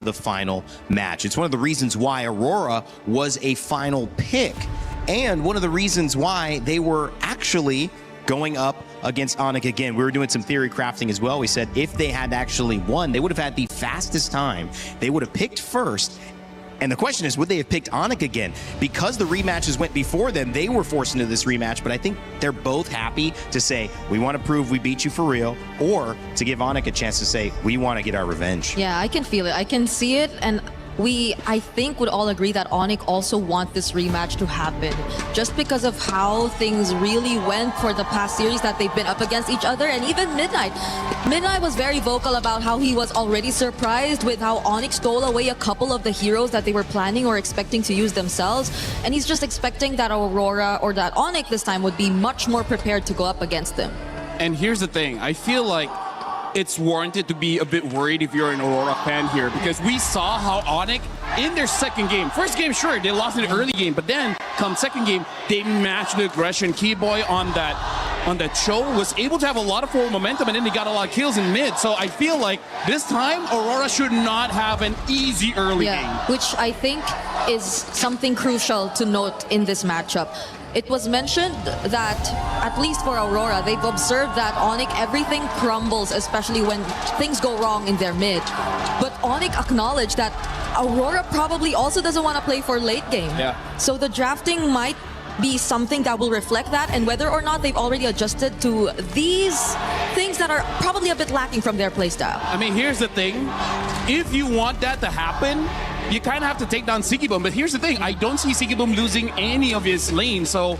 the final match. It's one of the reasons why Aurora was a final pick, and one of the reasons why they were actually going up against ONIC again. We were doing some theory crafting as well. We said if they had actually won, they would have had the fastest time. They would have picked first. And the question is, would they have picked ONIC again? Because the rematches went before them, they were forced into this rematch, but I think they're both happy to say, we want to prove we beat you for real, or to give ONIC a chance to say, we want to get our revenge. Yeah, I can feel it. I can see it, and I think, would all agree that ONIC also want this rematch to happen, just because of how things really went for the past series that they've been up against each other. And even Midnight was very vocal about how he was already surprised with how ONIC stole away a couple of the heroes that they were planning or expecting to use themselves, and he's just expecting that Aurora or that ONIC this time would be much more prepared to go up against them. And here's the thing, I feel like it's warranted to be a bit worried if you're an Aurora fan here, because we saw how ONIC in their second game, first game, sure, they lost in the early game, but then come second game, they matched the aggression. Keyboy on that show was able to have a lot of forward momentum, and then they got a lot of kills in mid. So I feel like this time Aurora should not have an easy early game. Which I think is something crucial to note in this matchup. It was mentioned that, at least for Aurora, they've observed that ONIC, everything crumbles, especially when things go wrong in their mid. But ONIC acknowledged that Aurora probably also doesn't want to play for late game. Yeah. So the drafting might be something that will reflect that, and whether or not they've already adjusted to these things that are probably a bit lacking from their playstyle. I mean, here's the thing. If you want that to happen, you kind of have to take down sigue. But here's the thing, I don't see sigue losing any of his lanes, so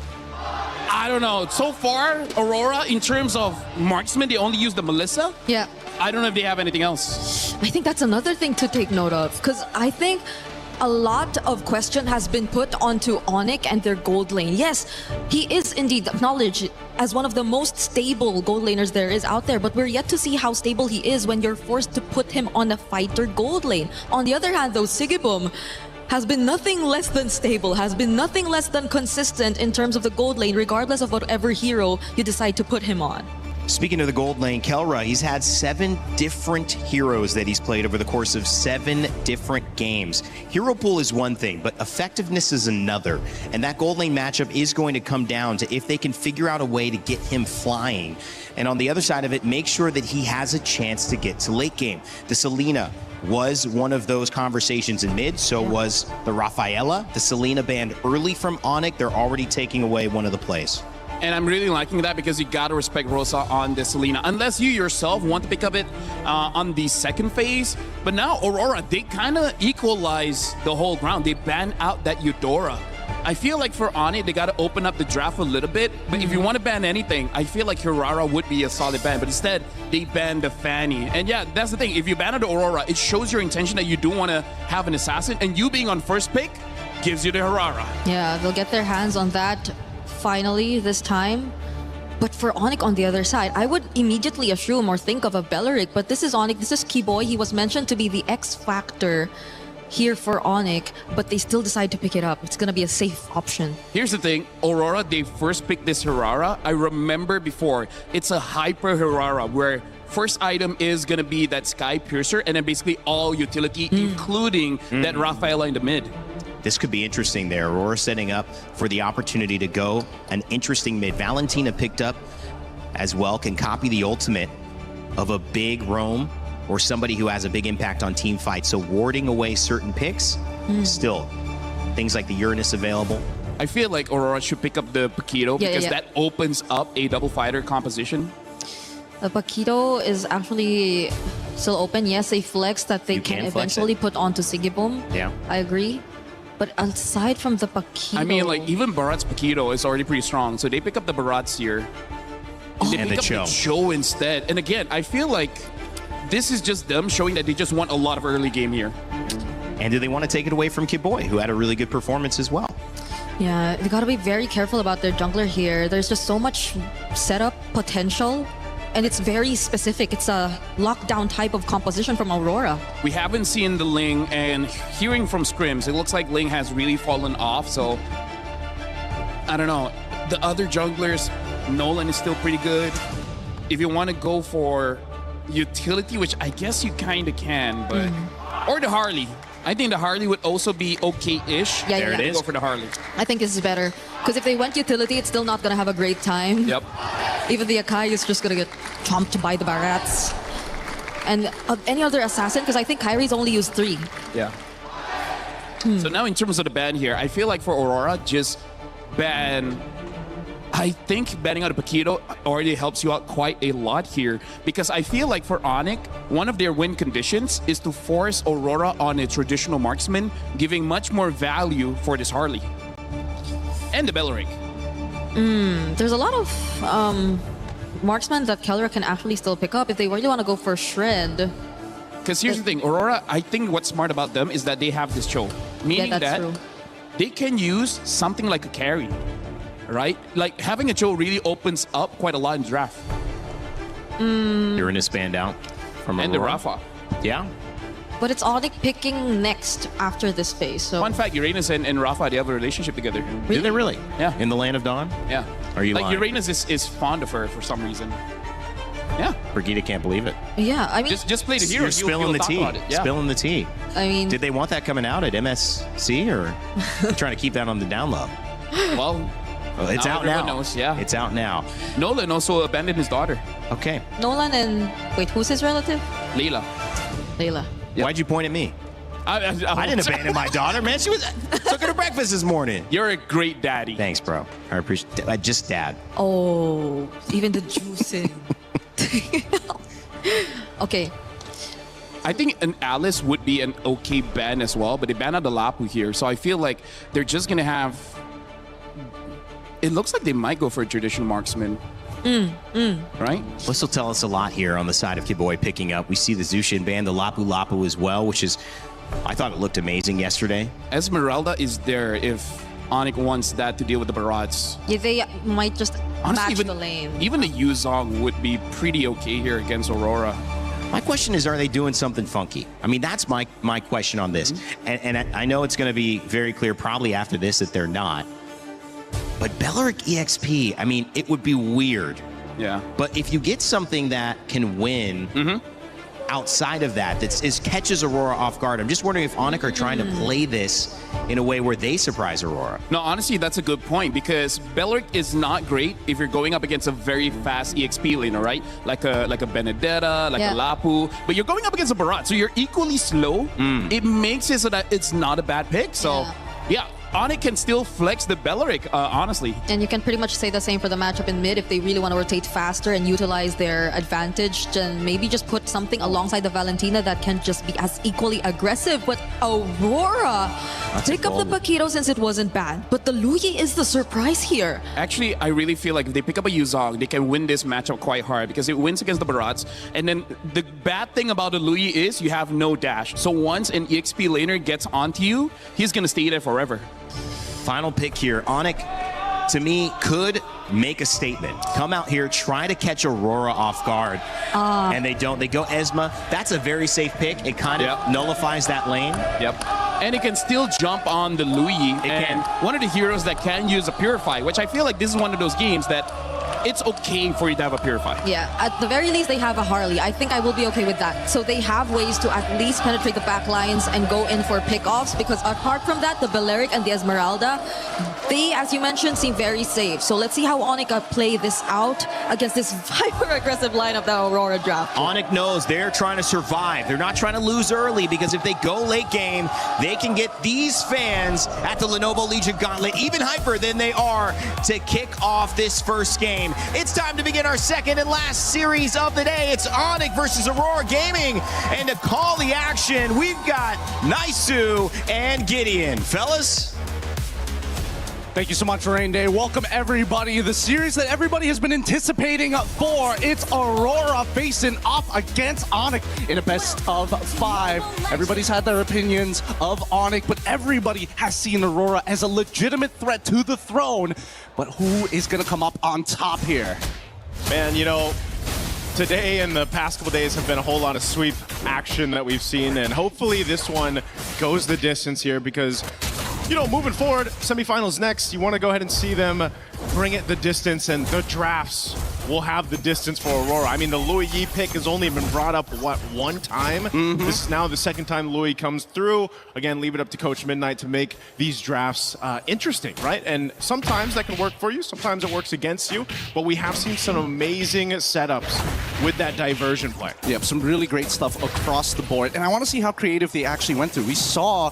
I don't know. So far, Aurora, in terms of marksman, they only use the Melissa. Yeah. I don't know if they have anything else. I think that's another thing to take note of, because I think a lot of question has been put onto ONIC and their gold lane. Yes, he is indeed acknowledged as one of the most stable gold laners there is out there, but we're yet to see how stable he is when you're forced to put him on a fighter gold lane. On the other hand, though, sigue has been nothing less than stable, has been nothing less than consistent in terms of the gold lane, regardless of whatever hero you decide to put him on. Speaking of the gold lane, Kelra, he's had 7 different heroes that he's played over the course of 7 different games. Hero pool is one thing, but effectiveness is another. And that gold lane matchup is going to come down to if they can figure out a way to get him flying. And on the other side of it, make sure that he has a chance to get to late game. The Selena was one of those conversations in mid, so was the Rafaela. The Selena banned early from ONIC. They're already taking away one of the plays. And I'm really liking that, because you gotta respect Rosa on the Selena, unless you yourself want to pick up it on the second phase. But now Aurora, they kind of equalize the whole ground. They ban out that Eudora. I feel like for ONIC, they gotta open up the draft a little bit. But if you want to ban anything, I feel like Hirara would be a solid ban. But instead, they banned the Fanny. And yeah, that's the thing. If you ban out the Aurora, it shows your intention that you do want to have an assassin. And you being on first pick gives you the Hirara. Yeah, they'll get their hands on that finally this time. But for ONIC on the other side, I would immediately assume or think of a Belleric, but this is ONIC, this is Keyboy. He was mentioned to be the X factor here for ONIC, but they still decide to pick it up. It's gonna be a safe option. Here's the thing, Aurora, they first picked this Hirara. I remember before, it's a hyper Hirara where first item is gonna be that Sky Piercer, and then basically all utility, including that Rafaela in the mid. This could be interesting there. Aurora setting up for the opportunity to go an interesting mid. Valentina picked up as well, can copy the ultimate of a big roam or somebody who has a big impact on team fights. So warding away certain picks, still things like the Uranus available. I feel like Aurora should pick up the Paquito because that opens up a double fighter composition. The Paquito is actually still open. Yes, a flex that they can eventually put onto sigue. Yeah, I agree. But aside from the Paquito, I mean, like, even Barat's Paquito is already pretty strong. So they pick up the Barats here. And they pick up the Cho instead. And again, I feel like this is just them showing that they just want a lot of early game here. And do they want to take it away from Keyboy, who had a really good performance as well? Yeah, they got to be very careful about their jungler here. There's just so much setup potential. And it's very specific. It's a lockdown type of composition from Aurora. We haven't seen the Ling, and hearing from scrims, it looks like Ling has really fallen off. So, I don't know. The other junglers, Nolan is still pretty good. If you want to go for utility, which I guess you kind of can, but Or the Harley. I think the Harley would also be okay-ish. Yeah, there it is. Go for the Harley. I think this is better. Because if they went utility, it's still not going to have a great time. Yep. Even the Akai is just going to get chomped by the Barats. And any other assassin, because I think Kyrie's only used 3. Yeah. So now in terms of the ban here, I feel like for Aurora, just ban... I think banning out a Paquito already helps you out quite a lot here, because I feel like for ONIC, one of their win conditions is to force Aurora on a traditional marksman, giving much more value for this Harley. And the Belleric. There's a lot of marksmen that Keller can actually still pick up if they really want to go for Shred. Because here's the thing, Aurora, I think what's smart about them is that they have this choke. Meaning that's that true. they can use something like a carry. Right? Like, having a Joe really opens up quite a lot in draft. Uranus banned out from And the Aurora. Rafa. Yeah. But it's ONIC picking next after this phase. So Fun fact, Uranus and Rafa, they have a relationship together. Do they really? Yeah. In the land of dawn? Yeah. Are you like, lying? Uranus is fond of her for some reason. Yeah. Brigida can't believe it. yeah, I mean, Just play the hero. You're spilling the talk tea. about it. Yeah. Spilling the tea. I mean, Did they want that coming out at MSC, or trying to keep that on the down low? Well, Well, it's Now out now. everyone knows, yeah. It's out now. Nolan also abandoned his daughter, Okay. Nolan and wait, who's his relative? Leila. Layla. Yep. Why'd you point at me? I I didn't abandon my daughter, man. She was took her to breakfast this morning. You're a great daddy. Thanks, bro. I appreciate. Just dad. Oh, even the juicing. Okay. I think an Alice would be an okay ban as well, but they ban out the Lapu here, so I feel like they're just gonna have. It looks like they might go for a traditional marksman. Right? This will tell us a lot here on the side of Kid Boy picking up. We see the Zushin band, the Lapu Lapu as well, which is, I thought it looked amazing yesterday. Esmeralda is there if ONIC wants that to deal with the Barats. Yeah, they might just Honestly, match the lane. even the Yuzong would be pretty okay here against Aurora. My question is, are they doing something funky? I mean, that's my question on this. And I know it's going to be very clear probably after this that they're not. But Belleric EXP, I mean, it would be weird. Yeah. But if you get something that can win outside of that, catches Aurora off guard, I'm just wondering if ONIC are trying to play this in a way where they surprise Aurora. No, honestly, that's a good point, because Belleric is not great if you're going up against a very fast EXP laner, right? Like a Benedetta, like a Lapu. But you're going up against a Barat, so you're equally slow. It makes it so that it's not a bad pick. So, yeah. ONIC can still flex the Belleric, honestly. And you can pretty much say the same for the matchup in mid. If they really want to rotate faster and utilize their advantage, then maybe just put something alongside the Valentina that can just be as equally aggressive. But Aurora, pick up the Paquito since it wasn't bad. But the Luyi is the surprise here. Actually, I really feel like if they pick up a Yuzong, they can win this matchup quite hard, because it wins against the Barats. And then the bad thing about the Luyi is you have no dash. So once an EXP laner gets onto you, he's going to stay there forever. Final pick here. ONIC, to me, could make a statement. Come out here, try to catch Aurora off guard. And they don't. They go Esma. That's a very safe pick. It kind of nullifies that lane. Yep. And it can still jump on the Luyi. It can. One of the heroes that can use a Purify, which I feel like this is one of those games that it's okay for you to have a Purify. Yeah, at the very least, they have a Harley. I think I will be okay with that. So they have ways to at least penetrate the back lines and go in for pickoffs, because apart from that, the Belleric and the Esmeralda, they, as you mentioned, seem very safe. So let's see how ONIC play this out against this hyper-aggressive lineup that Aurora draft. ONIC knows they're trying to survive. They're not trying to lose early, because if they go late game, they can get these fans at the Lenovo Legion Gauntlet even hyper than they are to kick off this first game. It's time to begin our second and last series of the day. It's ONIC versus Aurora Gaming. And to call the action, we've got Naisu and Gideon. Fellas? Thank you so much for Rain Day. Welcome everybody. The series that everybody has been anticipating for. It's Aurora facing off against ONIC in a best of 5. Everybody's had their opinions of ONIC, but everybody has seen Aurora as a legitimate threat to the throne. But who is gonna come up on top here? Man, you know, today and the past couple days have been a whole lot of sweep action that we've seen, and hopefully this one goes the distance here, because you know, moving forward, semifinals next, you want to go ahead and see them bring it the distance, and the drafts will have the distance for Aurora. I mean, the Louis Yi pick has only been brought up, what, one time? This is now the second time Louis comes through. Again, leave it up to Coach Midnight to make these drafts interesting, right? And sometimes that can work for you, sometimes it works against you, but we have seen some amazing setups with that diversion play. Yep, some really great stuff across the board. And I want to see how creative they actually went through. We saw,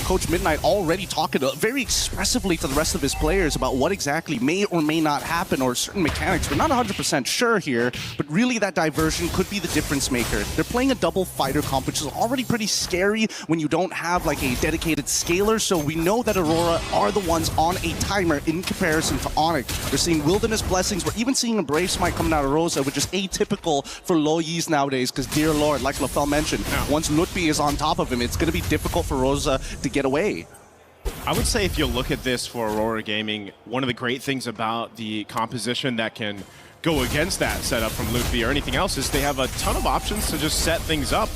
Coach Midnight already talking very expressively to the rest of his players about what exactly may or may not happen, or certain mechanics. We're not 100% sure here, but really that diversion could be the difference maker. They're playing a double fighter comp, which is already pretty scary when you don't have like a dedicated scaler, so we know that Aurora are the ones on a timer in comparison to ONIC. We're seeing Wilderness Blessings, we're even seeing a Brave Smite coming out of Rosa, which is atypical for low Yis nowadays, because dear lord, like LaFell mentioned, once Lutfi is on top of him, it's going to be difficult for Rosa to get away. I would say if you look at this for Aurora Gaming, one of the great things about the composition that can go against that setup from Lutfi or anything else is they have a ton of options to just set things up,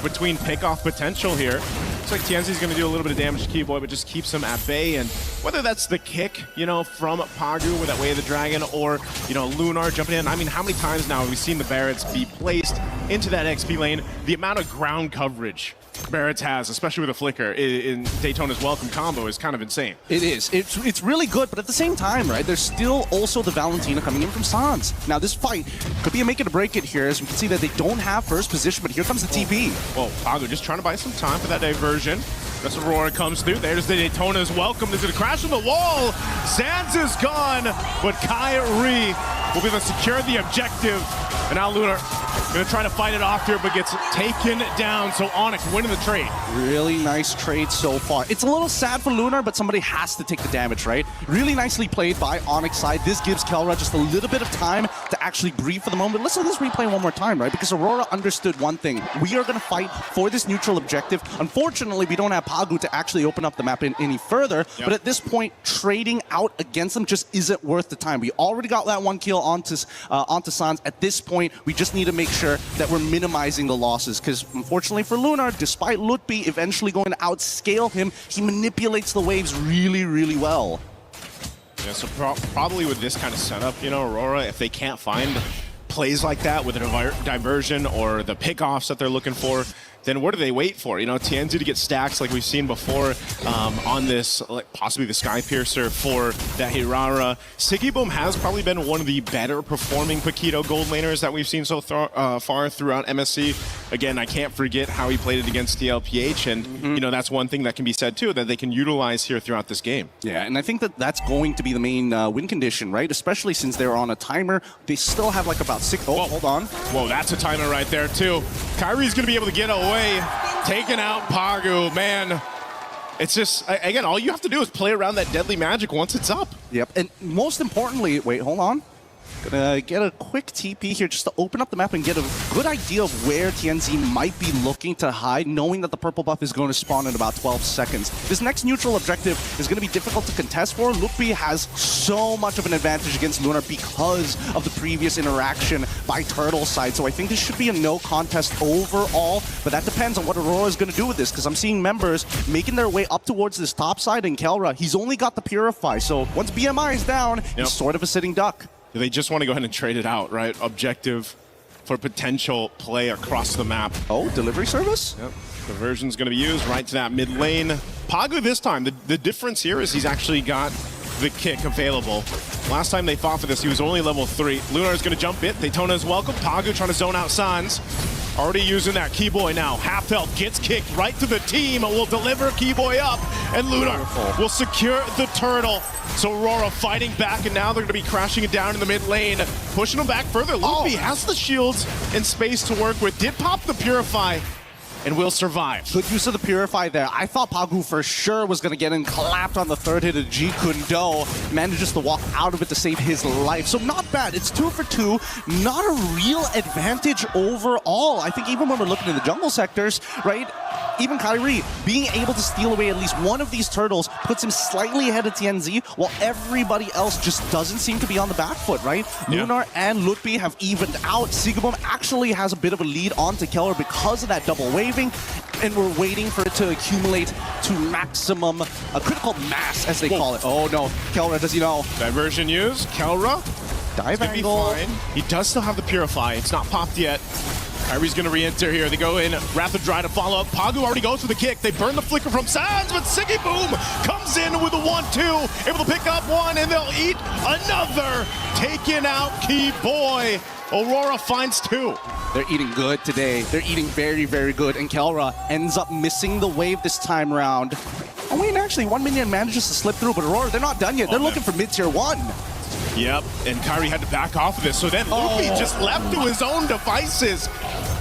between pick-off potential here. Looks like Tienzi's going to do a little bit of damage to Keyboy, but just keeps him at bay. And whether that's the kick, from Pagu with that Way of the Dragon, or, Lunar jumping in. I mean, how many times now have we seen the Barretts be placed into that XP lane? The amount of ground coverage Barretts has, especially with a flicker in Daytona's welcome combo, is kind of insane. It is. It's really good, but at the same time, right, there's still also the Valentina coming in from Sans. Now, this fight could be a make it or break it here, as we can see that they don't have first position, but here comes the TP. Whoa, Pagu just trying to buy some time for that diversion. As Aurora comes through, there's the Daytona's welcome. There's going to crash on the wall. Sans is gone, but Kyrie will be able to secure the objective. And now Lunar going to try to fight it off here, but gets taken down. So ONIC winning the trade. Really nice trade so far. It's a little sad for Lunar, but somebody has to take the damage, right? Really nicely played by ONIC side. This gives Kelra just a little bit of time to actually breathe for the moment. Listen to this replay one more time, right? Because Aurora understood one thing. We are going to fight for this neutral objective. Unfortunately, we don't have Pagu to actually open up the map any further. But at this point, trading out against them just isn't worth the time. We already got that one kill onto Sans. At this point, we just need to make sure that we're minimizing the losses, because unfortunately for Lunar, despite Lutfi eventually going to outscale him, he manipulates the waves really, really well. Yeah, so probably with this kind of setup, Aurora, if they can't find plays like that with a diversion or the pickoffs that they're looking for, then what do they wait for? Tienzi to get stacks like we've seen before on this, like possibly the Sky Piercer for that Hirara. Sigiboom has probably been one of the better performing Paquito gold laners that we've seen so far throughout MSC. Again, I can't forget how he played it against DLPH, and that's one thing that can be said too, that they can utilize here throughout this game. Yeah, and I think that that's going to be the main win condition, right? Especially since they're on a timer. They still have like about 6. Oh, hold on. Whoa, that's a timer right there too. Kyrie's going to be able to get away. Taking out Pagu, man. It's just, again, all you have to do is play around that deadly magic once it's up. Yep, and most importantly, wait, hold on. Gonna get a quick TP here just to open up the map and get a good idea of where Tienzi might be looking to hide, knowing that the purple buff is going to spawn in about 12 seconds. This next neutral objective is going to be difficult to contest for. Lutfi has so much of an advantage against Lunar because of the previous interaction by Turtle side, so I think this should be a no contest overall, but that depends on what Aurora is going to do with this, because I'm seeing members making their way up towards this top side, and Kelra, he's only got the Purify, so once BMI is down, he's sort of a sitting duck. They just want to go ahead and trade it out, right? Objective for potential play across the map. Oh, delivery service? Yep. Diversion's going to be used right to that mid lane. Pagu this time, the difference here is he's actually got the kick available. Last time they fought for this, he was only level 3. Lunar's going to jump it. Daytona's welcome. Pagu trying to zone out Sans. Already using that Keyboy now. Half health gets kicked right to the team. Will deliver Keyboy up. And Lunar will secure the turtle. So Aurora fighting back, and now they're going to be crashing it down in the mid lane. Pushing them back further. Lutfi has the shields and space to work with. Did pop the Purify and will survive. Good use of the Purify there. I thought Pagu for sure was going to get in, clapped on the third hit of G Kundo. Manages to walk out of it to save his life. So not bad. It's 2 for 2. Not a real advantage overall. I think even when we're looking in the jungle sectors, right? Even Kyrie being able to steal away at least one of these turtles puts him slightly ahead of TNZ, while everybody else just doesn't seem to be on the back foot, right? Yeah. Lunar and Lutfi have evened out. Sigiboom actually has a bit of a lead onto Keller because of that double waving. and we're waiting for it to accumulate to maximum critical mass, as they call it. Oh no, Kelra, does he know? Diversion used. Kelra. Dive Gonna be angle. fine. He does still have the Purify. It's not popped yet. Kyrie's gonna re-enter here. They go in. Wrath of Dry to follow up. Pagu already goes for the kick. They burn the flicker from Sands, but Siggy Boom comes in with a 1-2. Able to pick up one, and they'll eat another. Taking out Key Boy. Aurora finds 2. They're eating good today. They're eating very, very good. And Kelra ends up missing the wave this time around. Oh, wait, actually, 1 minion manages to slip through, but Aurora, they're not done yet. They're looking for mid-tier 1. Yep, and Kyrie had to back off of this. So then Luffy just left to his own devices.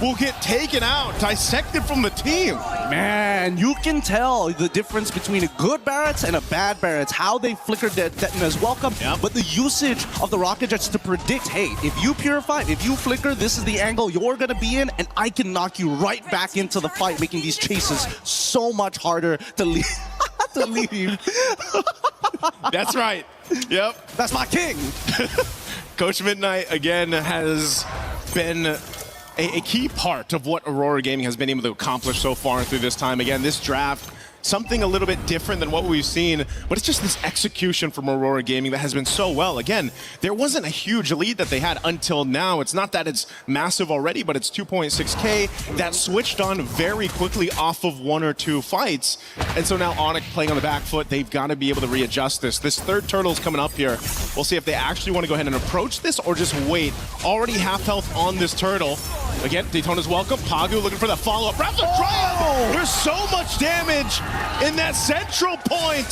Will get taken out, dissected from the team. Man, you can tell the difference between a good Barretts and a bad Barretts, how they flickered Detna's welcome, but the usage of the rocket jets to predict, hey, if you purify, if you flicker, this is the angle you're gonna be in, and I can knock you right back into the fight, making these chases so much harder to leave. to leave. That's right. Yep. That's my king. Coach Midnight, again, has been a key part of what Aurora Gaming has been able to accomplish so far through this time. Again, this draft, something a little bit different than what we've seen, but it's just this execution from Aurora Gaming that has been so well. Again, there wasn't a huge lead that they had until now. It's not that it's massive already, but it's 2.6K that switched on very quickly off of 1 or 2 fights. And so now ONIC playing on the back foot, they've got to be able to readjust this. This third turtle's coming up here. We'll see if they actually want to go ahead and approach this or just wait. Already half health on this turtle. Again, Daytona's welcome. Pagu looking for that follow-up. Raptor Triumph! There's so much damage in that central point.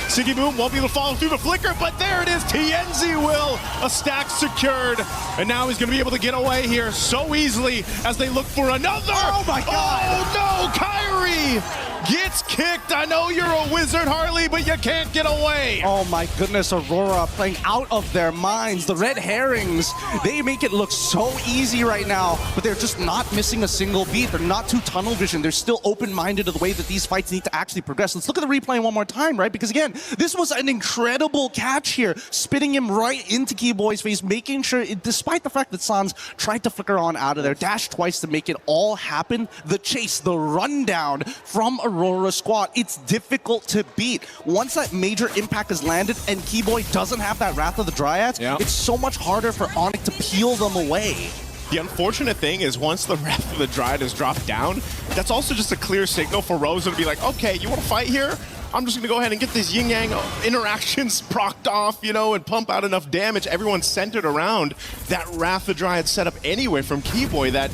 Siggy Boom won't be able to follow through the flicker, but there it is. TNZ will. A stack secured. And now he's going to be able to get away here so easily as they look for another. Oh my God. Oh no, Kyrie gets kicked. I know you're a wizard, Harley, but you can't get away. Oh my goodness, Aurora playing out of their minds. The red herrings, they make it look so easy right now, but they're just not missing a single beat. They're not too tunnel vision. They're still open-minded to the way that these fights need to actually progress. Let's look at the replay one more time, right? Because again, this was an incredible catch here, spitting him right into Keyboy's face, making sure, despite the fact that Sans tried to flicker on out of there, dashed twice to make it all happen. The chase, the rundown from Aurora squad, it's difficult to beat. Once that major impact is landed and Keyboy doesn't have that Wrath of the Dryads, it's so much harder for ONIC to peel them away. The unfortunate thing is once the Wrath of the Dryad is dropped down, that's also just a clear signal for Rosa to be like, okay, you want to fight here? I'm just going to go ahead and get these yin-yang interactions procced off, you know, and pump out enough damage. Everyone's centered around that Wrath of the Dryad setup anyway from Keyboy that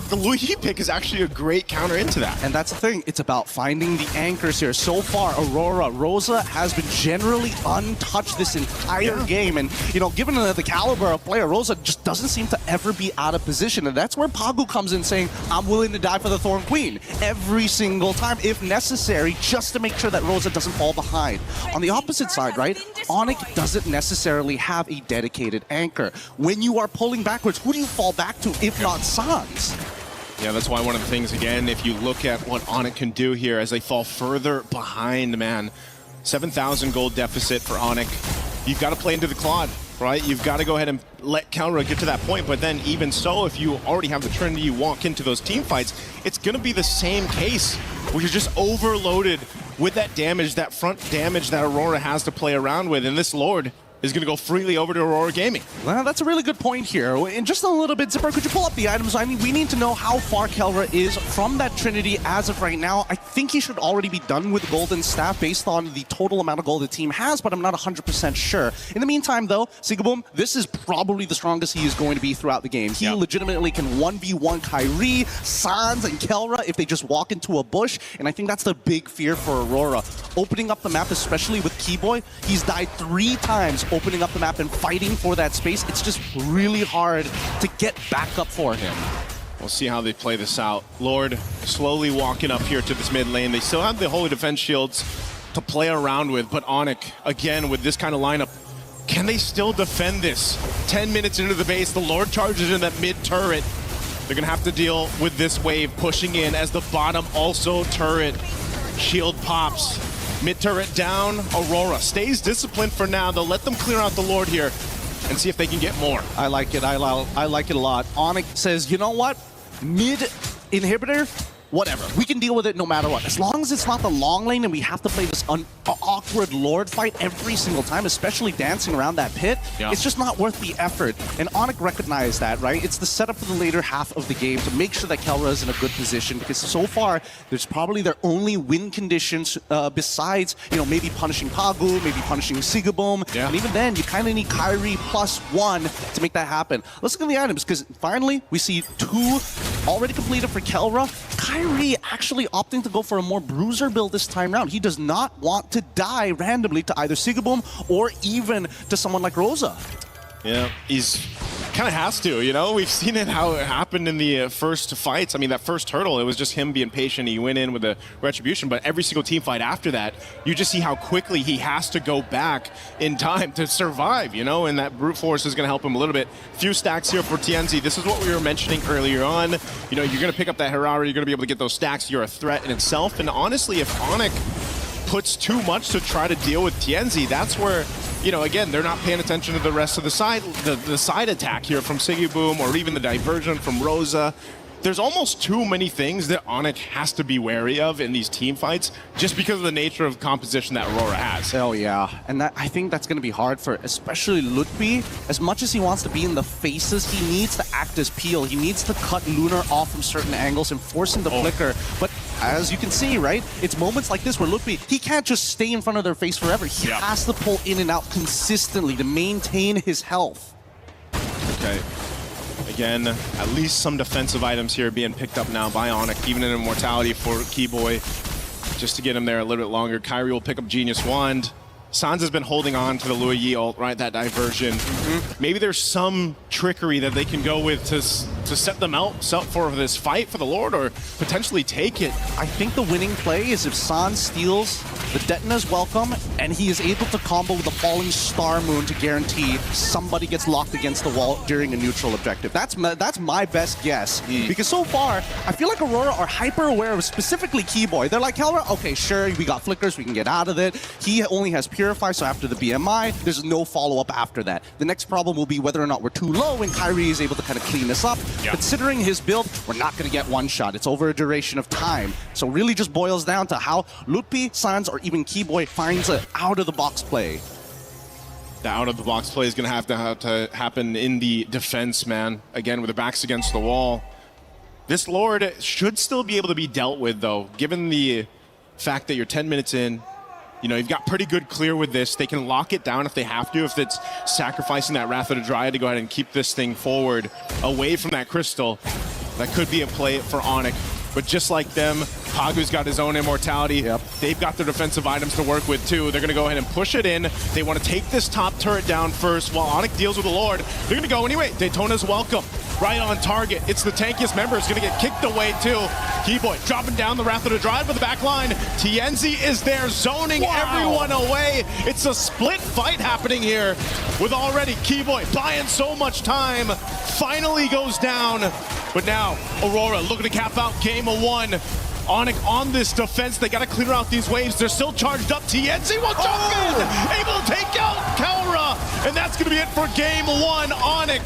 the Luigi pick is actually a great counter into that. And that's the thing. It's about finding the anchors here. So far, Aurora, Rosa has been generally untouched this entire game. And, you know, given the caliber of player, Rosa just doesn't seem to ever be out of position. And that's where Pagu comes in saying, I'm willing to die for the Thorn Queen every single time, if necessary, just to make sure that Rosa doesn't fall behind. On the opposite side, right, ONIC doesn't necessarily have a dedicated anchor. When you are pulling backwards, who do you fall back to if not Sans? Yeah, that's why one of the things, again, if you look at what ONIC can do here as they fall further behind, man, 7,000 gold deficit for ONIC. You've got to play into the Claude, right? You've got to go ahead and let Calra get to that point, but then even so, if you already have the Trinity, you walk into those team fights, it's going to be the same case where you're just overloaded with that damage, that front damage that Aurora has to play around with, and this Lord is going to go freely over to Aurora Gaming. Well, that's a really good point here. In just a little bit, Zipper, could you pull up the items? I mean, we need to know how far Kelra is from that Trinity as of right now. I think he should already be done with Golden Staff based on the total amount of gold the team has, but I'm not 100% sure. In the meantime, though, Sigaboom, this is probably the strongest he is going to be throughout the game. He legitimately can 1v1 Kyrie, Sans, and Kelra if they just walk into a bush, and I think that's the big fear for Aurora. Opening up the map, especially with Keyboy, he's died 3 times opening up the map and fighting for that space. It's just really hard to get back up for him. We'll see how they play this out. Lord slowly walking up here to this mid lane. They still have the Holy Defense Shields to play around with, but ONIC, again, with this kind of lineup, can they still defend this? 10 minutes into the base, the Lord charges in that mid turret. They're gonna have to deal with this wave pushing in as the bottom also turret. Shield pops. Mid turret down. Aurora stays disciplined for now. They'll let them clear out the Lord here and see if they can get more. I like it. I like it a lot. ONIC says, you know what? Mid inhibitor, whatever. We can deal with it no matter what. As long as it's not the long lane and we have to play this awkward Lord fight every single time, especially dancing around that pit, it's just not worth the effort. And ONIC recognized that, right? It's the setup for the later half of the game to make sure that Kelra is in a good position, because so far, there's probably their only win conditions besides, you know, maybe punishing Pagu, maybe punishing Sigaboom. And even then, you kind of need Kyrie +1 to make that happen. Let's look at the items, because finally, we see 2 already completed for Kelra. Kyrie actually opting to go for a more bruiser build this time around. He does not want to die randomly to either Sigaboom or even to someone like Rosa. Yeah, he's kind of has to, you know? We've seen it, how it happened in the first fights. I mean, that first hurdle, it was just him being patient. He went in with a retribution, but every single team fight after that, you just see how quickly he has to go back in time to survive, you know? And that brute force is going to help him a little bit. Few stacks here for TNZ. This is what we were mentioning earlier on. You know, you're going to pick up that Herara, you're going to be able to get those stacks. You're a threat in itself. And honestly, if ONIC puts too much to try to deal with TNZ, that's where, you know, again, they're not paying attention to the rest of the side, the side attack here from Sigaboom or even the diversion from Rosa. There's almost too many things that ONIC has to be wary of in these team fights just because of the nature of composition that Aurora has. Oh yeah, and I think that's going to be hard for especially Lutfi. As much as he wants to be in the faces, he needs to act as Peel. He needs to cut Lunar off from certain angles and force him to flicker. But as you can see, right, it's moments like this where Lutfi, he can't just stay in front of their face forever. He has to pull in and out consistently to maintain his health. Okay. Again, at least some defensive items here being picked up now by ONIC, even an immortality for Keyboy, just to get him there a little bit longer. Kyrie will pick up Genius Wand. Sans has been holding on to the Lua Yi ult, right? That diversion. Maybe there's some trickery that they can go with to set them out for this fight for the Lord, or potentially take it. I think the winning play is if Sans steals the Detna's Welcome and he is able to combo with the Falling Star Moon to guarantee somebody gets locked against the wall during a neutral objective. That's my best guess. Because so far, I feel like Aurora are hyper aware of specifically Keyboy. They're like, Kelra, okay, sure, we got flickers, we can get out of it. He only has Purify, so after the BMI, there's no follow-up after that. The next problem will be whether or not we're too low and Kyrie is able to kind of clean us up. Considering his build, we're not going to get one shot. It's over a duration of time. So really just boils down to how Lutfi, Sans, or even Keyboy finds an out-of-the-box play. The out-of-the-box play is going to have to happen in the defense, man. Again, with their backs against the wall. This Lord should still be able to be dealt with, though, given the fact that you're 10 minutes in. You know, you've got pretty good clear with this. They can lock it down if they have to, if it's sacrificing that Wrath of the Dryad to go ahead and keep this thing forward away from that crystal. That could be a play for ONIC. But just like them, Pagu's got his own immortality. They've got their defensive items to work with too. They're going to go ahead and push it in. They want to take this top turret down first while ONIC deals with the Lord. They're going to go anyway. Daytona's welcome. Right on target. It's the tankiest member. It's going to get kicked away too. Keyboy dropping down the Wrath of the Dryad for the back line. TNZ is there zoning everyone away. It's a split fight happening here with already Keyboy buying so much time. Finally goes down. But now Aurora looking to cap out game of 1. ONIC on this defense. They got to clear out these waves. They're still charged up. TNZ will jump in. Able to take out Kelra. And that's going to be it for game 1. ONIC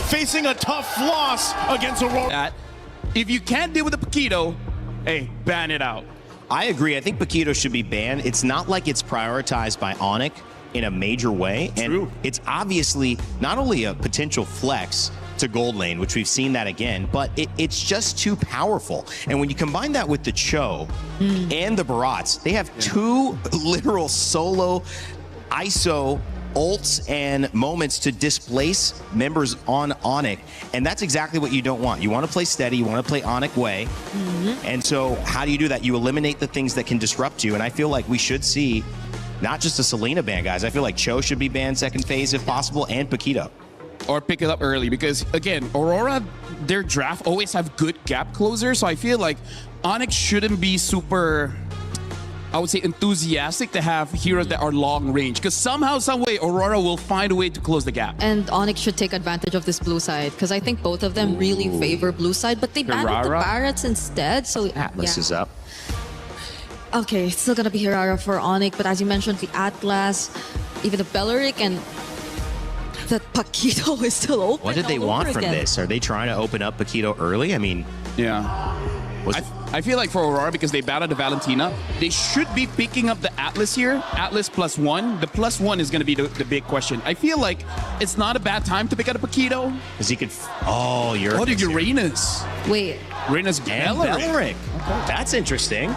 facing a tough loss against Aurora. If you can't deal with the Paquito, hey, ban it out. I agree. I think Paquito should be banned. It's not like it's prioritized by ONIC in a major way. And it's obviously not only a potential flex to gold lane, which we've seen that again, but it's just too powerful. And when you combine that with the Cho and the Barats, they have 2 literal solo ISO ults and moments to displace members on ONIC, and that's exactly what you don't want. You want to play steady, you want to play ONIC way, and so how do you do that? You eliminate the things that can disrupt you, and I feel like we should see not just a Selena ban, guys. I feel like Cho should be banned second phase if possible, and Paquito. Or pick it up early, because again, Aurora, their draft always have good gap closers, so I feel like ONIC shouldn't be super, I would say, enthusiastic to have heroes that are long range, because somehow, some way, Aurora will find a way to close the gap. And ONIC should take advantage of this blue side, because I think both of them really favor blue side, but they banned the Barretts instead, so Atlas is up. Okay, it's still gonna be Herara for ONIC, but as you mentioned, the Atlas, even the Belleric, and the Paquito is still open. What did they want from this? Are they trying to open up Paquito early? I mean, I feel like for Aurora, because they battled the Valentina, they should be picking up the Atlas here. Atlas +1. The +1 is going to be the big question. I feel like it's not a bad time to pick out a Paquito. Because he could... Oh, you're... Oh, the Uranus. Wait. Uranus And Bellaric. Bellaric. Okay. That's interesting.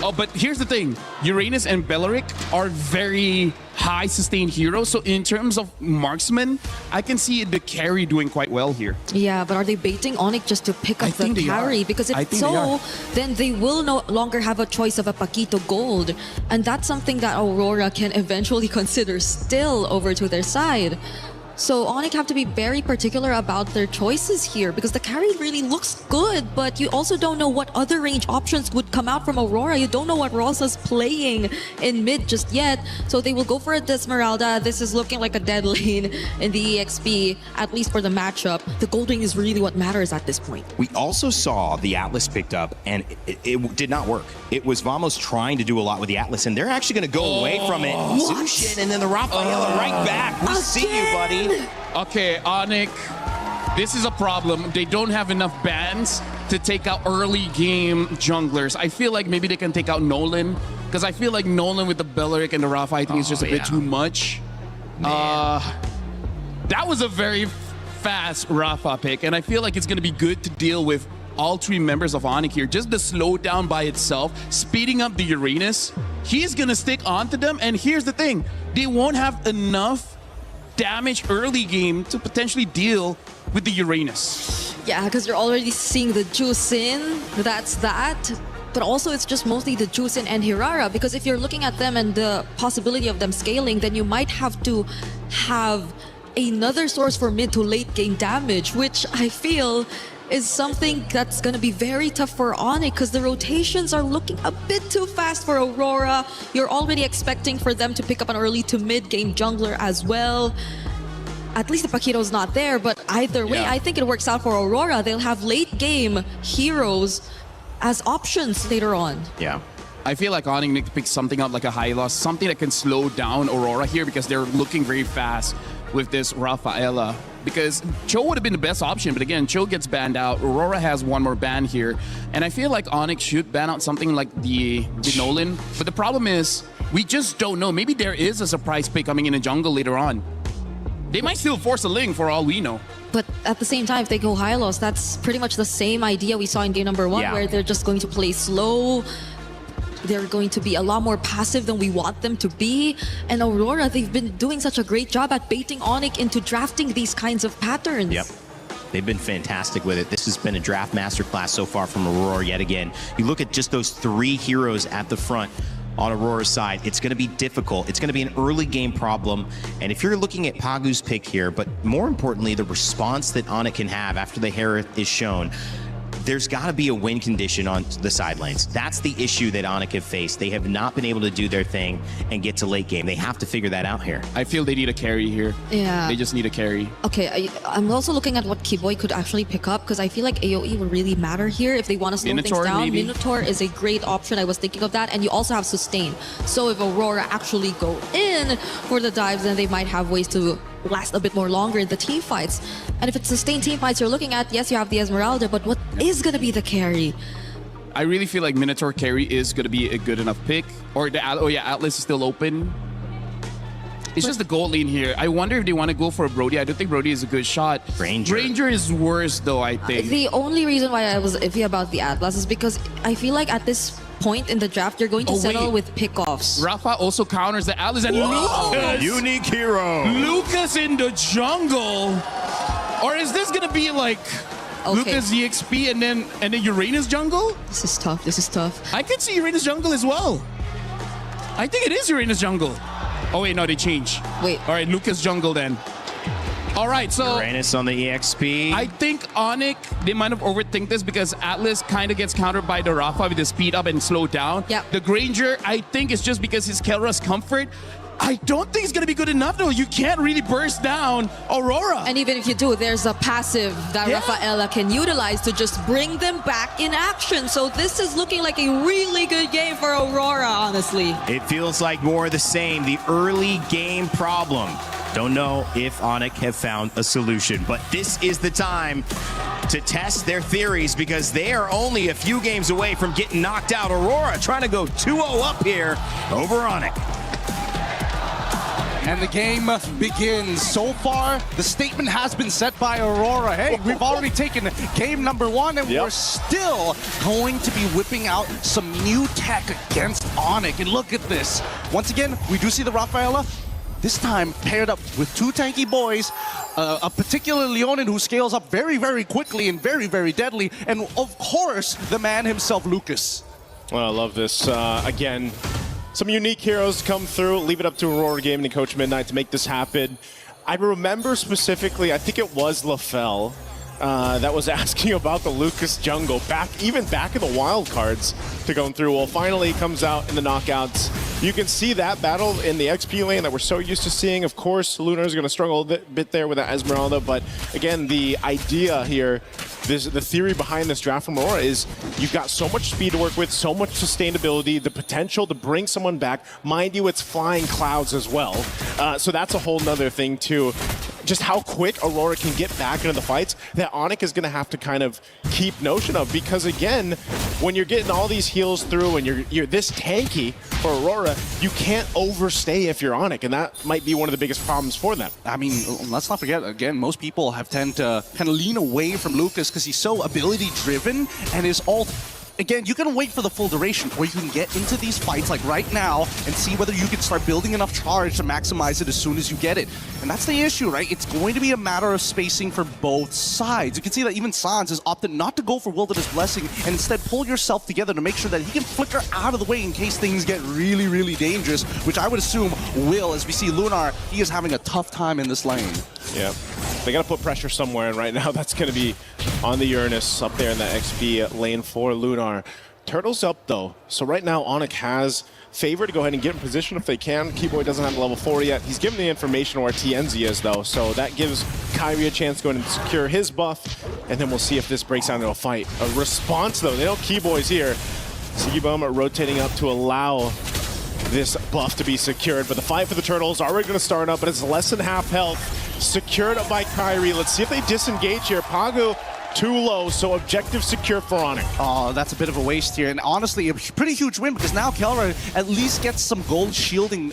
Oh, but here's the thing. Uranus and Bellaric are very high sustained heroes. So in terms of marksman, I can see the carry doing quite well here. Yeah, but are they baiting ONIC just to pick I up the think they carry? are. Because I if think they so, are. then they will no longer have a choice of a Paquito Gold. And that's something that Aurora can eventually consider still over to their side. So ONIC have to be very particular about their choices here because the carry really looks good, but you also don't know what other range options would come out from Aurora. You don't know what Rosa's playing in mid just yet. So they will go for a Desmeralda. This is looking like a dead lane in the EXP, at least for the matchup. The gold ring is really what matters at this point. We also saw the Atlas picked up, and it did not work. It was Vamos trying to do a lot with the Atlas, and they're actually going to go away from it. Zushin, and then the Rafaela right back. We see you, buddy. Okay, ONIC, this is a problem. They don't have enough bans to take out early game junglers. I feel like maybe they can take out Nolan, because I feel like Nolan with the Bellaric and the Rafa, I think is just a bit too much. That was a very fast Rafa pick, and I feel like it's going to be good to deal with all three members of ONIC here. Just the slowdown by itself, speeding up the Uranus, he's going to stick onto them, and here's the thing. They won't have enough damage early game to potentially deal with the Uranus. Yeah, because you're already seeing the Juicin. That's that. But also, it's just mostly the Juicin and Hirara, because if you're looking at them and the possibility of them scaling, then you might have to have another source for mid to late game damage, which I feel is something that's going to be very tough for ONIC because the rotations are looking a bit too fast for Aurora. You're already expecting for them to pick up an early to mid game jungler as well. At least the Paquito's not there, but either way, I think it works out for Aurora. They'll have late game heroes as options later on. Yeah. I feel like ONIC need to pick something up like a Hylos, something that can slow down Aurora here because they're looking very fast with this Rafaela. Because Cho would have been the best option, but again, Cho gets banned out. Aurora has one more ban here. And I feel like ONIC should ban out something like the Nolan. But the problem is, we just don't know. Maybe there is a surprise pick coming in the jungle later on. They might still force a Ling for all we know. But at the same time, if they go Hylos, that's pretty much the same idea we saw in game number 1, where they're just going to play slow. They're going to be a lot more passive than we want them to be. And Aurora, they've been doing such a great job at baiting ONIC into drafting these kinds of patterns. Yep. They've been fantastic with it. This has been a draft masterclass so far from Aurora yet again. You look at just those 3 heroes at the front on Aurora's side, it's going to be difficult. It's going to be an early game problem. And if you're looking at Pagu's pick here, but more importantly, the response that ONIC can have after the hair is shown, there's got to be a win condition on the side lanes. That's the issue that ONIC have faced. They have not been able to do their thing and get to late game. They have to figure that out here. I feel they need a carry here. Yeah. They just need a carry. Okay, I'm also looking at what Kiboy could actually pick up because I feel like AoE would really matter here if they want to slow Minotaur, things down. maybe? Minotaur is a great option. I was thinking of that. And you also have Sustain. So if Aurora actually go in for the dives, then they might have ways to last a bit more longer in the team fights. And if it's sustained team fights you're looking at, yes, you have the Esmeralda, but what is going to be the carry? I really feel like Minotaur carry is going to be a good enough pick. Or the Atlas is still open. It's just the gold lane here. I wonder if they want to go for a Brody. I don't think Brody is a good shot. Ranger is worse though, I think. The only reason why I was iffy about the Atlas is because I feel like at this point in the draft, you're going to settle with pickoffs. Rafa also counters the Atlas and Lucas. Unique hero. Lucas in the jungle. Or is this going to be like Lucas EXP and then Uranus jungle? This is tough. This is tough. I can see Uranus jungle as well. I think it is Uranus jungle. Oh wait, no, they change. Wait. All right, Lucas jungle then. All right, so Uranus on the EXP. I think ONIC, they might have overthink this because Atlas kind of gets countered by the Rafa with the speed up and slow down. Yep. The Granger, I think it's just because his Kelra's comfort. I don't think it's going to be good enough though. You can't really burst down Aurora. And even if you do, there's a passive that Rafaela can utilize to just bring them back in action. So this is looking like a really good game for Aurora, honestly. It feels like more of the same. The early game problem Don't know if ONIC have found a solution, but this is the time to test their theories because they are only a few games away from getting knocked out. Aurora trying to go 2-0 up here over ONIC. And the game begins. So far, the statement has been set by Aurora. Hey, we've already taken game number 1, and we're still going to be whipping out some new tech against ONIC. And look at this. Once again, we do see the Rafaela. This time paired up with 2 tanky boys, a particular Leonin who scales up very, very quickly and very, very deadly, and of course, the man himself, Lucas. Well, I love this. Again, some unique heroes come through. Leave it up to Aurora Gaming and Coach Midnight to make this happen. I remember specifically, I think it was LaFell that was asking about the Lucas jungle, even back in the wild cards to going through. Well, finally comes out in the knockouts. You can see that battle in the XP lane that we're so used to seeing. Of course, Lunar is going to struggle a bit there with that Esmeralda, but again, the idea here, the theory behind this draft from Aurora is you've got so much speed to work with, so much sustainability, the potential to bring someone back. Mind you, it's flying clouds as well. So that's a whole nother thing too. Just how quick Aurora can get back into the fights that ONIC is going to have to kind of keep notion of, because again, when you're getting all these heals through and you're this tanky for Aurora, you can't overstay if you're ONIC, and that might be one of the biggest problems for them. I mean, let's not forget, again, most people tend to kind of lean away from Lucas because he's so ability-driven, and his ult, again, you can wait for the full duration, or you can get into these fights like right now and see whether you can start building enough charge to maximize it as soon as you get it. And that's the issue, right? It's going to be a matter of spacing for both sides. You can see that even Sans has opted not to go for Wilderness Blessing and instead pull yourself together to make sure that he can flicker out of the way in case things get really, really dangerous, which I would assume will, as we see Lunar, he is having a tough time in this lane. Yeah, they got to put pressure somewhere, and right now that's going to be on the Uranus up there in that XP lane for Lunar. Turtle's up though, so right now ONIC has favor to go ahead and get in position if they can. Keyboy doesn't have level 4 yet. He's given the information where TNZ is though, so that gives Kyrie a chance to go ahead and secure his buff, and then we'll see if this breaks out into a fight. A response though, they know Keyboy's here. Sigibum rotating up to allow this buff to be secured, but the fight for the Turtles already going to start up, but it's less than half health. Secured up by Kyrie. Let's see if they disengage here. Pagu too low, so objective secure for ONIC. Oh, that's a bit of a waste here, and honestly, a pretty huge win because now Kelra at least gets some gold shielding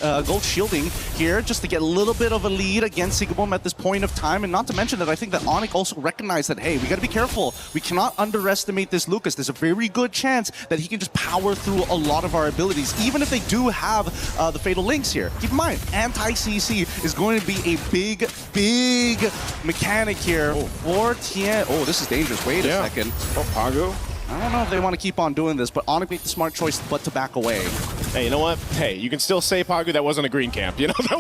here, just to get a little bit of a lead against Sigibum at this point of time. And not to mention that I think that ONIC also recognized that, hey, we got to be careful. We cannot underestimate this Lucas. There's a very good chance that he can just power through a lot of our abilities, even if they do have the Fatal Links here. Keep in mind, anti-CC is going to be a big, big mechanic here for Tien. Oh, this is dangerous. Wait a second. Oh, Pagu. I don't know if they want to keep on doing this, but ONIC made the smart choice but to back away. Hey, you know what? Hey, you can still say, Pagu, that wasn't a green camp. You know, that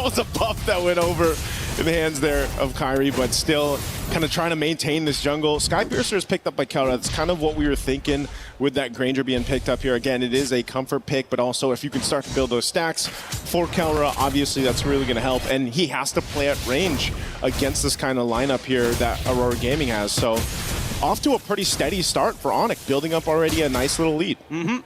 was a buff that went over in the hands there of Kyrie, but still kind of trying to maintain this jungle. Skypiercer is picked up by Kelra. That's kind of what we were thinking with that Granger being picked up here. Again, it is a comfort pick, but also if you can start to build those stacks for Kelra, obviously that's really going to help. And he has to play at range against this kind of lineup here that Aurora Gaming has. So off to a pretty steady start for ONIC, building up already a nice little lead. And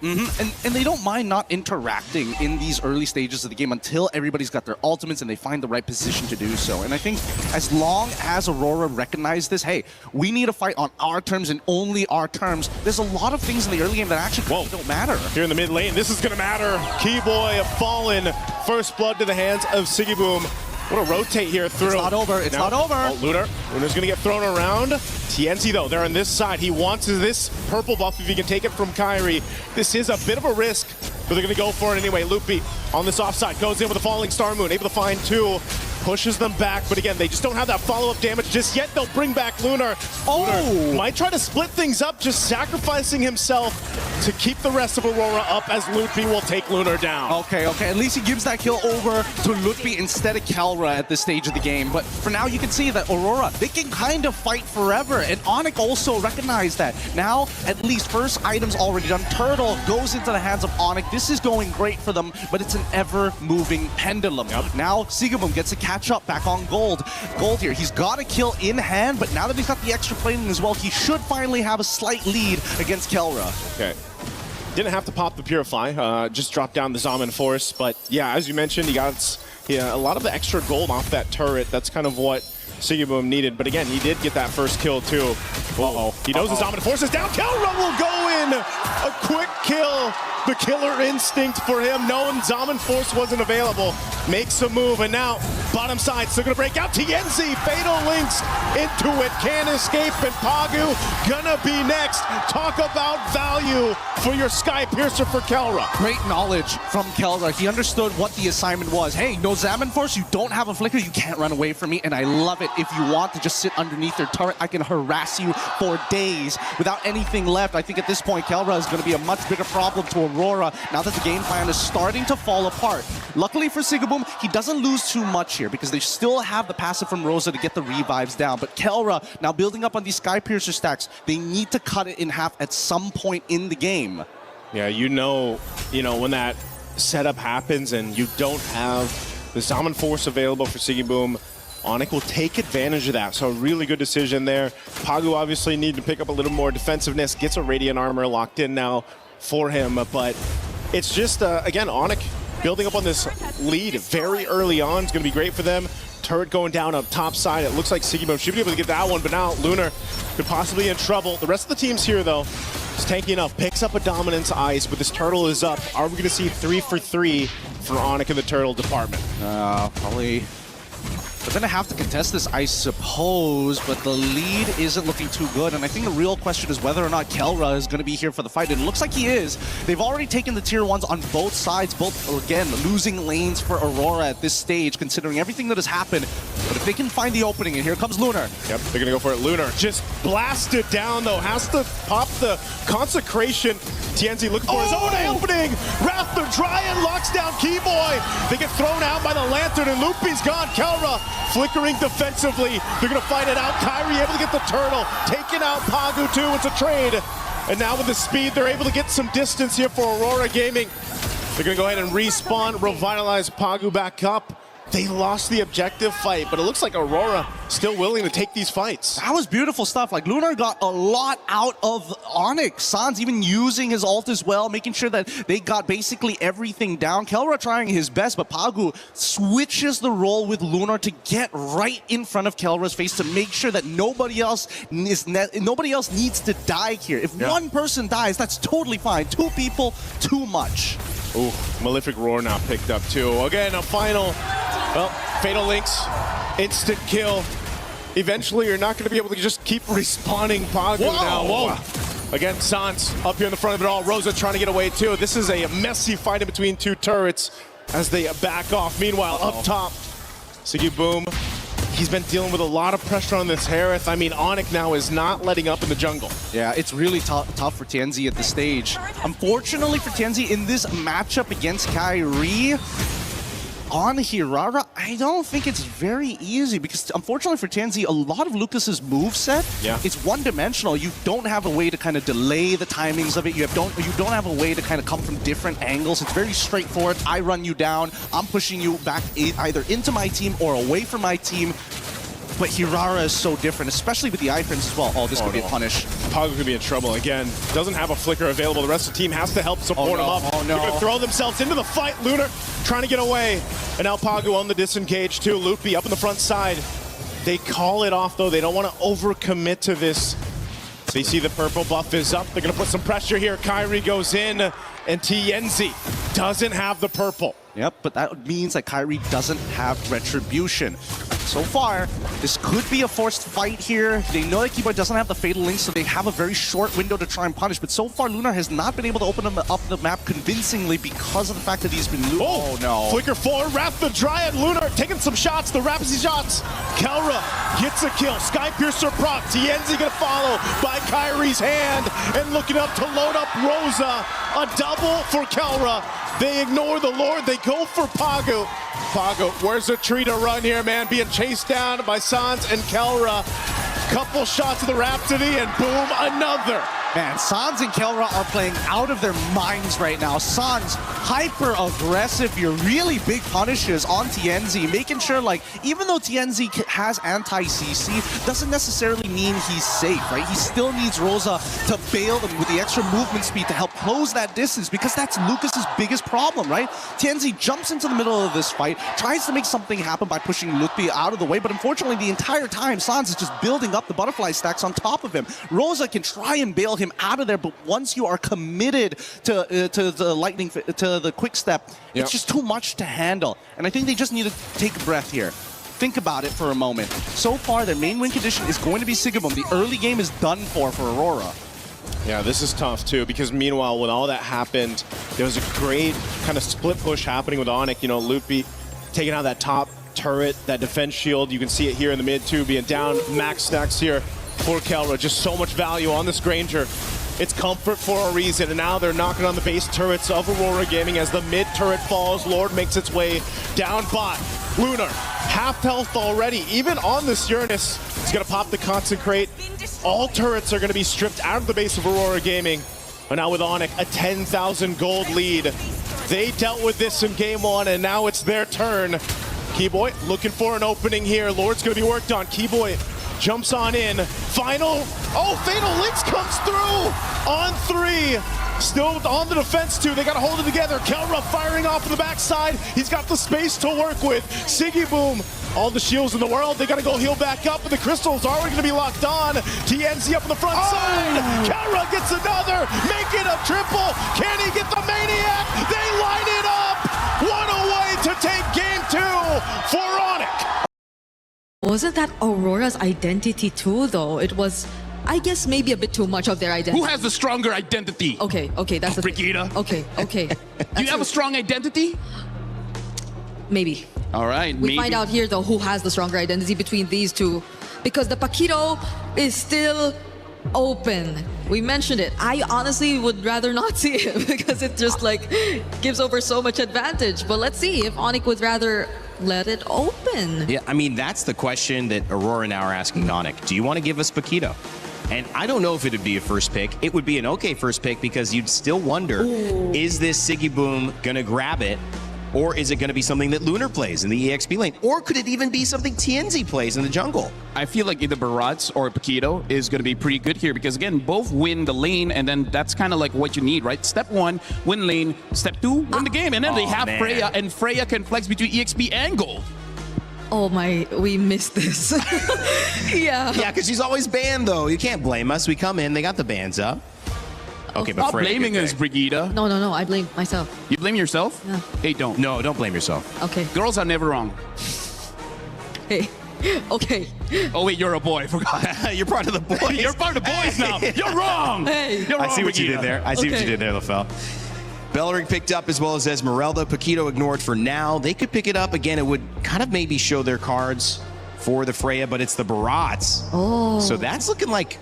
they don't mind not interacting in these early stages of the game until everybody's got their ultimates and they find the right position to do so. And I think as long as Aurora recognize this, hey, we need to fight on our terms and only our terms, there's a lot of things in the early game that actually don't matter. Here in the mid lane, this is going to matter. Keyboy fallen. First blood to the hands of Sigiboom. What a rotate here through. It's not over. It's not over. Oh, Lunar's going to get thrown around. TNZ, though, they're on this side. He wants this purple buff if he can take it from Kyrie. This is a bit of a risk, but they're going to go for it anyway. Loopy on this offside goes in with a falling Star Moon, able to find 2. Pushes them back, but again, they just don't have that follow-up damage just yet. They'll bring back Lunar. Lunar might try to split things up, just sacrificing himself to keep the rest of Aurora up as Lutfi will take Lunar down. Okay. At least he gives that kill over to Lutfi instead of Kelra at this stage of the game. But for now, you can see that Aurora, they can kind of fight forever. And ONIC also recognized that. Now, at least first item's already done. Turtle goes into the hands of ONIC. This is going great for them, but it's an ever-moving pendulum. Now, Sigibum gets a catch up back on gold. Gold here, he's got a kill in hand, but now that he's got the extra plating as well, he should finally have a slight lead against Kelra. Okay. Didn't have to pop the Purify, just drop down the Zaman Force, but yeah, as you mentioned, he got Yeah, a lot of the extra gold off that turret, that's kind of what sigue needed. But again, he did get that first kill too. Uh-oh. He knows his dominant force is down. Kelra will go in. A quick kill. The killer instinct for him, knowing Zaman Force wasn't available. Makes a move, and now bottom side still gonna break out. TNZ, Fatal Links into it, can't escape, and Pagu gonna be next. Talk about value for your Sky Piercer for Kelra. Great knowledge from Kelra. He understood what the assignment was. Hey, no Zaman Force, you don't have a flicker, you can't run away from me, and I love it. If you want to just sit underneath their turret, I can harass you for days without anything left. I think at this point, Kelra is gonna be a much bigger problem to Aurora now that the game plan is starting to fall apart. Luckily for sigue, he doesn't lose too much here because they still have the passive from Rosa to get the revives down. But Kelra, now building up on these Sky Piercer stacks, they need to cut it in half at some point in the game. Yeah, you know when that setup happens and you don't have the Zaman Force available for sigue, ONIC will take advantage of that. So a really good decision there. Pagu obviously needed to pick up a little more defensiveness, gets a Radiant Armor locked in now for him, but it's just, again, ONIC building up on this lead very early on. It's going to be great for them. Turret going down up top side. It looks like sigue should be able to get that one, but now Lunar could possibly be in trouble. The rest of the teams here, though, is tanky enough. Picks up a Dominance Ice, but this Turtle is up. Are we going to see 3 for 3 for ONIC in the Turtle department? Probably. They're going to have to contest this, I suppose, but the lead isn't looking too good. And I think the real question is whether or not Kelra is going to be here for the fight. And it looks like he is. They've already taken the tier 1s on both sides, both, again, losing lanes for Aurora at this stage, considering everything that has happened. But if they can find the opening, and here comes Lunar. Yep, they're going to go for it. Lunar just blasted down, though. Has to pop the Consecration. TNZ looking for his own opening. Wrath the Dryad locks down Keyboy. They get thrown out by the Lantern, and Loopy's gone. Kelra flickering defensively. They're going to fight it out. Kyrie able to get the Turtle. Taking out Pagu, too. It's a trade. And now with the speed, they're able to get some distance here for Aurora Gaming. They're going to go ahead and respawn, revitalize Pagu back up. They lost the objective fight, but it looks like Aurora still willing to take these fights. That was beautiful stuff. Like, Lunar got a lot out of ONIC. Sans even using his ult as well, making sure that they got basically everything down. Kelra trying his best, but Pagu switches the role with Lunar to get right in front of Kelra's face to make sure that nobody else needs to die here. If one person dies, that's totally fine. 2 people, too much. Ooh, Malefic Roar now picked up too. Again, a final, well, Fatal Links, instant kill. Eventually, you're not going to be able to just keep respawning Pagu now. Whoa. Again, Sans up here in the front of it all. Rosa trying to get away too. This is a messy fight in between 2 turrets as they back off. Meanwhile, up top, sigue, he's been dealing with a lot of pressure on this Harith. I mean, ONIC now is not letting up in the jungle. Yeah, it's really tough for TNZ at this stage. Unfortunately for TNZ, in this matchup against Kyrie, on Hirara, I don't think it's very easy because unfortunately for TNZ, a lot of Lucas's moveset, it's one-dimensional. You don't have a way to kind of delay the timings of it. You don't have a way to kind of come from different angles. It's very straightforward. I run you down. I'm pushing you back either into my team or away from my team. But Hirara is so different, especially with the iframes as well. Oh, this could be a punish. Pagu could be in trouble again. Doesn't have a flicker available. The rest of the team has to help support him up. Oh, no. They're going to throw themselves into the fight. Lunar trying to get away. And now Pagu on the disengage too. Loopy up in the front side. They call it off though. They don't want to overcommit to this. They see the purple buff is up. They're going to put some pressure here. Kyrie goes in and TNZ doesn't have the purple. Yep, but that means that Kyrie doesn't have Retribution. So far, this could be a forced fight here. They know that Keyboy doesn't have the Fatal Link, so they have a very short window to try and punish. But so far, Lunar has not been able to open up the map convincingly because of the fact that he's been Oh no. Flicker forward, Wrath the Dryad, Lunar taking some shots, the Rapsy shots. Kelra gets a kill, Sky Piercer proc, TNZ gonna follow by Kyrie's hand, and looking up to load up Rosa. A double for Kelra. They ignore the Lord, they go for Pagu. Pagu, where's the tree to run here, man? Being chased down by Sans and Kelra. Couple shots of the Rhapsody, and boom, another. Man, Sans and Kelra are playing out of their minds right now. Sans, hyper-aggressive, your really big punishes on TNZ, making sure, like, even though TNZ has anti-CC, doesn't necessarily mean he's safe, right? He still needs Rosa to bail them with the extra movement speed to help close that distance, because that's Lucas's biggest problem, right? TNZ jumps into the middle of this fight, tries to make something happen by pushing Lutfi out of the way, but unfortunately, the entire time, Sans is just building up the butterfly stacks on top of him. Rosa can try and bail him out of there, but once you are committed to the lightning, to the quick step, it's just too much to handle. And I think they just need to take a breath here. Think about it for a moment. So far, their main win condition is going to be Sigabum. The early game is done for Aurora. Yeah, this is tough too, because meanwhile, when all that happened, there was a great kind of split push happening with ONIC. You know, Lutfi taking out that top turret, that defense shield. You can see it here in the mid too, being down. Max stacks here for Kelra. Just so much value on this Granger. It's comfort for a reason, and now they're knocking on the base turrets of Aurora Gaming as the mid turret falls. Lord makes its way down bot. Lunar, half health already. Even on this Uranus, he's gonna pop the Consecrate. All turrets are gonna be stripped out of the base of Aurora Gaming. But now with ONIC, a 10,000 gold lead. They dealt with this in game one, and now it's their turn. Keyboy looking for an opening here. Lord's gonna be worked on. Keyboy jumps on in. Final. Oh, Fatal Links comes through on 3. Still on the defense too. They got to hold it together. Kelra firing off on the backside. He's got the space to work with. Siggy Boom. All the shields in the world. They got to go heal back up, and the crystals are already going to be locked on. TNZ up on the front side. Kelra gets another. Make it a triple. Can he get the Maniac? They line it up. One away to take game 2 for ONIC. Wasn't that Aurora's identity too, though? It was, I guess, maybe a bit too much of their identity. Who has the stronger identity? Okay, that's the thing. Brigitte. Okay. Do you have a strong identity? Maybe. All right, We find out here, though, who has the stronger identity between these two. Because the Paquito is still open. We mentioned it. I honestly would rather not see it because it just, like, gives over so much advantage. But let's see if ONIC would rather let it open. Yeah, I mean, that's the question that Aurora now are asking ONIC. Do you want to give us Paquito? And I don't know if it would be a first pick. It would be an okay first pick because you'd still wonder, is this Siggy Boom going to grab it? Or is it going to be something that Lunar plays in the EXP lane? Or could it even be something TNZ plays in the jungle? I feel like either Barats or Paquito is going to be pretty good here because, again, both win the lane, and then that's kind of like what you need, right? Step 1, win lane. Step 2, win the game. And then they have Freya, and Freya can flex between EXP and gold. Oh my, we missed this. Yeah. Yeah, because she's always banned, though. You can't blame us. We come in, they got the bans up. Okay, but Stop Freya, blaming us, Brigitte. No, I blame myself. You blame yourself? Yeah. Hey, don't. No, don't blame yourself. Okay. Girls are never wrong. Hey. Okay. Oh, wait, you're a boy. I forgot. You're part of the boys. You're part of the boys now. You're wrong. Hey. You're wrong, I see what you Brigitte. did there. I see what you did there, LaFell. Bellering picked up as well as Esmeralda. Paquito ignored for now. They could pick it up. Again, it would kind of maybe show their cards for the Freya, but it's the Barats. Oh. So that's looking like...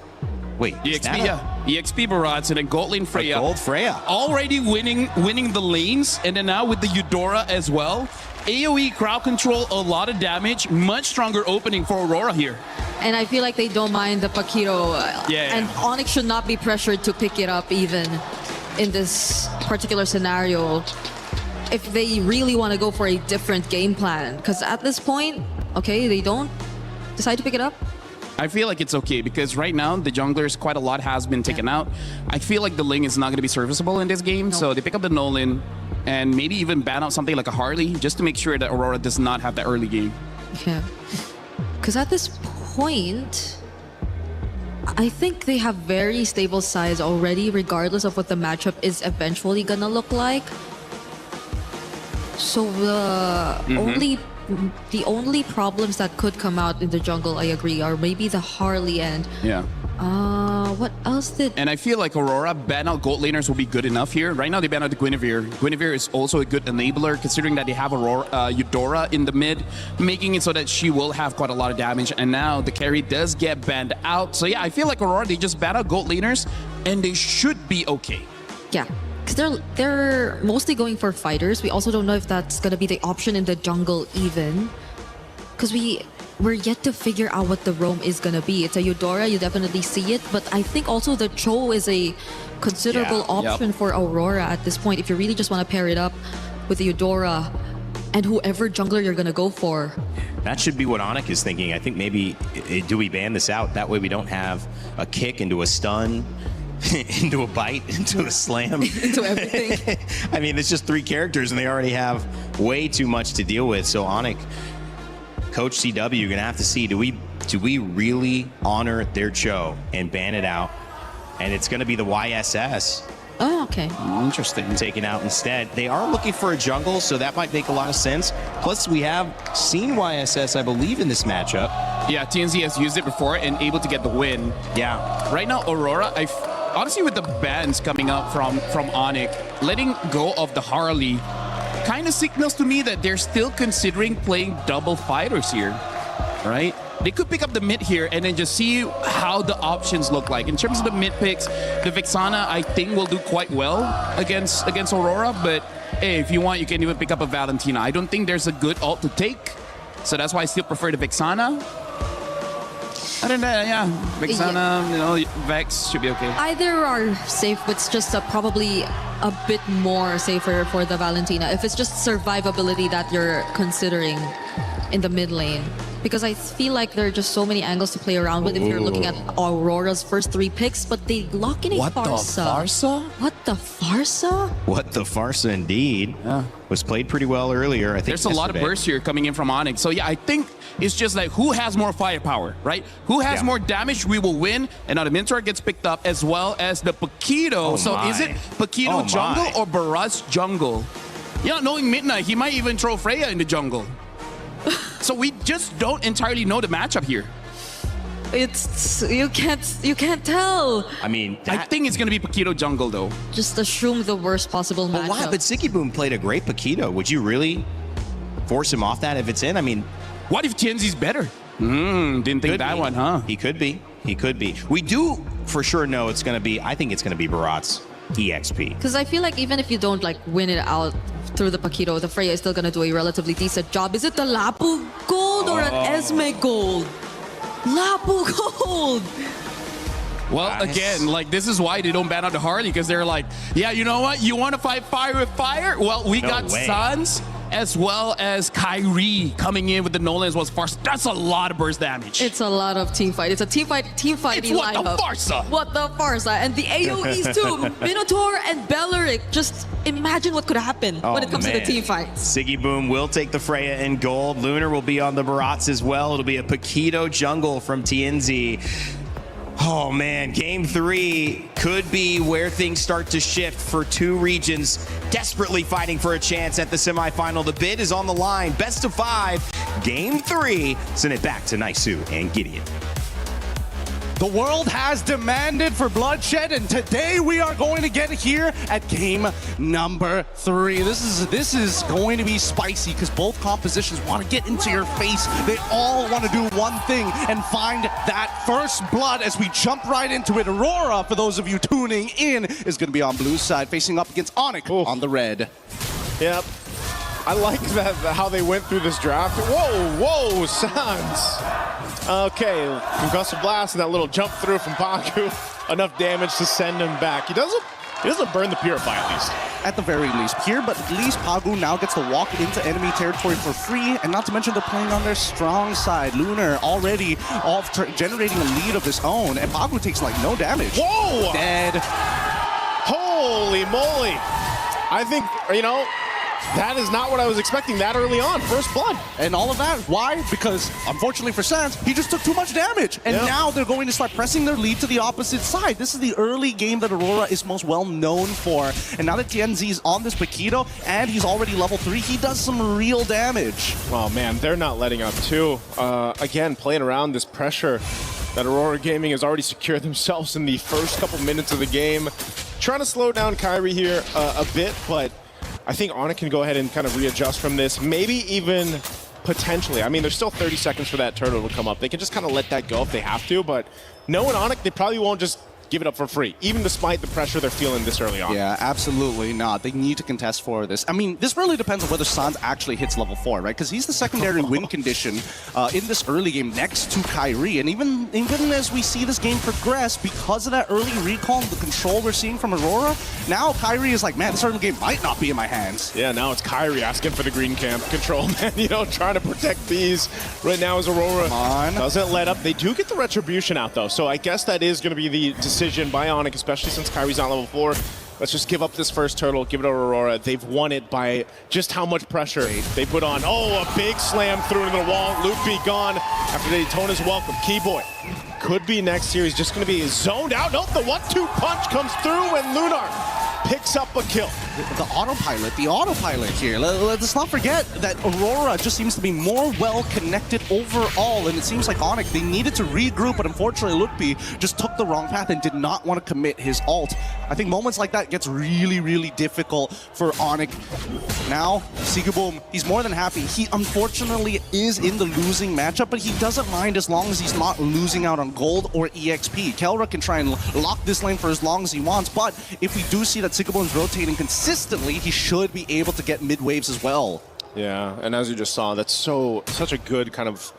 Wait, EXP, yeah. EXP Barats and then gold lane Freya. Gold Freya. Already winning the lanes, and then now with the Eudora as well. AoE crowd control, a lot of damage, much stronger opening for Aurora here. And I feel like they don't mind the Paquito. Yeah. And ONIC should not be pressured to pick it up even in this particular scenario if they really want to go for a different game plan. Because at this point, okay, they don't decide to pick it up. I feel like it's okay because right now the junglers quite a lot has been taken out. I feel like the Ling is not going to be serviceable in this game, so they pick up the Nolan and maybe even ban out something like a Harley just to make sure that Aurora does not have the early game. Yeah. Because at this point, I think they have very stable size already, regardless of what the matchup is eventually gonna look like. So the only problems that could come out in the jungle, I agree, are maybe the Harley and what else did... And I feel like Aurora ban out gold laners will be good enough here. Right now they ban out the Guinevere. Guinevere is also a good enabler considering that they have Aurora, Eudora in the mid, making it so that she will have quite a lot of damage. And now the carry does get banned out. So yeah, I feel like Aurora, they just ban out gold laners and they should be okay. Yeah. Because they're mostly going for fighters. We also don't know if that's going to be the option in the jungle even. Because we're yet to figure out what the roam is gonna be. It's a Eudora, you definitely see it, but I think also the Cho is a considerable option for Aurora at this point if you really just want to pair it up with the Eudora and whoever jungler you're gonna go for. That should be what ONIC is thinking. I think maybe, do we ban this out? That way we don't have a kick into a stun, into a bite, into a slam. Into everything. I mean, it's just 3 characters and they already have way too much to deal with. So ONIC, Coach CW, you're gonna have to see, do we really honor their Cho and ban it out? And it's gonna be the YSS. Oh, okay. Interesting. Taken out instead. They are looking for a jungle, so that might make a lot of sense. Plus, we have seen YSS, I believe, in this matchup. Yeah, TNZ has used it before and able to get the win. Yeah. Right now, Aurora, honestly, with the bans coming up from ONIC, letting go of the Harley kind of signals to me that they're still considering playing double fighters here, right? They could pick up the mid here and then just see how the options look like. In terms of the mid picks, the Vexana, I think, will do quite well against Aurora, but hey, if you want, you can even pick up a Valentina. I don't think there's a good ult to take, so that's why I still prefer the Vexana. Other than that, yeah, Vexana, you know, Vex should be okay. Either are safe, but it's just probably a bit more safer for the Valentina if it's just survivability that you're considering in the mid lane. Because I feel like there are just so many angles to play around with if you're looking at Aurora's first 3 picks, but they lock in a What Farsa. the Farsa? What the Farsa? What the Farsa indeed. Yeah. Was played pretty well earlier, I think. There's a lot of bursts here coming in from ONIC. So yeah, I think it's just like who has more firepower, right? Who has more damage, we will win. And now the Minotaur gets picked up as well as the Paquito. Is it Paquito jungle or Baraz jungle? Yeah, knowing Midnight, he might even throw Freya in the jungle. So we just don't entirely know the matchup here. It's you can't tell. I mean, I think it's gonna be Paquito jungle though. Just assume the worst possible matchup. why? But Sicky Boom played a great Paquito. Would you really force him off that if it's in? I mean, what if Tienzi's better? Didn't think that one, huh? He could be. He could be. We do for sure know it's gonna be. I think it's gonna be Barat's EXP. Because I feel like even if you don't like win it out through the Paquito, the Freya is still gonna do a relatively decent job. Is it the Lapu gold or an Esme gold? Lapu gold! Well, again, like this is why they don't ban out the Harley, because they're like, yeah, you know what? You want to fight fire with fire? Well, we got Suns as well as Kyrie coming in with the Nolan as well as Farsa. That's a lot of burst damage. It's a lot of team fight. It's a team fighting what lineup. The Farsa? What the Farsa? And the AoEs too. Minotaur and Belleric. Just imagine what could happen when it comes to the team fights. Siggy Boom will take the Freya in gold. Lunar will be on the Barats as well. It'll be a Paquito jungle from TNZ. Oh man, game 3 could be where things start to shift for 2 regions desperately fighting for a chance at the semifinal. The bid is on the line. Best of 5, game 3. Send it back to Naisu and Gideon. The world has demanded for bloodshed, and today we are going to get here at game number 3. This is going to be spicy because both compositions want to get into your face. They all want to do one thing and find that first blood as we jump right into it. Aurora, for those of you tuning in, is going to be on blue side, facing up against ONIC on the red. Yep. I like that how they went through this draft. Whoa, Sans. Okay, concussive blast and that little jump through from Pagu. Enough damage to send him back. He doesn't burn the Purify at least. At the very least here, but at least Pagu now gets to walk into enemy territory for free, and not to mention they're playing on their strong side. Lunar already generating a lead of his own, and Pagu takes like no damage. Whoa! Dead. Holy moly! I think, you know, that is not what I was expecting that early on. First blood. And all of that, why? Because, unfortunately for Sans, he just took too much damage. And now they're going to start pressing their lead to the opposite side. This is the early game that Aurora is most well known for. And now that TNZ is on this Paquito, and he's already level 3, he does some real damage. Oh man, they're not letting up too. Again, playing around this pressure that Aurora Gaming has already secured themselves in the first couple minutes of the game. Trying to slow down Kyrie here a bit, but I think ONIC can go ahead and kind of readjust from this. Maybe even potentially. I mean, there's still 30 seconds for that turtle to come up. They can just kind of let that go if they have to, but knowing ONIC, they probably won't just give it up for free, even despite the pressure they're feeling this early on. Yeah, absolutely not. They need to contest for this. I mean, this really depends on whether Sans actually hits level 4, right? Because he's the secondary win condition in this early game next to Kyrie. And even as we see this game progress, because of that early recall and the control we're seeing from Aurora, now Kyrie is like, man, this early game might not be in my hands. Yeah, now it's Kyrie asking for the green camp control, man. You know, trying to protect these. Right now is Aurora. Doesn't let up. They do get the retribution out, though. So I guess that is going to be the decision by ONIC, especially since Kyrie's on level 4. Let's just give up this first turtle, give it to Aurora. They've won it by just how much pressure they put on. Oh, a big slam through into the wall. Lupi gone after Daytona's welcome. Keyboy could be next here. He's just going to be zoned out. Nope, the 1-2 punch comes through and Lunar picks up a kill. The autopilot here. Let's not forget that Aurora just seems to be more well-connected overall, and it seems like ONIC, they needed to regroup, but unfortunately Lukpi just took the wrong path and did not want to commit his ult. I think moments like that gets really, really difficult for ONIC. Now, Sigaboom, he's more than happy. He unfortunately is in the losing matchup, but he doesn't mind as long as he's not losing out on gold or EXP. Kelra can try and lock this lane for as long as he wants, but if we do see that Sigaboom's rotating consistently, he should be able to get mid waves as well. Yeah, and as you just saw, that's such a good kind of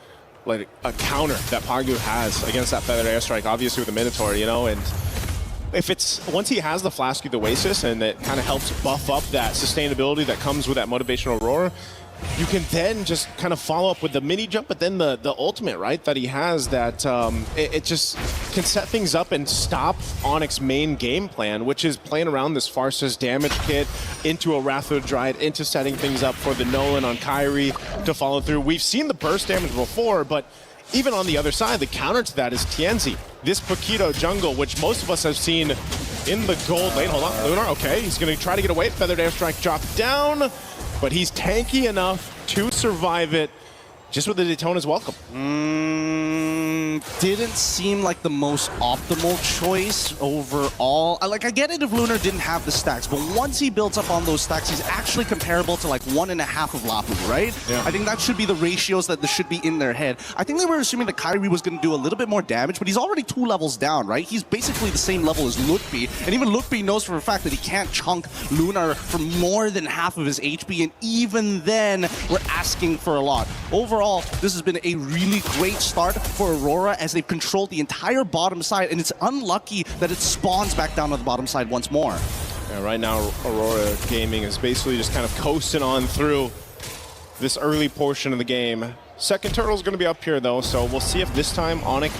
like a counter that Pagu has against that feathered airstrike, obviously with the Minotaur, you know, and if it's once he has the Flask of the Oasis and it kind of helps buff up that sustainability that comes with that motivational Aurora, you can then just kind of follow up with the mini jump, but then the ultimate, right, that he has that it just can set things up and stop ONIC's main game plan, which is playing around this Farsa's damage kit into a Wrath of the Dryad, into setting things up for the Nolan on Kyrie to follow through. We've seen the burst damage before, but even on the other side, the counter to that is Tienzi. This Paquito jungle, which most of us have seen in the gold lane. Hold on, Lunar, okay, he's going to try to get away. Feathered airstrike dropped down, but he's tanky enough to survive it just with the Daytona's welcome. Didn't seem like the most optimal choice overall. I get it if Lunar didn't have the stacks, but once he builds up on those stacks, he's actually comparable to like 1.5 of Lapu, right? Yeah. I think that should be the ratios that should be in their head. I think they were assuming that Kyrie was going to do a little bit more damage, but he's already 2 levels down, right? He's basically the same level as Lutpi, and even Lutpi knows for a fact that he can't chunk Lunar for more than half of his HP, and even then, we're asking for a lot. Overall, this has been a really great start for Aurora as they've controlled the entire bottom side, and it's unlucky that it spawns back down to the bottom side once more. Yeah, right now, Aurora Gaming is basically just kind of coasting on through this early portion of the game. Second turtle's going to be up here, though, so we'll see if this time ONIC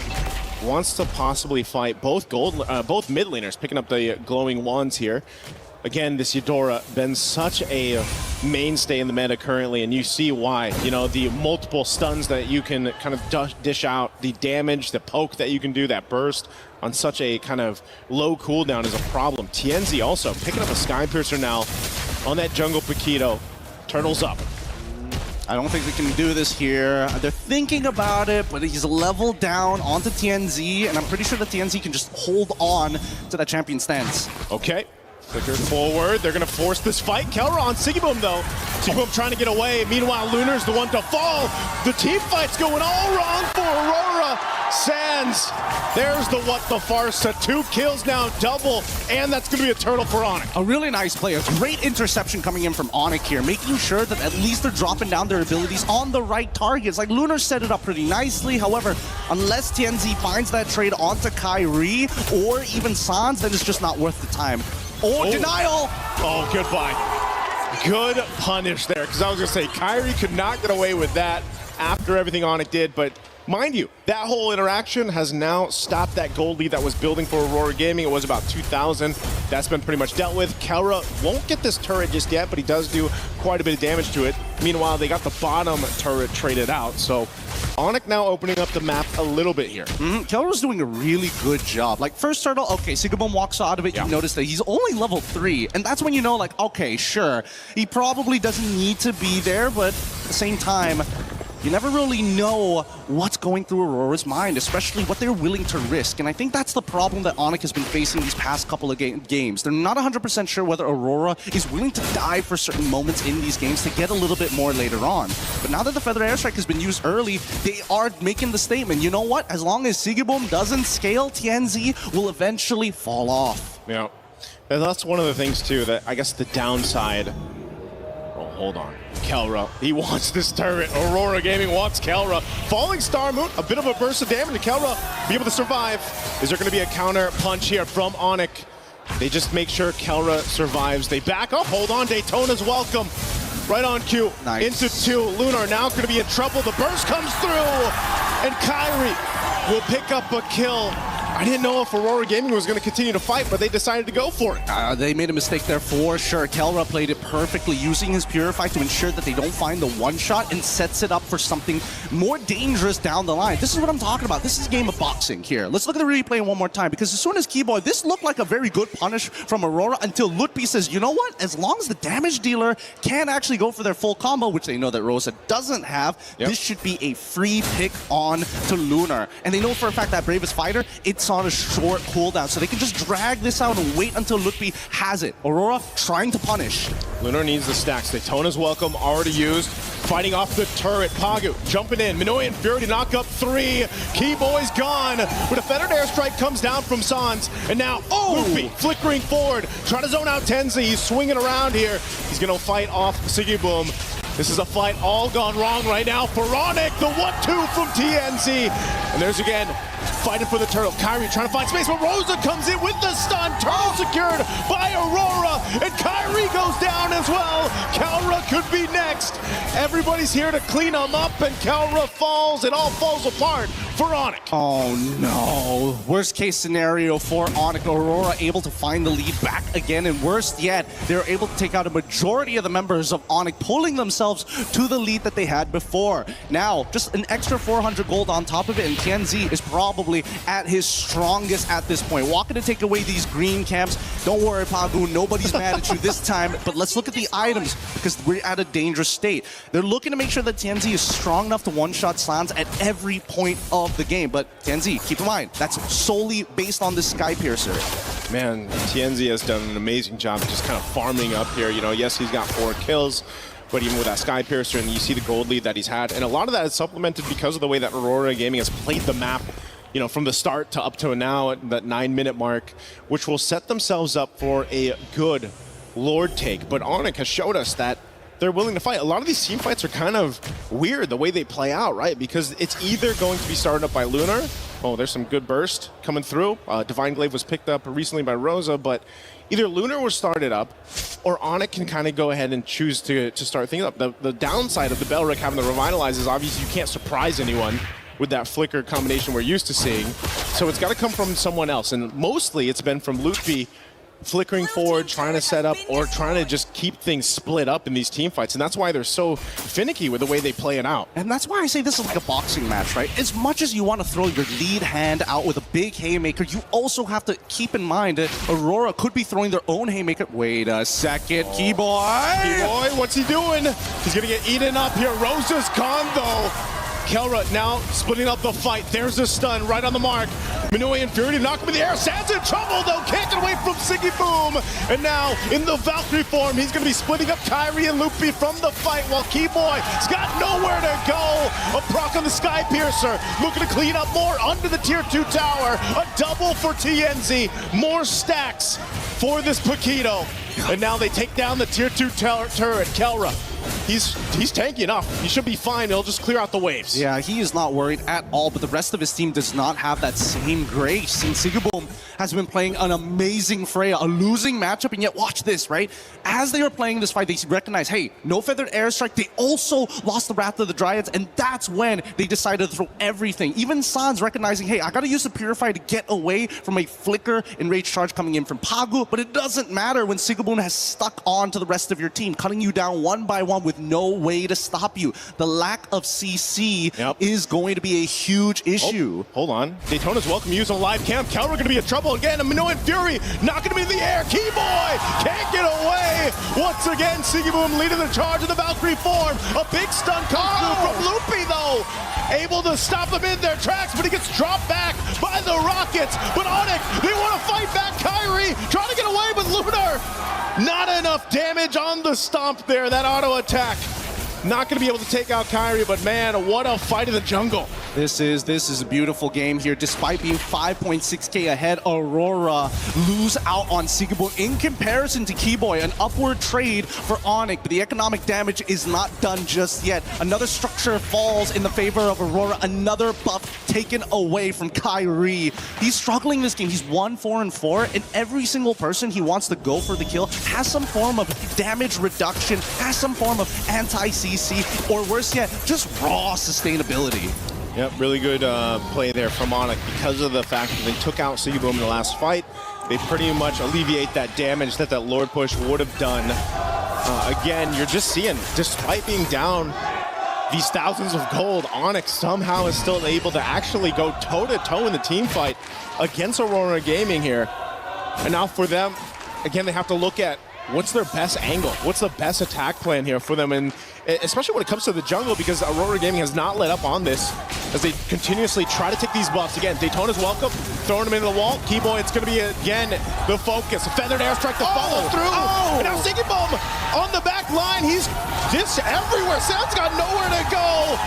wants to possibly fight both mid laners, picking up the glowing wands here. Again, this Eudora been such a mainstay in the meta currently, and you see why. You know, the multiple stuns that you can kind of dish out, the damage, the poke that you can do, that burst on such a kind of low cooldown is a problem. Tienzi also picking up a Sky Piercer now on that jungle Paquito. Turtle's up. I don't think they can do this here. They're thinking about it, but he's leveled down onto Tienzi, and I'm pretty sure that Tienzi can just hold on to that champion stance. Okay. Flicker forward. They're going to force this fight. Kelra on Sigaboom, though. Sigaboom trying to get away. Meanwhile, Lunar's the one to fall. The team fight's going all wrong for Aurora. Sans. There's the what the Farsa. 2 kills now, double. And that's going to be a turtle for ONIC. A really nice play. A great interception coming in from ONIC here, making sure that at least they're dropping down their abilities on the right targets. Like, Lunar set it up pretty nicely. However, unless Tienzi finds that trade onto Kyrie or even Sans, then it's just not worth the time. Oh, denial! Oh, goodbye. Good punish there, because I was going to say, Kyrie could not get away with that after everything ONIC did, but mind you, that whole interaction has now stopped that gold lead that was building for Aurora Gaming. It was about 2,000. That's been pretty much dealt with. Kelra won't get this turret just yet, but he does do quite a bit of damage to it. Meanwhile, they got the bottom turret traded out, so ONIC now opening up the map a little bit here. Kelra's doing a really good job. Like, first turtle, okay, Sigaboom walks out of it, you notice that he's only level 3, and that's when you know, like, okay, sure, he probably doesn't need to be there, but at the same time, you never really know what's going through Aurora's mind, especially what they're willing to risk. And I think that's the problem that ONIC has been facing these past couple of games. They're not 100% sure whether Aurora is willing to die for certain moments in these games to get a little bit more later on. But now that the Feather Airstrike has been used early, they are making the statement, you know what? As long as sigue doesn't scale, TNZ will eventually fall off. Yeah. And that's one of the things, too, that I guess the downside... Oh, hold on. Kelra, he wants this turret. Aurora Gaming wants Kelra. Falling Star Moon, a bit of a burst of damage. Kelra be able to survive. Is there going to be a counter punch here from ONIC? They just make sure Kelra survives. They back up. Hold on. Daytona's welcome. Right on cue. Nice. Into 2. Lunar now going to be in trouble. The burst comes through. And Kyrie will pick up a kill. I didn't know if Aurora Gaming was going to continue to fight, but they decided to go for it. They made a mistake there for sure. Kelra played it perfectly, using his Purify to ensure that they don't find the one-shot and sets it up for something more dangerous down the line. This is what I'm talking about. This is a game of boxing here. Let's look at the replay one more time, because as soon as Keyboy, this looked like a very good punish from Aurora until Lutpi says, you know what? As long as the damage dealer can actually go for their full combo, which they know that Rosa doesn't have, this should be a free pick on to Lunar. And they know for a fact that Bravest Fighter, it's on a short cooldown, so they can just drag this out and wait until Lutpi has it. Aurora trying to punish. Lunar needs the stacks. Daytona's welcome, already used. Fighting off the turret. Pagu jumping in. Minoy and Fury to knock up 3. Keyboy's gone. But a Feathered Airstrike comes down from Sans. And now, Lutpi flickering forward. Trying to zone out Tenzi. He's swinging around here. He's going to fight off sigue. This is a fight all gone wrong right now for ONIC. The 1-2 from TNZ. And there's again, fighting for the turtle. Kyrie trying to find space, but Rosa comes in with the stun. Turtle secured by Aurora, and Kyrie goes down as well. Kelra could be next. Everybody's here to clean them up, and Kelra falls. It all falls apart for ONIC. Oh no. Worst case scenario for ONIC. Aurora able to find the lead back again, and worst yet, they're able to take out a majority of the members of ONIC, pulling themselves to the lead that they had before. Now, just an extra 400 gold on top of it, and TNZ is probably at his strongest at this point. Walking to take away these green camps. Don't worry, Pagu, nobody's mad at you this time, but let's look at the items, because we're at a dangerous state. They're looking to make sure that TNZ is strong enough to one-shot Slans at every point of the game, but TNZ, keep in mind, that's solely based on the Sky Piercer. Man, TNZ has done an amazing job just kind of farming up here. You know, yes, he's got 4 kills, but even with that Sky Piercer, and you see the gold lead that he's had, and a lot of that is supplemented because of the way that Aurora Gaming has played the map, you know, from the start to up to now at that 9-minute mark, which will set themselves up for a good Lord take. But ONIC has showed us that they're willing to fight. A lot of these team fights are kind of weird the way they play out, right? Because it's either going to be started up by Lunar. Oh, there's some good burst coming through. Divine Glaive was picked up recently by Rosa, but either Lunar was started up, or ONIC can kind of go ahead and choose to start things up. The downside of the Belric having the Revitalize is obviously you can't surprise anyone with that flicker combination we're used to seeing. So it's got to come from someone else, and mostly it's been from Lutpi flickering forward, trying to set up, or trying to just keep things split up in these team fights. And that's why they're so finicky with the way they play it out. And that's why I say this is like a boxing match, right? As much as you want to throw your lead hand out with a big haymaker, you also have to keep in mind that Aurora could be throwing their own haymaker. Wait a second, Keyboy! Keyboy, what's he doing? He's going to get eaten up here. Rosa's gone, though. Kelra now splitting up the fight. There's a stun right on the mark. Minoy and Fury knock him in the air. Sans in trouble, though. Can't get away from sigue. And now, in the Valkyrie form, he's going to be splitting up Kyrie and Lutpi from the fight, while Keyboy's got nowhere to go. A proc on the Sky Piercer. Looking to clean up more under the Tier 2 tower. A double for TNZ. More stacks for this Paquito. And now they take down the Tier 2 turret. Kelra, he's tanky enough. He should be fine. He'll just clear out the waves. Yeah, he is not worried at all, but the rest of his team does not have that same grace. And sigue has been playing an amazing Freya, a losing matchup, and yet watch this, right? As they were playing this fight, they recognize, hey, no Feathered Airstrike. They also lost the Wrath of the Dryads, and that's when they decided to throw everything. Even Sans recognizing, hey, I gotta use the Purify to get away from a flicker and rage charge coming in from Pagu, but it doesn't matter when sigue has stuck on to the rest of your team, cutting you down one by one with have no way to stop you. The lack of CC is going to be a huge issue. Oh, hold on. Daytona's welcome using a live cam. Kelra going to be in trouble again. Minoan Fury not going to be in the air. Keyboy can't get away. Once again, Sigeboom leading the charge in the Valkyrie form. A big stun comes through from Loopy, though. Able to stop them in their tracks, but he gets dropped back by the Rockets. But ONIC, they want to fight back. Kyrie trying to get away with Lunar. Not enough damage on the stomp there, that auto attack. Not going to be able to take out Kyrie, but man, what a fight in the jungle. This is a beautiful game here. Despite being 5.6k ahead, Aurora lose out on Sigeboom in comparison to Keyboy. An upward trade for ONIC, but the economic damage is not done just yet. Another structure falls in the favor of Aurora. Another buff taken away from Kyrie. He's struggling this game. He's 1-4-4, and every single person he wants to go for the kill has some form of damage reduction, has some form of anti-CC, or worse yet, just raw sustainability. Yep, really good play there from ONIC because of the fact that they took out Sigeboom in the last fight. They pretty much alleviate that damage that Lord push would have done. Again, you're just seeing, despite being down these thousands of gold, ONIC somehow is still able to actually go toe-to-toe in the team fight against Aurora Gaming here. And now for them, again, they have to look at what's their best angle? What's the best attack plan here for them? And especially when it comes to the jungle, because Aurora Gaming has not let up on this as they continuously try to take these buffs. Again, Daytona's welcome, throwing him into the wall. Keyboy, it's going to be, again, the focus. A feathered airstrike to follow through. And now Sigeboom on the back line. He's just everywhere. Sam's got nowhere to go.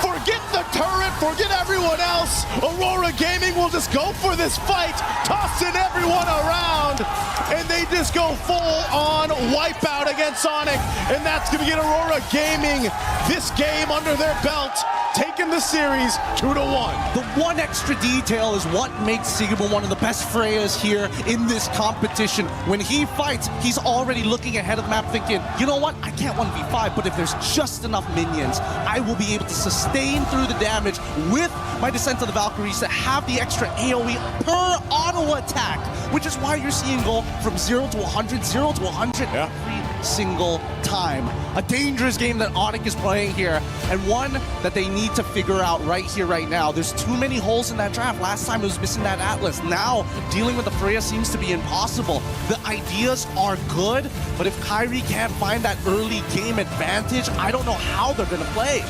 Forget the turret, forget everyone else. Aurora Gaming will just go for this fight, tossing everyone around. And they just go full-on wipeout against ONIC. And that's going to get Aurora Gaming this game under their belt, taking the series 2-1. The one extra detail is what makes Sigeboom one of the best Freyas here in this competition. When he fights, he's already looking ahead of the map thinking, you know what, I can't 1v5, but if there's just enough minions, I will be able to sustain through the damage with my Descent of the Valkyries to have the extra AoE per auto attack, which is why you're seeing go from 0 to 100, 0 to 100 every single time. A dangerous game that ONIC is playing here, and one that they need to figure out right here, right now. There's too many holes in that draft. Last time it was missing that Atlas. Now, dealing with the Freya seems to be impossible. The ideas are good, but if Kyrie can't find that early game advantage, I don't know how they're going to play.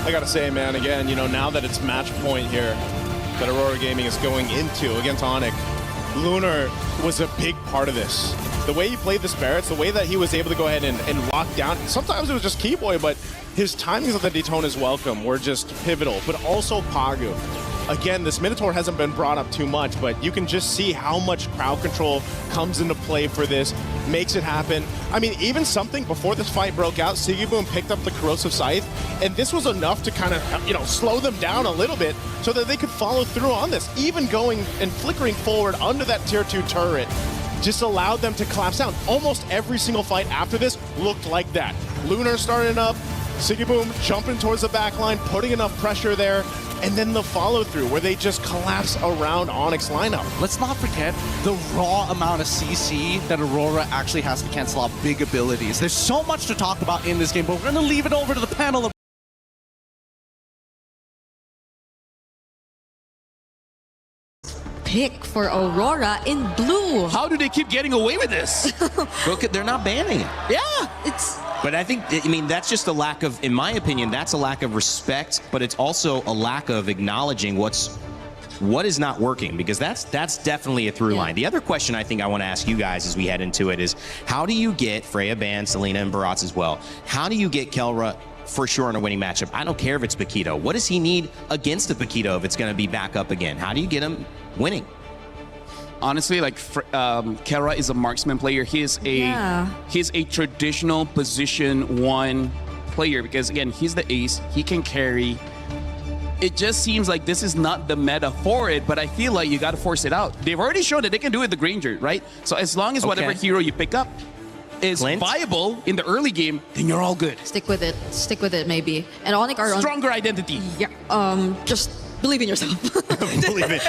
I gotta say, man, again, you know, now that it's match point here that Aurora Gaming is going into against ONIC, Lunar was a big part of this. The way he played the Spirits, the way that he was able to go ahead and lock down, sometimes it was just Keyboy, but his timings of the Daytona's welcome were just pivotal, but also Pagu. Again, this Minotaur hasn't been brought up too much, but you can just see how much crowd control comes into play for this, makes it happen. I mean, even something before this fight broke out, Sigeboom picked up the Corrosive Scythe, and this was enough to kind of, you know, slow them down a little bit so that they could follow through on this. Even going and flickering forward under that tier 2 turret just allowed them to collapse down. Almost every single fight after this looked like that. Lunar starting up, Sigeboom jumping towards the back line, putting enough pressure there, and then the follow-through where they just collapse around ONIC's lineup. Let's not forget the raw amount of CC that Aurora actually has to cancel out big abilities. There's so much to talk about in this game, but we're going to leave it over to the panel. Pick for Aurora in blue. How do they keep getting away with this? Look, they're not banning it. Yeah. It's But I think, I mean, that's just a lack of, in my opinion, that's a lack of respect, but it's also a lack of acknowledging what is not working, because that's definitely a through line. The other question I think I want to ask you guys as we head into it is, how do you get Freya banned, Selena and Barats as well? How do you get Kelra for sure in a winning matchup? I don't care if it's Paquito. What does he need against the Paquito if it's going to be back up again? How do you get him winning? Honestly, like Kelra is a marksman player. He's a traditional position 1 player because again, he's the ace. He can carry. It just seems like this is not the meta for it, but I feel like you got to force it out. They've already shown that they can do it the Granger, right? So as long as whatever hero you pick up is viable in the early game, then you're all good. stick with it. Stick with it, maybe. And ONIC are Stronger identity. Yeah. Just believe in yourself. Believe it.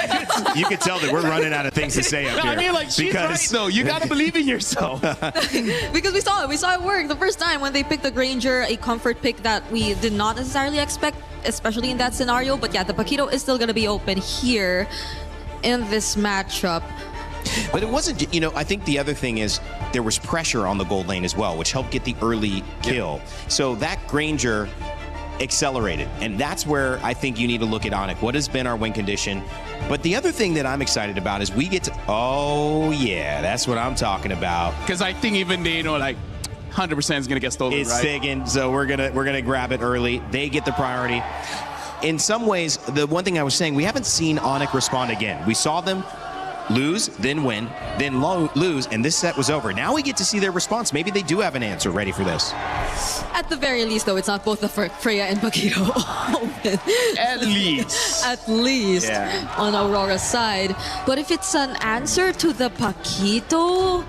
You can tell that we're running out of things to say up No, here. I mean, like, she's right, though. You got to believe in yourself. Because we saw it work the first time when they picked the Granger, a comfort pick that we did not necessarily expect, especially in that scenario. But yeah, the Paquito is still going to be open here in this matchup. But it wasn't, you know, I think the other thing is there was pressure on the gold lane as well, which helped get the early kill. So that Granger accelerated, and that's where I think you need to look at ONIC. What has been our win condition? But the other thing that I'm excited about is we get to, oh yeah, that's what I'm talking about. Because I think even they know, like, 100% is going to get stolen, It's right? Sigging, so we're gonna grab it early. They get the priority. In some ways, the one thing I was saying, we haven't seen ONIC respond again. We saw them lose, then win, then lose, and this set was over. Now we get to see their response. Maybe they do have an answer ready for this. At the very least, though, it's not both the Freya and Paquito open. At least. At least on Aurora's side. But if it's an answer to the Paquito,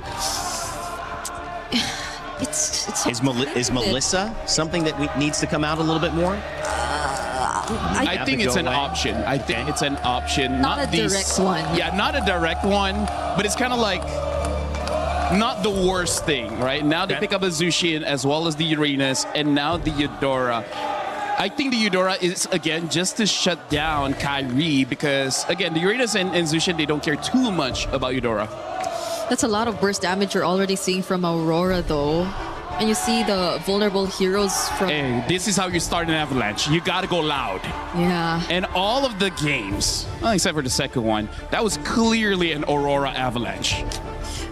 it's so Is complicated. Melissa something that needs to come out a little bit more? I think it's an option. I think it's an option. Not a direct one. Yeah, not a direct one, but it's kind of like not the worst thing, right? Now they pick up a Zushin as well as the Uranus, and now the Eudora. I think the Eudora is, again, just to shut down Kyrie because, again, the Uranus and Zushin, they don't care too much about Eudora. That's a lot of burst damage you're already seeing from Aurora, though. And you see the vulnerable heroes from... Hey, this is how you start an avalanche. You gotta go loud. Yeah. And all of the games, well, except for the second one, that was clearly an Aurora avalanche.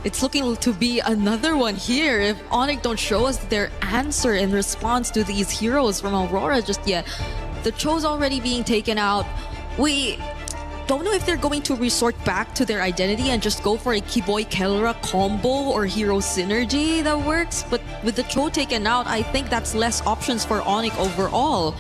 It's looking to be another one here if ONIC don't show us their answer in response to these heroes from Aurora just yet. The Cho's already being taken out. We don't know if they're going to resort back to their identity and just go for a Kiboy Kelra combo or hero synergy that works. But with the Cho taken out, I think that's less options for ONIC overall.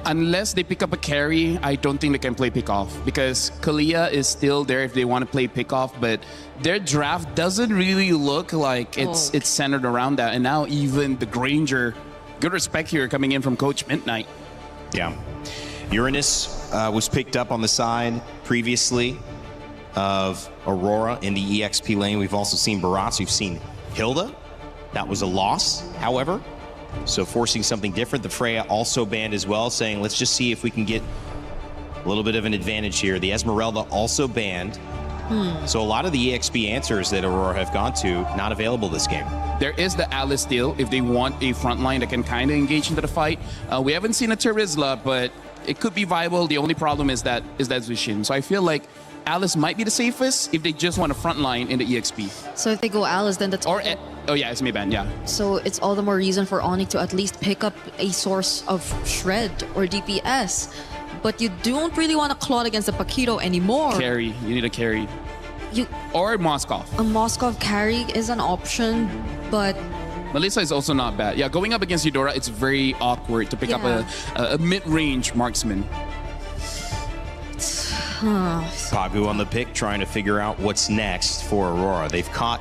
Unless they pick up a carry, I don't think they can play pickoff because Kalia is still there if they want to play pickoff, but their draft doesn't really look like it's centered around that. And now even the Granger, good respect here coming in from Coach Midnight. Yeah. Uranus was picked up on the side previously of Aurora in the EXP lane. We've also seen Barats. We've seen Hilda. That was a loss, however. So forcing something different. The Freya also banned as well, saying let's just see if we can get a little bit of an advantage here. The Esmeralda also banned. So a lot of the EXP answers that Aurora have gone to, not available this game. There is the Alice still if they want a front line that can kind of engage into the fight. We haven't seen a Terizla, but it could be viable. The only problem is that Zushin. So I feel like Alice might be the safest if they just want a front line in the EXP. So if they go Alice, then that's... Or, oh yeah, it's Mayban, yeah. So it's all the more reason for ONIC to at least pick up a source of shred or DPS. But you don't really want to claw against the Paquito anymore. Carry, you need a carry. Or Moskov. A Moskov carry is an option, but... Melissa is also not bad. Yeah, going up against Eudora, it's very awkward to pick up a mid-range marksman. Pagu on the pick, trying to figure out what's next for Aurora. They've caught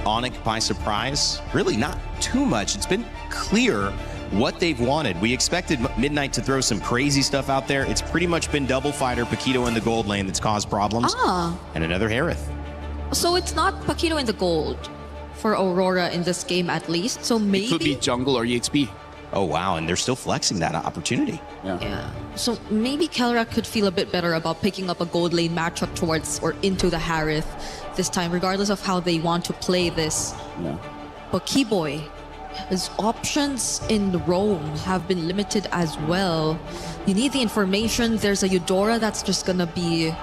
ONIC by surprise. Really not too much. It's been clear what they've wanted. We expected Midnight to throw some crazy stuff out there. It's pretty much been double fighter, Paquito in the gold lane that's caused problems. And another Harith. So it's not Paquito in the gold for Aurora in this game at least. So maybe... It could be jungle or EXP. Oh, wow. And they're still flexing that opportunity. Yeah. So maybe Kelra could feel a bit better about picking up a gold lane matchup towards or into the Harith this time, regardless of how they want to play this. Yeah. But Keyboy, his options in Rome have been limited as well. You need the information. There's a Eudora that's just gonna be...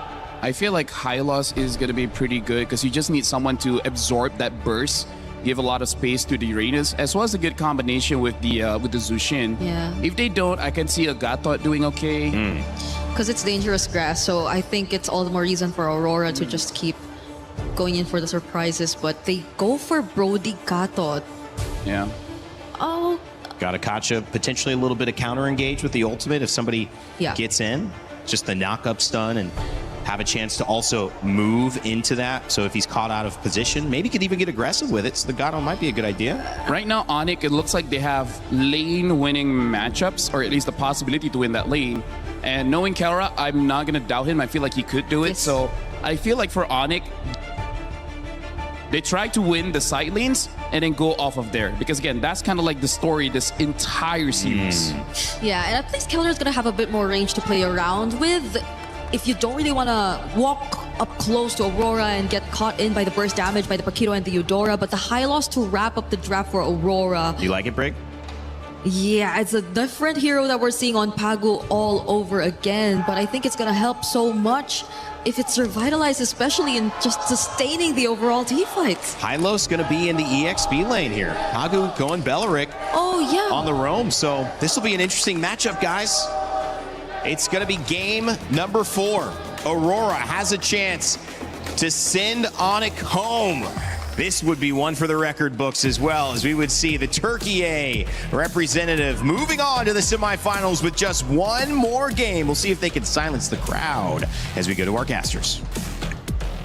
I feel like Hylos is going to be pretty good because you just need someone to absorb that burst, give a lot of space to the Uranus, as well as a good combination with the Zushin. Yeah. If they don't, I can see a Gatot doing okay. Because it's dangerous grass, so I think it's all the more reason for Aurora to just keep going in for the surprises. But they go for Brody Gatot. Yeah. Oh. Got a Kacha, potentially a little bit of counter engage with the ultimate if somebody Yeah. gets in. Just the knock-up stun and have a chance to also move into that. So if he's caught out of position, maybe he could even get aggressive with it. So the Gato might be a good idea. Right now, ONIC, it looks like they have lane-winning matchups, or at least the possibility to win that lane. And knowing Kelra, I'm not going to doubt him. I feel like he could do it. Yes. So I feel like for ONIC, they try to win the side lanes and then go off of there. Because again, that's kind of like the story this entire series. Yeah, and at least Keller is going to have a bit more range to play around with. If you don't really want to walk up close to Aurora and get caught in by the burst damage by the Paquito and the Eudora, but the high loss to wrap up the draft for Aurora. You like it, Brig? Yeah, it's a different hero that we're seeing on Pagu all over again, but I think it's going to help so much if it's revitalized, especially in just sustaining the overall team fights. Hylo's going to be in the EXP lane here. Pagu going Belleric Oh, yeah. on the roam. So this will be an interesting matchup, guys. It's going to be game number 4. Aurora has a chance to send ONIC home. This would be one for the record books as well, as we would see the Turkia representative moving on to the semifinals with just one more game. We'll see if they can silence the crowd as we go to our casters.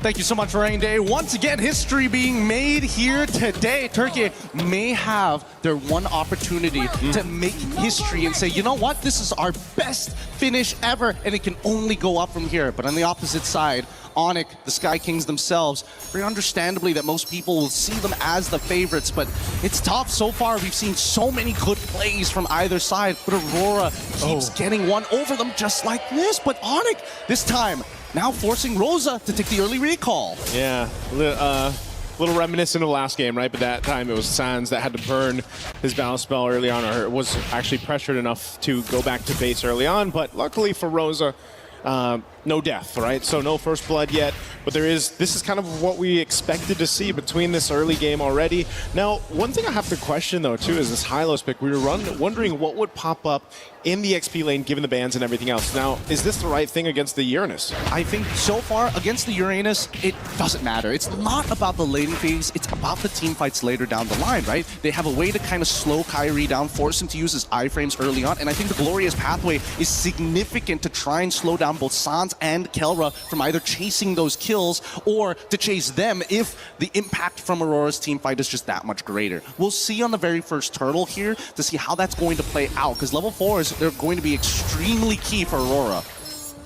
Thank you so much, Rain Day. Once again, history being made here today. Turkey may have their one opportunity to make history and say, you know what, this is our best finish ever, and it can only go up from here. But on the opposite side, ONIC, the Sky Kings themselves, very understandably that most people will see them as the favorites, but it's tough. So far, we've seen so many good plays from either side, but Aurora keeps getting one over them just like this. But ONIC, this time, now forcing Rosa to take the early recall. Yeah, little reminiscent of last game, right? But that time it was Sans that had to burn his battle spell early on, or was actually pressured enough to go back to base early on. But luckily for Rosa, no death, right? So no first blood yet, but this is kind of what we expected to see between this early game already. Now, one thing I have to question though too is this Hylos pick. We were wondering what would pop up in the XP lane given the bans and everything else. Now, is this the right thing against the Uranus? I think so far against the Uranus, it doesn't matter. It's not about the laning phase, it's about the team fights later down the line, right? They have a way to kind of slow Kyrie down, force him to use his iframes early on, and I think the Glorious Pathway is significant to try and slow down both Sans and Kelra from either chasing those kills or to chase them if the impact from Aurora's team fight is just that much greater. We'll see on the very first turtle here to see how that's going to play out, because level 4s, they're going to be extremely key for Aurora.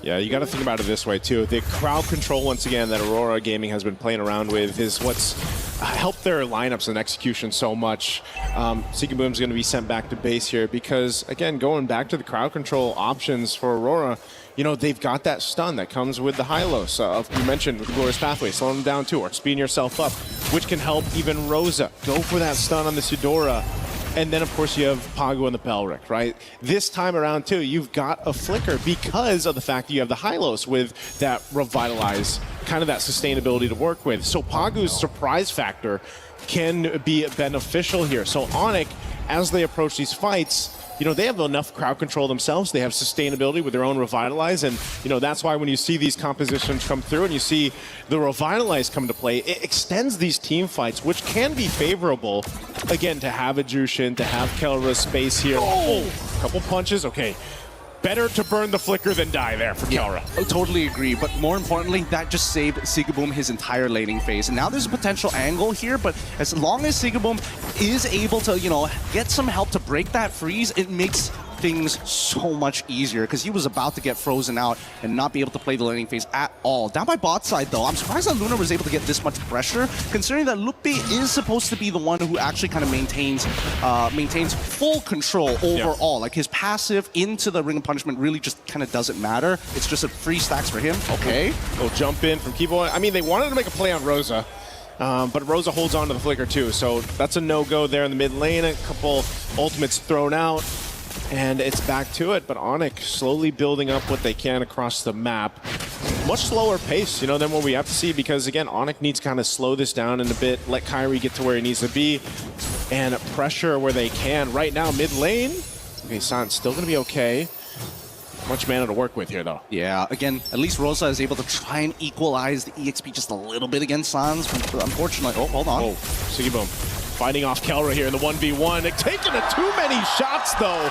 Yeah, you got to think about it this way too. The crowd control, once again, that Aurora Gaming has been playing around with is what's helped their lineups and execution so much. Sigue Boom's going to be sent back to base here because, again, going back to the crowd control options for Aurora, you know, they've got that stun that comes with the Hylos. You mentioned with the Glorious Pathway, slowing them down too, or speeding yourself up, which can help even Rosa. Go for that stun on this Eudora. And then, of course, you have Pagu and the Belleric, right? This time around, too, you've got a Flicker because of the fact that you have the Hylos with that Revitalize, kind of that sustainability to work with. So Pagu's surprise factor can be beneficial here. So ONIC, as they approach these fights, you know, they have enough crowd control themselves. They have sustainability with their own Revitalize. And, you know, that's why when you see these compositions come through and you see the Revitalize come to play, it extends these team fights, which can be favorable, again, to have a Jushin, to have Kelra's space here. Oh, a couple punches. Okay. Better to burn the Flicker than die there for Kelra. I totally agree, but more importantly, that just saved Sigue Boom his entire laning phase. And now there's a potential angle here, but as long as Sigue Boom is able to, you know, get some help to break that freeze, it makes things so much easier, because he was about to get frozen out and not be able to play the laning phase at all. Down by bot side, though, I'm surprised that Luna was able to get this much pressure, considering that Lupe is supposed to be the one who actually kind of maintains full control overall. Like, his passive into the Ring of Punishment really just kind of doesn't matter. It's just a free stacks for him. Okay. Little jump in from Kibo. I mean, they wanted to make a play on Rosa, but Rosa holds on to the Flicker too, so that's a no-go there in the mid lane. A couple ultimates thrown out, and it's back to it. But ONIC slowly building up what they can across the map. Much slower pace, you know, than what we have to see, because again, ONIC needs to kind of slow this down in a bit, let Kyrie get to where he needs to be, and pressure where they can. Right now, mid lane, okay, Sans still going to be okay. Much mana to work with here, though. Yeah, again, at least Rosa is able to try and equalize the EXP just a little bit against Sans. Unfortunately, oh, hold on. Oh, Sigue Boom. Fighting off Kelra here in the 1v1. Taking too many shots, though.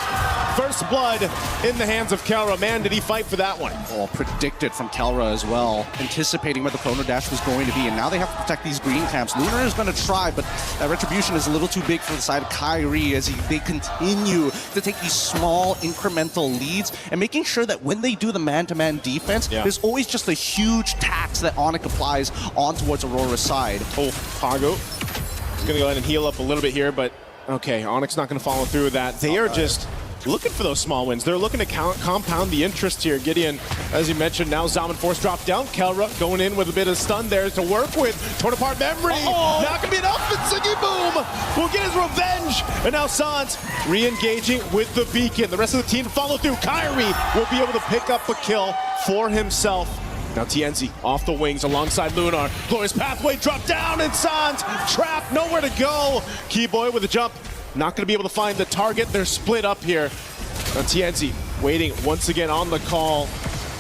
First blood in the hands of Kelra. Man, did he fight for that one. Oh, predicted from Kelra as well, anticipating where the Chrono Dash was going to be, and now they have to protect these green camps. Lunar is going to try, but that retribution is a little too big for the side of Kairi as they continue to take these small incremental leads and making sure that when they do the man-to-man defense, there's always just a huge tax that ONIC applies on towards Aurora's side. Oh, Pago. He's going to go ahead and heal up a little bit here, but okay, ONIC's not going to follow through with that. They are just looking for those small wins. They're looking to compound the interest here. Gideon, as you mentioned, now Zaman Force dropped down. Kelra going in with a bit of stun there to work with. Torn apart memory. Not going to be enough. And Siggy Boom will get his revenge. And now Sans re-engaging with the beacon. The rest of the team to follow through. Kairi will be able to pick up a kill for himself. Now TNZ off the wings alongside Lunar. Glorious pathway drop down and Sans trapped, nowhere to go. Keyboy with a jump. Not going to be able to find the target. They're split up here. Now TNZ waiting once again on the call.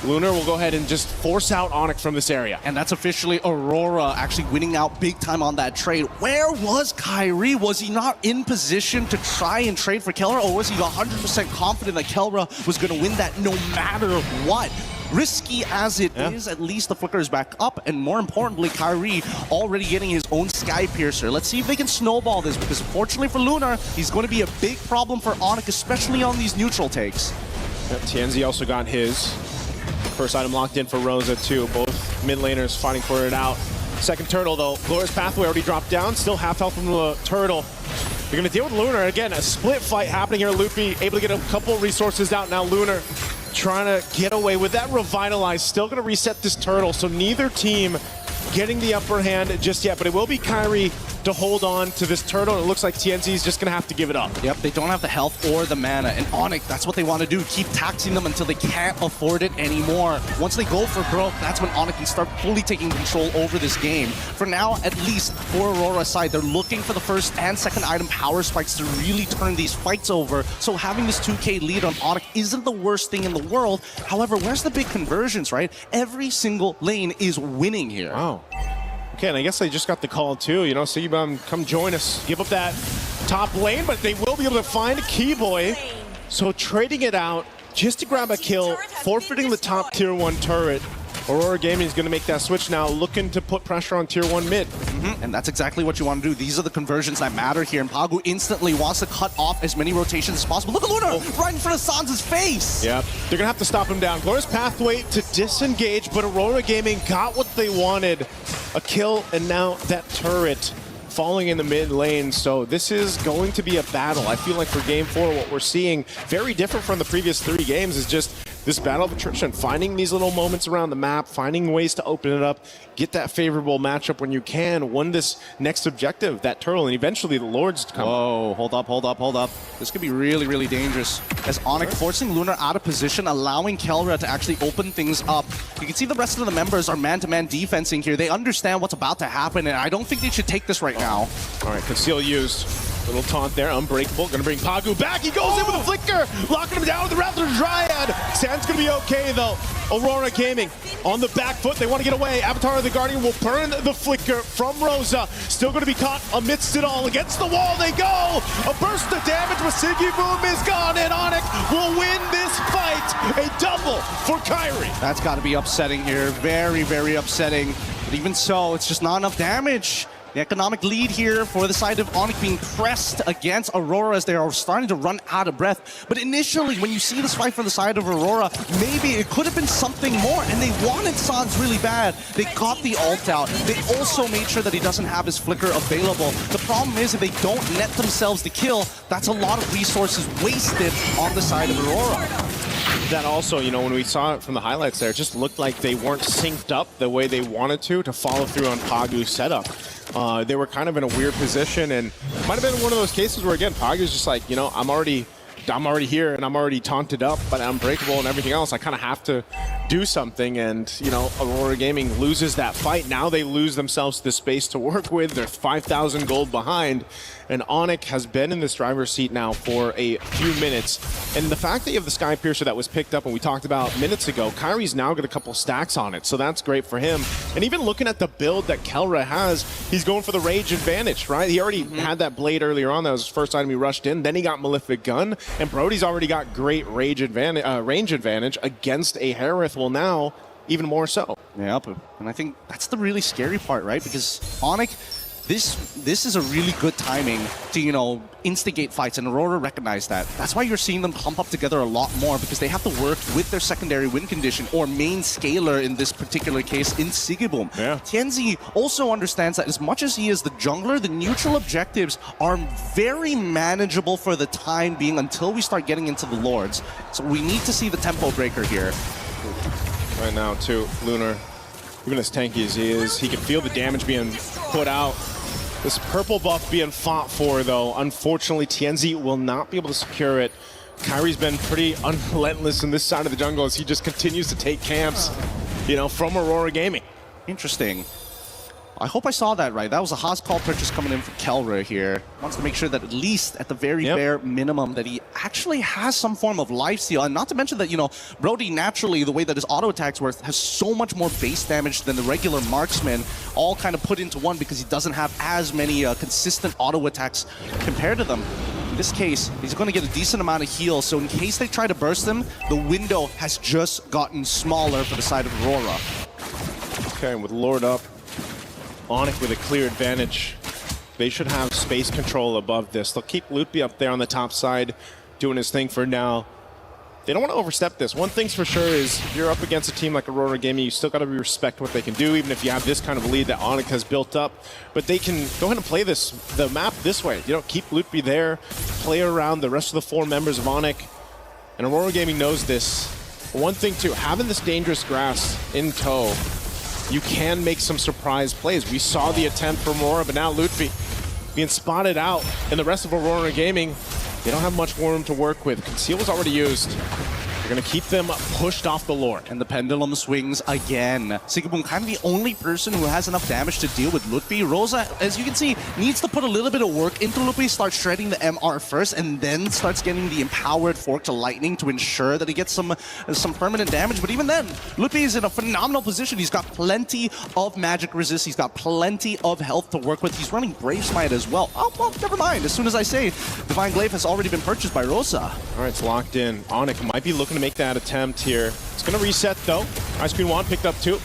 Lunar will go ahead and just force out ONIC from this area. And that's officially Aurora actually winning out big time on that trade. Where was Kairi? Was he not in position to try and trade for Kelra, or was he 100% confident that Kelra was going to win that no matter what? Risky as it is, at least the flicker is back up, and more importantly, Kairi already getting his own Sky Piercer. Let's see if they can snowball this, because fortunately for Lunar, he's going to be a big problem for ONIC, especially on these neutral takes. Yep, TNZ also got his first item locked in for Rosa too. Both mid laners fighting for it out. Second turtle though, Glorious Pathway already dropped down, still half health from the turtle. You're going to deal with Lunar. Again, a split fight happening here. Luffy able to get a couple resources out. Now Lunar trying to get away with that revitalize. Still going to reset this turtle. So neither team getting the upper hand just yet. But it will be Kairi to hold on to this turtle. It looks like TNZ is just going to have to give it up. Yep, they don't have the health or the mana. And ONIC, that's what they want to do. Keep taxing them until they can't afford it anymore. Once they go for broke, that's when ONIC can start fully taking control over this game. For now, at least for Aurora's side, they're looking for the first and second item power spikes to really turn these fights over. So having this 2K lead on ONIC isn't the worst thing in the world. However, where's the big conversions, right? Every single lane is winning here. Wow. Okay, and I guess they just got the call too, you know, Sigibum, come join us. Give up that top lane, but they will be able to find Keyboy. So trading it out just to grab a kill, forfeiting the top tier 1 turret. Aurora Gaming is going to make that switch now, looking to put pressure on tier 1 mid. And that's exactly what you want to do. These are the conversions that matter here. And Pagu instantly wants to cut off as many rotations as possible. Look at Lunar right in front of Sans' face. Yep, they're going to have to stop him down. Glorious Pathway to disengage, but Aurora Gaming got what they wanted. A kill, and now that turret falling in the mid lane. So this is going to be a battle. I feel like for game 4, what we're seeing, very different from the previous 3 games, is just this battle of attrition, finding these little moments around the map, finding ways to open it up, get that favorable matchup when you can, win this next objective, that turtle, and eventually the Lords come. Whoa, hold up, hold up, hold up. This could be really, really dangerous. As ONIC forcing Lunar out of position, allowing Kelra to actually open things up. You can see the rest of the members are man-to-man defensing here. They understand what's about to happen, and I don't think they should take this right now. All right, Conceal used. Little taunt there, Unbreakable. Gonna bring Pagu back. He goes in with a flicker, locking him down with the Raptor Dryad. Sand's gonna be okay though. Aurora Gaming on the back foot. They want to get away. Avatar of the Guardian will burn the flicker from Rosa. Still gonna be caught amidst it all. Against the wall they go. A burst of damage, but Siggy Boom is gone, and ONIC will win this fight. A double for Kairi. That's got to be upsetting here. Very, very upsetting. But even so, it's just not enough damage. The economic lead here for the side of ONIC being pressed against Aurora as they are starting to run out of breath. But initially, when you see this fight from the side of Aurora, maybe it could have been something more, and they wanted Sans really bad. They got the ult out. They also made sure that he doesn't have his flicker available. The problem is if they don't net themselves the kill, that's a lot of resources wasted on the side of Aurora. That also, you know, when we saw it from the highlights there, it just looked like they weren't synced up the way they wanted to follow through on Pagu's setup. They were kind of in a weird position, and it might have been one of those cases where, again, Pagu's just like, you know, I'm already here, and I'm already taunted up, but I'm breakable and everything else. I kind of have to do something, and, you know, Aurora Gaming loses that fight. Now they lose themselves the space to work with. They're 5,000 gold behind, And ONIC has been in this driver's seat now for a few minutes. And the fact that you have the Sky Piercer that was picked up and we talked about minutes ago, Kyrie's now got a couple stacks on it, so that's great for him. And even looking at the build that Kelra has, he's going for the Rage Advantage, right? He already had that blade earlier on. That was his first item he rushed in. Then he got Malefic Gun, and Brody's already got great range advantage against a Harith. Well, now, even more so. Yeah, and I think that's the really scary part, right? Because ONIC, this is a really good timing to, you know, instigate fights, and Aurora recognized that. That's why you're seeing them clump up together a lot more, because they have to work with their secondary win condition, or main scaler in this particular case, in Sigibum. Yeah. Tianzi also understands that as much as he is the jungler, the neutral objectives are very manageable for the time being until we start getting into the Lords. So we need to see the tempo breaker here. Right now, too, Lunar, even as tanky as he is, he can feel the damage being put out. This purple buff being fought for, though, unfortunately, Tianzi will not be able to secure it. Kyrie's been pretty unrelentless in this side of the jungle as he just continues to take camps, you know, from Aurora Gaming. Interesting. I hope I saw that right. That was a Haas call purchase coming in from Kelra here. Wants to make sure that at least at the very bare minimum that he actually has some form of lifesteal. And not to mention that, you know, Brody naturally, the way that his auto attacks work, has so much more base damage than the regular marksman, all kind of put into one because he doesn't have as many consistent auto attacks compared to them. In this case, he's going to get a decent amount of heal, so in case they try to burst him, the window has just gotten smaller for the side of Aurora. Okay, with Lord up, ONIC with a clear advantage. They should have space control above this. They'll keep Lutby up there on the top side doing his thing for now. They don't want to overstep this. One thing's for sure is if you're up against a team like Aurora Gaming, you still got to respect what they can do, even if you have this kind of lead that ONIC has built up. But they can go ahead and play the map this way. You know, keep Lutby there, play around the rest of the 4 members of ONIC. And Aurora Gaming knows this. One thing too, having this dangerous grass in tow, you can make some surprise plays. We saw the attempt from Aurora, but now Lutfi being spotted out, and the rest of Aurora Gaming, they don't have much room to work with. Conceal was already used. They're going to keep them pushed off the Lord. And the pendulum swings again. Sigibum kind of the only person who has enough damage to deal with Lutfi. Rosa, as you can see, needs to put a little bit of work into Lutfi, start shredding the MR first, and then starts getting the empowered fork to lightning to ensure that he gets some permanent damage. But even then, Lutfi is in a phenomenal position. He's got plenty of magic resist. He's got plenty of health to work with. He's running Brave Smite as well. Oh, well, never mind. As soon as I say, Divine Glaive has already been purchased by Rosa. All right, it's locked in. ONIC might be looking to make that attempt here. It's going to reset, though. Ice Queen Wand picked up, too.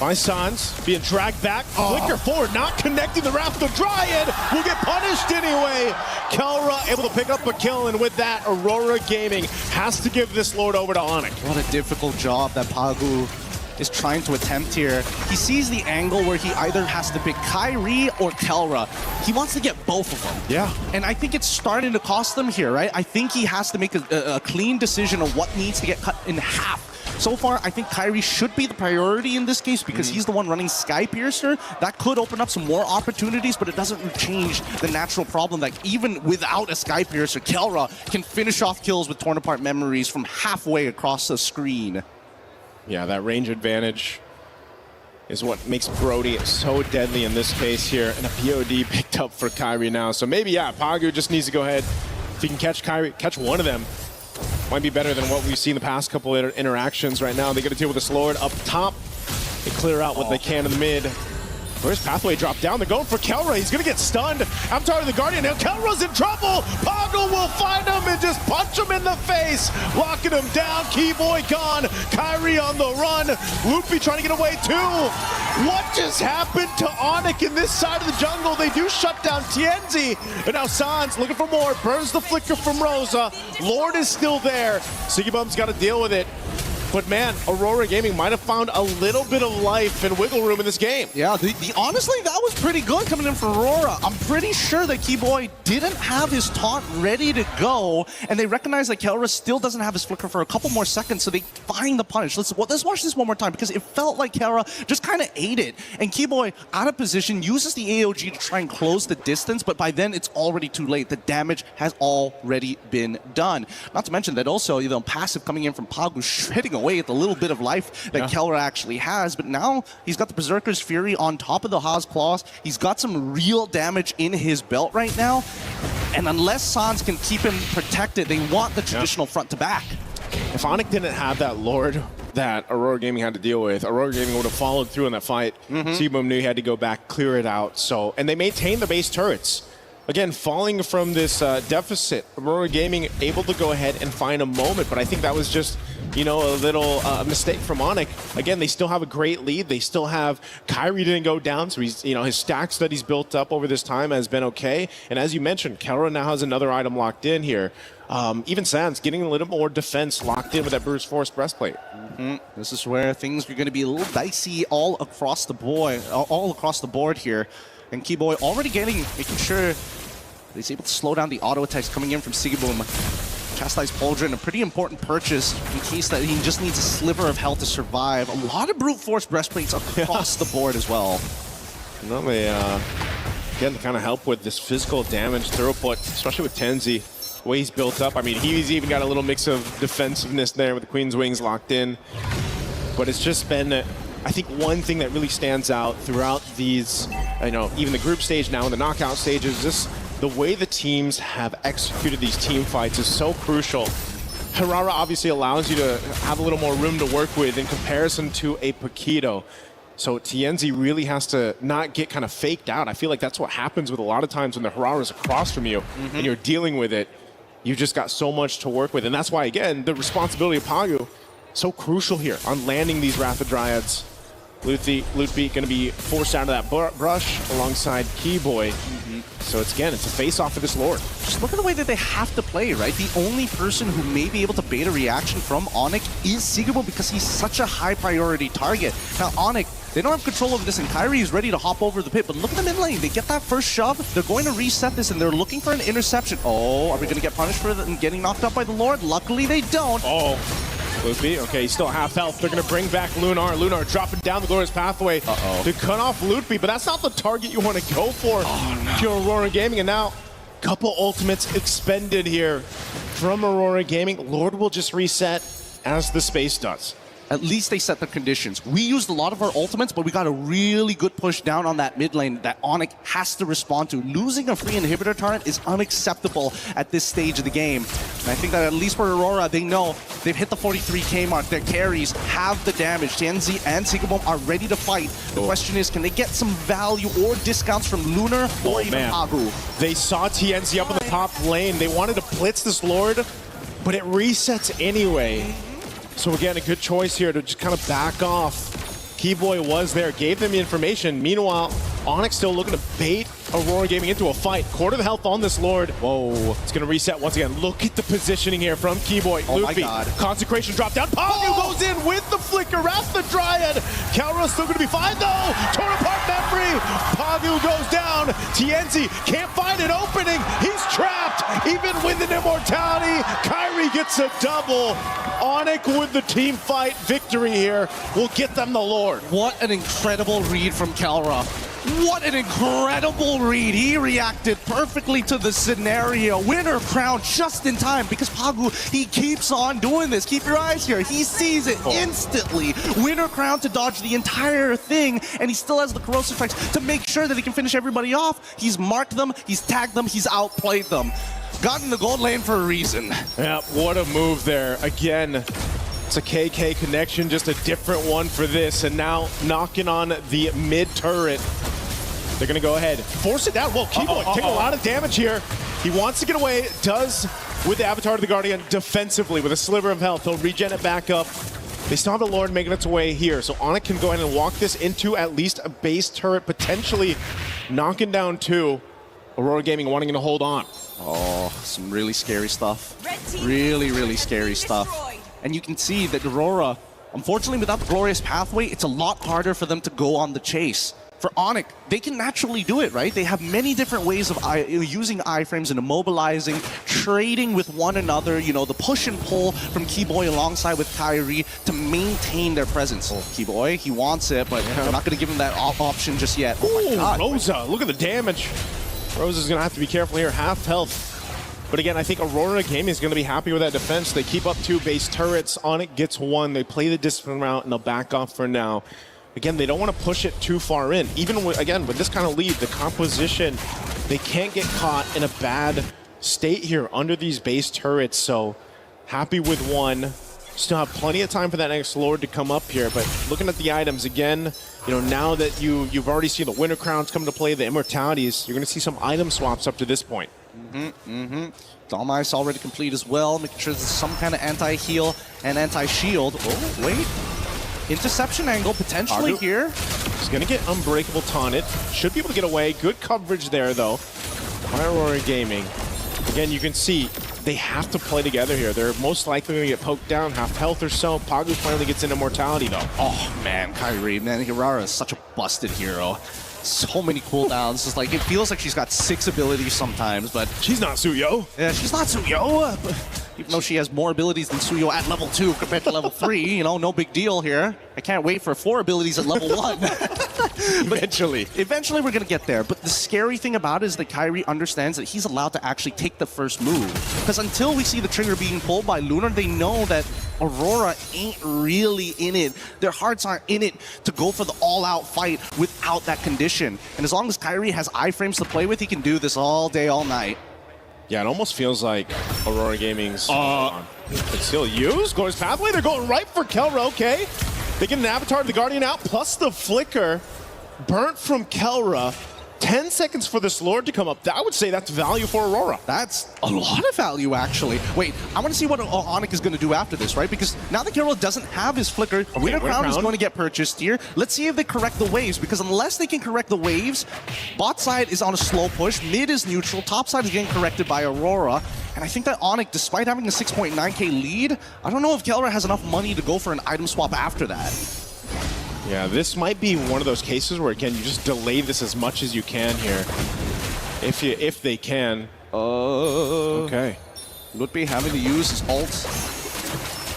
By Sans, being dragged back. Flicker forward, not connecting the Wrath of the Dryad. Will get punished anyway. Kelra able to pick up a kill, and with that, Aurora Gaming has to give this Lord over to ONIC. What a difficult job that Pagu is trying to attempt here. He sees the angle where he either has to pick Kyrie or Kelra. He wants to get both of them. Yeah. And I think it's starting to cost them here, right? I think he has to make a clean decision of what needs to get cut in half. So far, I think Kyrie should be the priority in this case because he's the one running Sky Piercer. That could open up some more opportunities, but it doesn't change the natural problem that even without a Sky Piercer, Kelra can finish off kills with torn apart memories from halfway across the screen. Yeah, that range advantage is what makes Brody so deadly in this case here. And a POD picked up for Kyrie now. So maybe, yeah, Pagu just needs to go ahead. If he can catch Kyrie, catch one of them, might be better than what we've seen the past couple of interactions right now. They got to deal with this Lord up top. They clear out what they can in the mid. Where's Pathway drop down? They're going for Kelra. He's going to get stunned. I'm tired of the Guardian. Now Kelra's in trouble. Pagu will find him and just punch him in the face. Locking him down. Keyboy gone. Kyrie on the run. Loopy trying to get away too. What just happened to ONIC in this side of the jungle? They do shut down Tianzi. And now Sans looking for more. Burns the flicker from Rosa. Lord is still there. Sigibum's got to deal with it. But man, Aurora Gaming might have found a little bit of life and wiggle room in this game. Yeah, honestly, that was pretty good coming in for Aurora. I'm pretty sure that Keyboy didn't have his taunt ready to go, and they recognize that Kelra still doesn't have his flicker for a couple more seconds, so they find the punish. Let's watch this one more time, because it felt like Kelra just kind of ate it. And Keyboy, out of position, uses the AOG to try and close the distance, but by then, it's already too late. The damage has already been done. Not to mention that also, you know, passive coming in from Pagu, shredding away at the little bit of life that Keller actually has. But now he's got the Berserker's Fury on top of the Haas Claws. He's got some real damage in his belt right now. And unless Sans can keep him protected, they want the traditional front to back. If ONIC didn't have that Lord that Aurora Gaming had to deal with, Aurora Gaming would have followed through in that fight. Seaboom knew he had to go back, clear it out. So, and they maintained the base turrets. Again, falling from this deficit, Aurora Gaming able to go ahead and find a moment, but I think that was just, you know, a little mistake from ONIC. Again, they still have a great lead. They still have Kyrie didn't go down, so he's, you know, his stacks that he's built up over this time has been okay. And as you mentioned, Kelra now has another item locked in here. Even Sans getting a little more defense locked in with that Bruce Force breastplate. This is where things are going to be a little dicey all across the board here. And Keyboy already making sure he's able to slow down the auto attacks coming in from Sigiboom. Chastise Pauldron, a pretty important purchase in case that he just needs a sliver of health to survive. A lot of brute force breastplates across the board as well. No, they again kind of help with this physical damage throughput, especially with Tenzi. The way he's built up. I mean, he's even got a little mix of defensiveness there with the Queen's Wings locked in. But it's just been, I think, one thing that really stands out throughout these, you know, even the group stage now and the knockout stages, just the way the teams have executed these team fights is so crucial. Harara obviously allows you to have a little more room to work with in comparison to a Paquito. So Tienzi really has to not get kind of faked out. I feel like that's what happens with a lot of times when the Harara is across from you and you're dealing with it. You've just got so much to work with. And that's why, again, the responsibility of Pagu so crucial here on landing these Wrath of Dryads. Lootbeat going to be forced out of that brush alongside Keyboy. So it's a face-off for this Lord. Just look at the way that they have to play, right? The only person who may be able to bait a reaction from ONIC is Sigiboom because he's such a high-priority target. Now, ONIC, they don't have control over this, and Kyrie is ready to hop over the pit. But look at the mid lane. They get that first shove. They're going to reset this, and they're looking for an interception. Oh, are we going to get punished for getting knocked up by the Lord? Luckily, they don't. Oh. Loopy, okay, he's still half health. They're going to bring back Lunar. Lunar dropping down the Glorious Pathway to cut off Loopy, but that's not the target you want to go for. If you're Aurora Gaming, and now couple ultimates expended here from Aurora Gaming. Lord will just reset as the space does. At least they set the conditions. We used a lot of our ultimates, but we got a really good push down on that mid lane that ONIC has to respond to. Losing a free inhibitor turret is unacceptable at this stage of the game. And I think that at least for Aurora, they know they've hit the 43k mark. Their carries have the damage. Tienzi and Sigiboom are ready to fight. The question is, can they get some value or discounts from Lunar or even Pagu? They saw Tienzi up in the top lane. They wanted to blitz this Lord, but it resets anyway. So again, a good choice here to just kind of back off. Keyboy was there, gave them the information. Meanwhile, ONIC still looking to bait Aurora Gaming into a fight. Quarter the health on this Lord. Whoa. It's going to reset once again. Look at the positioning here from Keyboy. Oh my God. Consecration drop down. Pagu goes in with the flicker. Wrath the Dryad. Kalra's still going to be fine though. Torn apart memory. Pagu goes down. Tienzi can't find an opening. He's trapped. Even with an immortality, Kyrie gets a double. ONIC with the team fight victory here will get them the Lord. What an incredible read from Kalra. What an incredible read. He reacted perfectly to the scenario. Winner crown just in time because Pagu, he keeps on doing this. Keep your eyes here. He sees it instantly. Winner crown to dodge the entire thing, and he still has the corrosive strikes to make sure that he can finish everybody off. He's marked them, he's tagged them, he's outplayed them. Got in the gold lane for a reason. Yeah, what a move there. Again, it's a KK connection, just a different one for this. And now knocking on the mid turret. They're going to go ahead, force it down. Well, Keyboy taking a lot of damage here. He wants to get away, does with the Avatar of the Guardian defensively with a sliver of health. He'll regen it back up. They still have the Lord making its way here. So ONIC can go ahead and walk this into at least a base turret, potentially knocking down two. Aurora Gaming wanting to hold on. Oh, some really scary stuff. Really, really scary stuff. And you can see that Aurora, unfortunately without the Glorious Pathway, it's a lot harder for them to go on the chase. For ONIC, they can naturally do it, right? They have many different ways of using iframes and immobilizing, trading with one another, you know, the push and pull from Keyboy alongside with Kyrie to maintain their presence. Keyboy, he wants it, but they're not going to give him that option just yet. Oh my God. Rosa, look at the damage. Rosa's going to have to be careful here. Half health. But again, I think Aurora Gaming is going to be happy with that defense. They keep up 2 base turrets. ONIC gets 1. They play the discipline route, and they'll back off for now. Again, they don't want to push it too far in. Even with, again, with this kind of lead, the composition, they can't get caught in a bad state here under these base turrets. So happy with 1. Still have plenty of time for that next Lord to come up here. But looking at the items again, you know, now that you've already seen the Winter Crowns come to play, the Immortalities, you're going to see some item swaps up to this point. Dom Ice already complete as well, making sure there's some kind of anti-heal and anti-shield. Oh, wait. Interception angle potentially here. He's going to get Unbreakable taunted. Should be able to get away. Good coverage there, though, by Aurora Gaming. Again, you can see they have to play together here. They're most likely going to get poked down, half health or so. Pagu finally gets an Immortality, though. Oh, man, Kyrie, man, Hirara is such a busted hero. So many cooldowns. It's like, it feels like she's got 6 abilities sometimes, but She's not Suyo. yeah, she's not Suyo. Even though she has more abilities than Suyo at level 2 compared to level 3, you know, no big deal here. I can't wait for 4 abilities at level 1. Eventually. Eventually we're going to get there, but the scary thing about it is that Kyrie understands that he's allowed to actually take the first move. Because until we see the trigger being pulled by Lunar, they know that Aurora ain't really in it. Their hearts aren't in it to go for the all-out fight without that condition. And as long as Kyrie has iframes to play with, he can do this all day, all night. Yeah, it almost feels like Aurora Gaming's it's still used. Glorious Pathway, they're going right for Kelra, okay. They get an Avatar of the Guardian out, plus the Flicker. Burnt from Kelra. 10 seconds for this Lord to come up. I would say that's value for Aurora. That's a lot of value, actually. Wait, I want to see what ONIC is going to do after this, right? Because now that Kelra doesn't have his Flicker, Winter Crown is going to get purchased here. Let's see if they correct the waves, because unless they can correct the waves, bot side is on a slow push, mid is neutral, top side is getting corrected by Aurora. And I think that ONIC, despite having a 6.9k lead, I don't know if Kelra has enough money to go for an item swap after that. Yeah, this might be one of those cases where, again, you just delay this as much as you can here. If they can. Okay. Lutbe having to use his ult.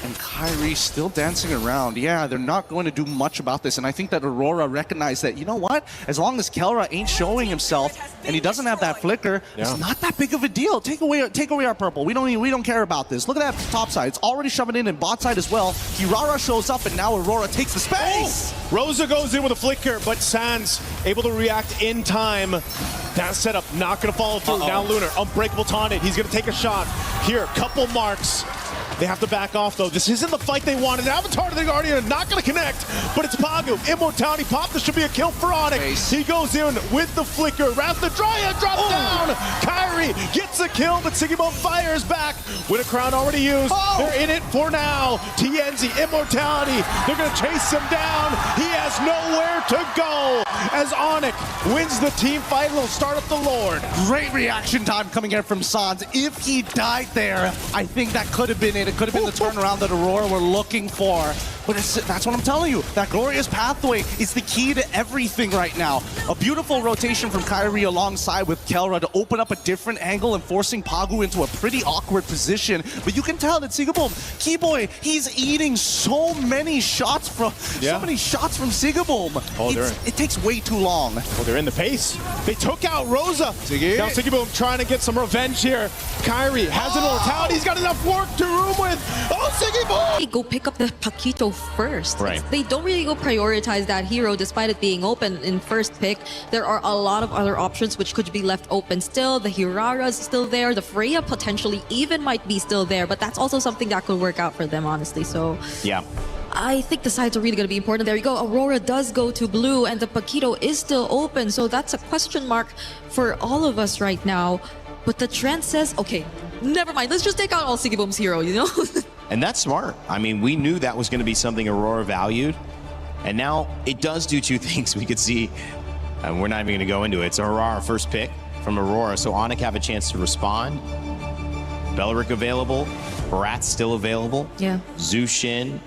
And Kyrie still dancing around. Yeah, they're not going to do much about this. And I think that Aurora recognized that, you know what? As long as Kelra ain't showing himself and he doesn't have that Flicker, it's not that big of a deal. Take away our purple. We don't care about this. Look at that top side. It's already shoving in bot side as well. Hirara shows up and now Aurora takes the space. Oh! Rosa goes in with a Flicker, but Sans able to react in time. That setup not going to follow through. Now Lunar, Unbreakable taunted. He's going to take a shot. Here, couple marks. They have to back off, though. This isn't the fight they wanted. Avatar to the Guardian, not going to connect, but it's Pagu. Immortality pop. This should be a kill for ONIC. He goes in with the Flicker. Wrath the Dryad drops down. Kyrie gets a kill, but Sigibone fires back. Winter Crown already used. They're in it for now. TNZ, Immortality. They're going to chase him down. He has nowhere to go as ONIC wins the team fight. He'll start up the Lord. Great reaction time coming in from Sans. If he died there, I think that could have been it. It could have been the turnaround that Aurora were looking for. But that's what I'm telling you. That Glorious Pathway is the key to everything right now. A beautiful rotation from Kyrie alongside with Kelra to open up a different angle and forcing Pagu into a pretty awkward position. But you can tell that Sigibome, Keyboy, he's eating so many shots from Sigibome. It takes way too long. Well, they're in the pace. They took out Rosa. Now Sigibome trying to get some revenge here. Kyrie has an Immortality. He's got enough work to room with. Oh, Sigibome! They go pick up the Paquito first. Right. They don't really go prioritize that hero despite it being open in first pick. There are a lot of other options which could be left open still. The Hirara's still there. The Freya potentially even might be still there, but that's also something that could work out for them, honestly. So Yeah. I think the sides are really going to be important. There you go. Aurora does go to blue and the Paquito is still open. So that's a question mark for all of us right now. But the trend says, okay, never mind. Let's just take out all Sigibome's hero, you know? And that's smart. I mean, we knew that was going to be something Aurora valued. And now it does do two things. We could see, and we're not even going to go into it. It's Aurora first pick from Aurora. So ONIC have a chance to respond. Beleric available. Barat's still available. Yeah. Zushin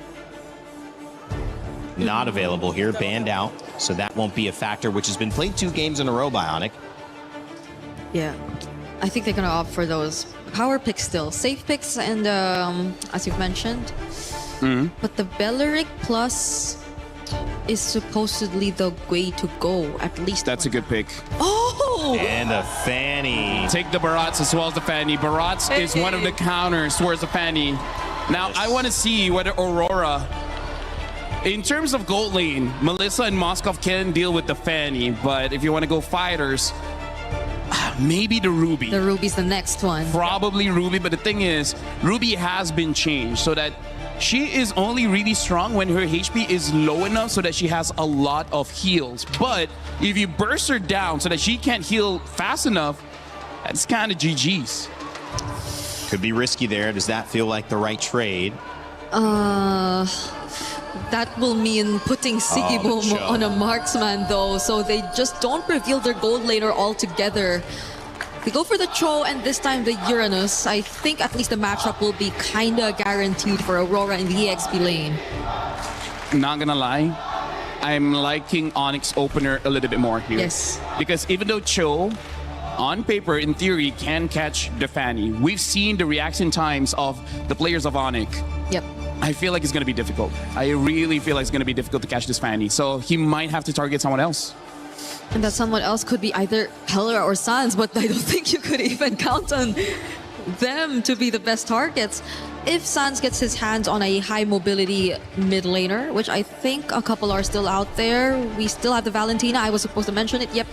not available here. Banned out. So that won't be a factor, which has been played 2 games in a row by ONIC. Yeah. I think they're going to opt for those power picks still. Safe picks and, as you've mentioned. But the Beleric Plus is supposedly the way to go, at least. That's a good pick. Oh! Oh! And a Fanny. Take the Barats as well as the Fanny. Barats is one of the counters towards the Fanny. Now, I want to see whether Aurora, in terms of gold lane, Melissa and Moskov can deal with the Fanny, but if you want to go fighters, maybe the Ruby. The Ruby's the next one. Probably Ruby, but the thing is, Ruby has been changed so that she is only really strong when her HP is low enough so that she has a lot of heals. But if you burst her down so that she can't heal fast enough, that's kind of GG's. Could be risky there. Does that feel like the right trade? That will mean putting Sigue on a marksman though, so they just don't reveal their gold laner altogether. They go for the Cho and this time the Uranus. I think at least the matchup will be kinda guaranteed for Aurora in the EXP lane. Not gonna lie, I'm liking Onyx opener a little bit more here. Yes. Because even though Cho, on paper, in theory, can catch the Fanny, we've seen the reaction times of the players of Onyx. Yep. I feel like it's going to be difficult. I really feel like it's going to be difficult to catch this Fanny. So he might have to target someone else. And that someone else could be either Pelra or Sans, but I don't think you could even count on them to be the best targets. If Sans gets his hands on a high mobility mid laner, which I think a couple are still out there, we still have the Valentina, I was supposed to mention it, yep,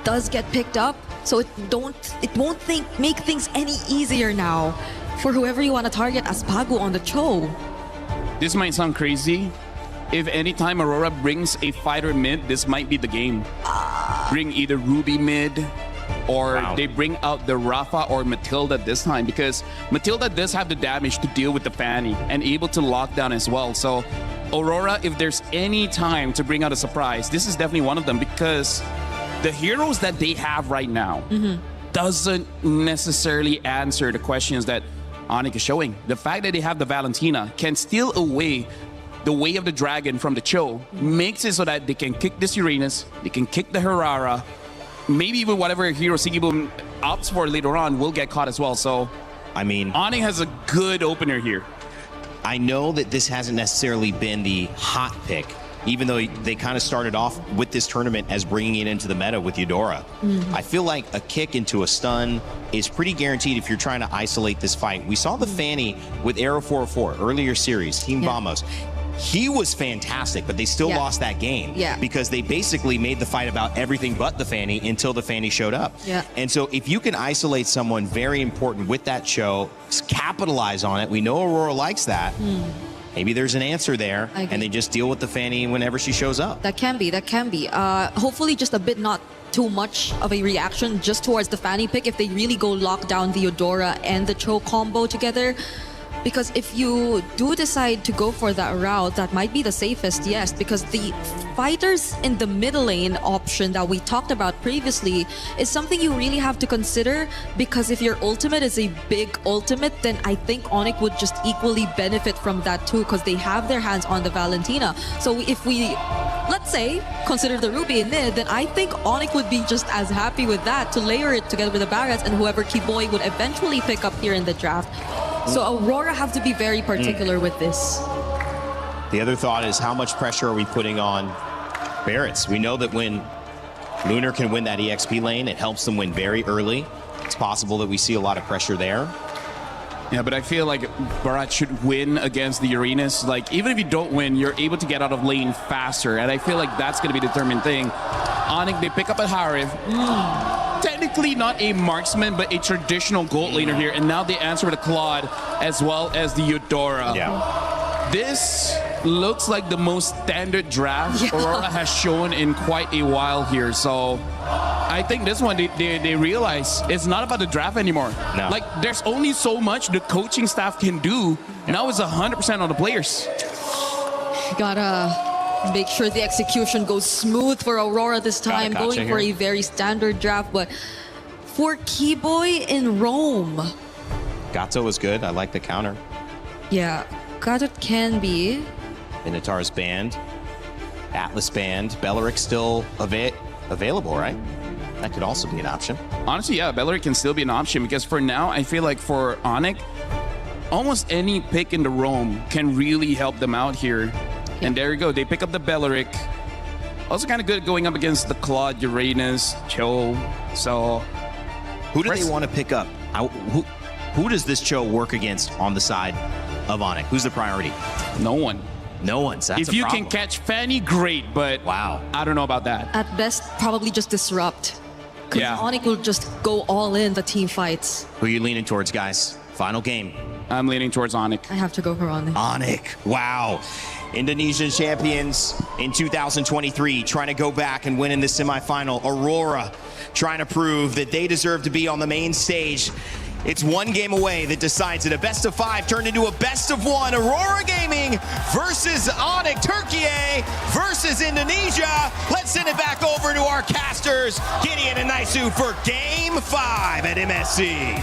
does get picked up. So it won't make things any easier now for whoever you want to target as Pagu on the Cho. This might sound crazy. If anytime Aurora brings a fighter mid, this might be the game. Bring either Ruby mid, or they bring out the Rafa or Matilda this time, because Matilda does have the damage to deal with the Fanny and able to lock down as well. So Aurora, if there's any time to bring out a surprise, this is definitely one of them, because the heroes that they have right now doesn't necessarily answer the questions that ONIC is showing. The fact that they have the Valentina can steal away the way of the dragon from the Cho, makes it so that they can kick this Uranus, they can kick the Herrera, maybe even whatever hero Sigue opts for later on will get caught as well. So, I mean, ONIC has a good opener here. I know that this hasn't necessarily been the hot pick, even though they kind of started off with this tournament as bringing it into the meta with Eudora. I feel like a kick into a stun is pretty guaranteed if you're trying to isolate this fight. We saw the Fanny with Arrow 404 earlier series, Team Vamos. He was fantastic, but they still lost that game because they basically made the fight about everything but the Fanny until the Fanny showed up. And so if you can isolate someone very important with that show, capitalize on it. We know Aurora likes that. Maybe there's an answer there, and they just deal with the Fanny whenever she shows up. That can be. Hopefully just a bit not too much of a reaction just towards the Fanny pick if they really go lock down the Eudora and the Cho combo together. Because if you do decide to go for that route, that might be the safest, yes, because the fighters in the middle lane option that we talked about previously is something you really have to consider, because if your ultimate is a big ultimate, then I think ONIC would just equally benefit from that too, because they have their hands on the Valentina. So if we, let's say, consider the Ruby in mid, then I think ONIC would be just as happy with that to layer it together with the Barats and whoever Kiboy would eventually pick up here in the draft. So Aurora have to be very particular with this. The other thought is, how much pressure are we putting on Barrats? We know that when Lunar can win that EXP lane, it helps them win very early. It's possible that we see a lot of pressure there. Yeah, but I feel like Barat should win against the Uranus. Like, even if you don't win, you're able to get out of lane faster. And I feel like that's going to be the determined thing. ONIC, they pick up at Harif. Technically not a marksman, but a traditional gold laner here. And now they answer with a Claude as well as the Eudora. This looks like the most standard draft Aurora has shown in quite a while here. So I think this one, they realize it's not about the draft anymore. Like, there's only so much the coaching staff can do. Now it's 100% on the players. Gotta make sure the execution goes smooth for Aurora this time, going for a very standard draft. But for Kiboy in Rome, Gato was good. I like the counter. Yeah, Gato can be. Minotaur's banned. Atlas banned. Belleric still available, right? That could also be an option. Honestly, yeah, Belleric can still be an option, because for now, I feel like for ONIC, almost any pick in the Rome can really help them out here. And there you go. They pick up the Belleric. Also kind of good going up against the Claude, Uranus, Cho. So Who do they want to pick up? Who does this Cho work against on the side of ONIC? Who's the priority? no one. No one. So that's If a you problem. can catch Fanny, great, but Wow. I don't know about that. At best, probably just disrupt. Because Yeah. ONIC will just go all in the team fights. Who are you leaning towards, guys? Final game. I'm leaning towards ONIC. I have to go for ONIC. ONIC. Wow. Indonesian champions in 2023 trying to go back and win in the semifinal. Aurora trying to prove that they deserve to be on the main stage. It's one game away that decides it. A best of 5 turned into a best of 1. Aurora Gaming versus ONIC. Turkia versus Indonesia. Let's send it back over to our casters, Gideon and Naisu, for game 5 at MSC.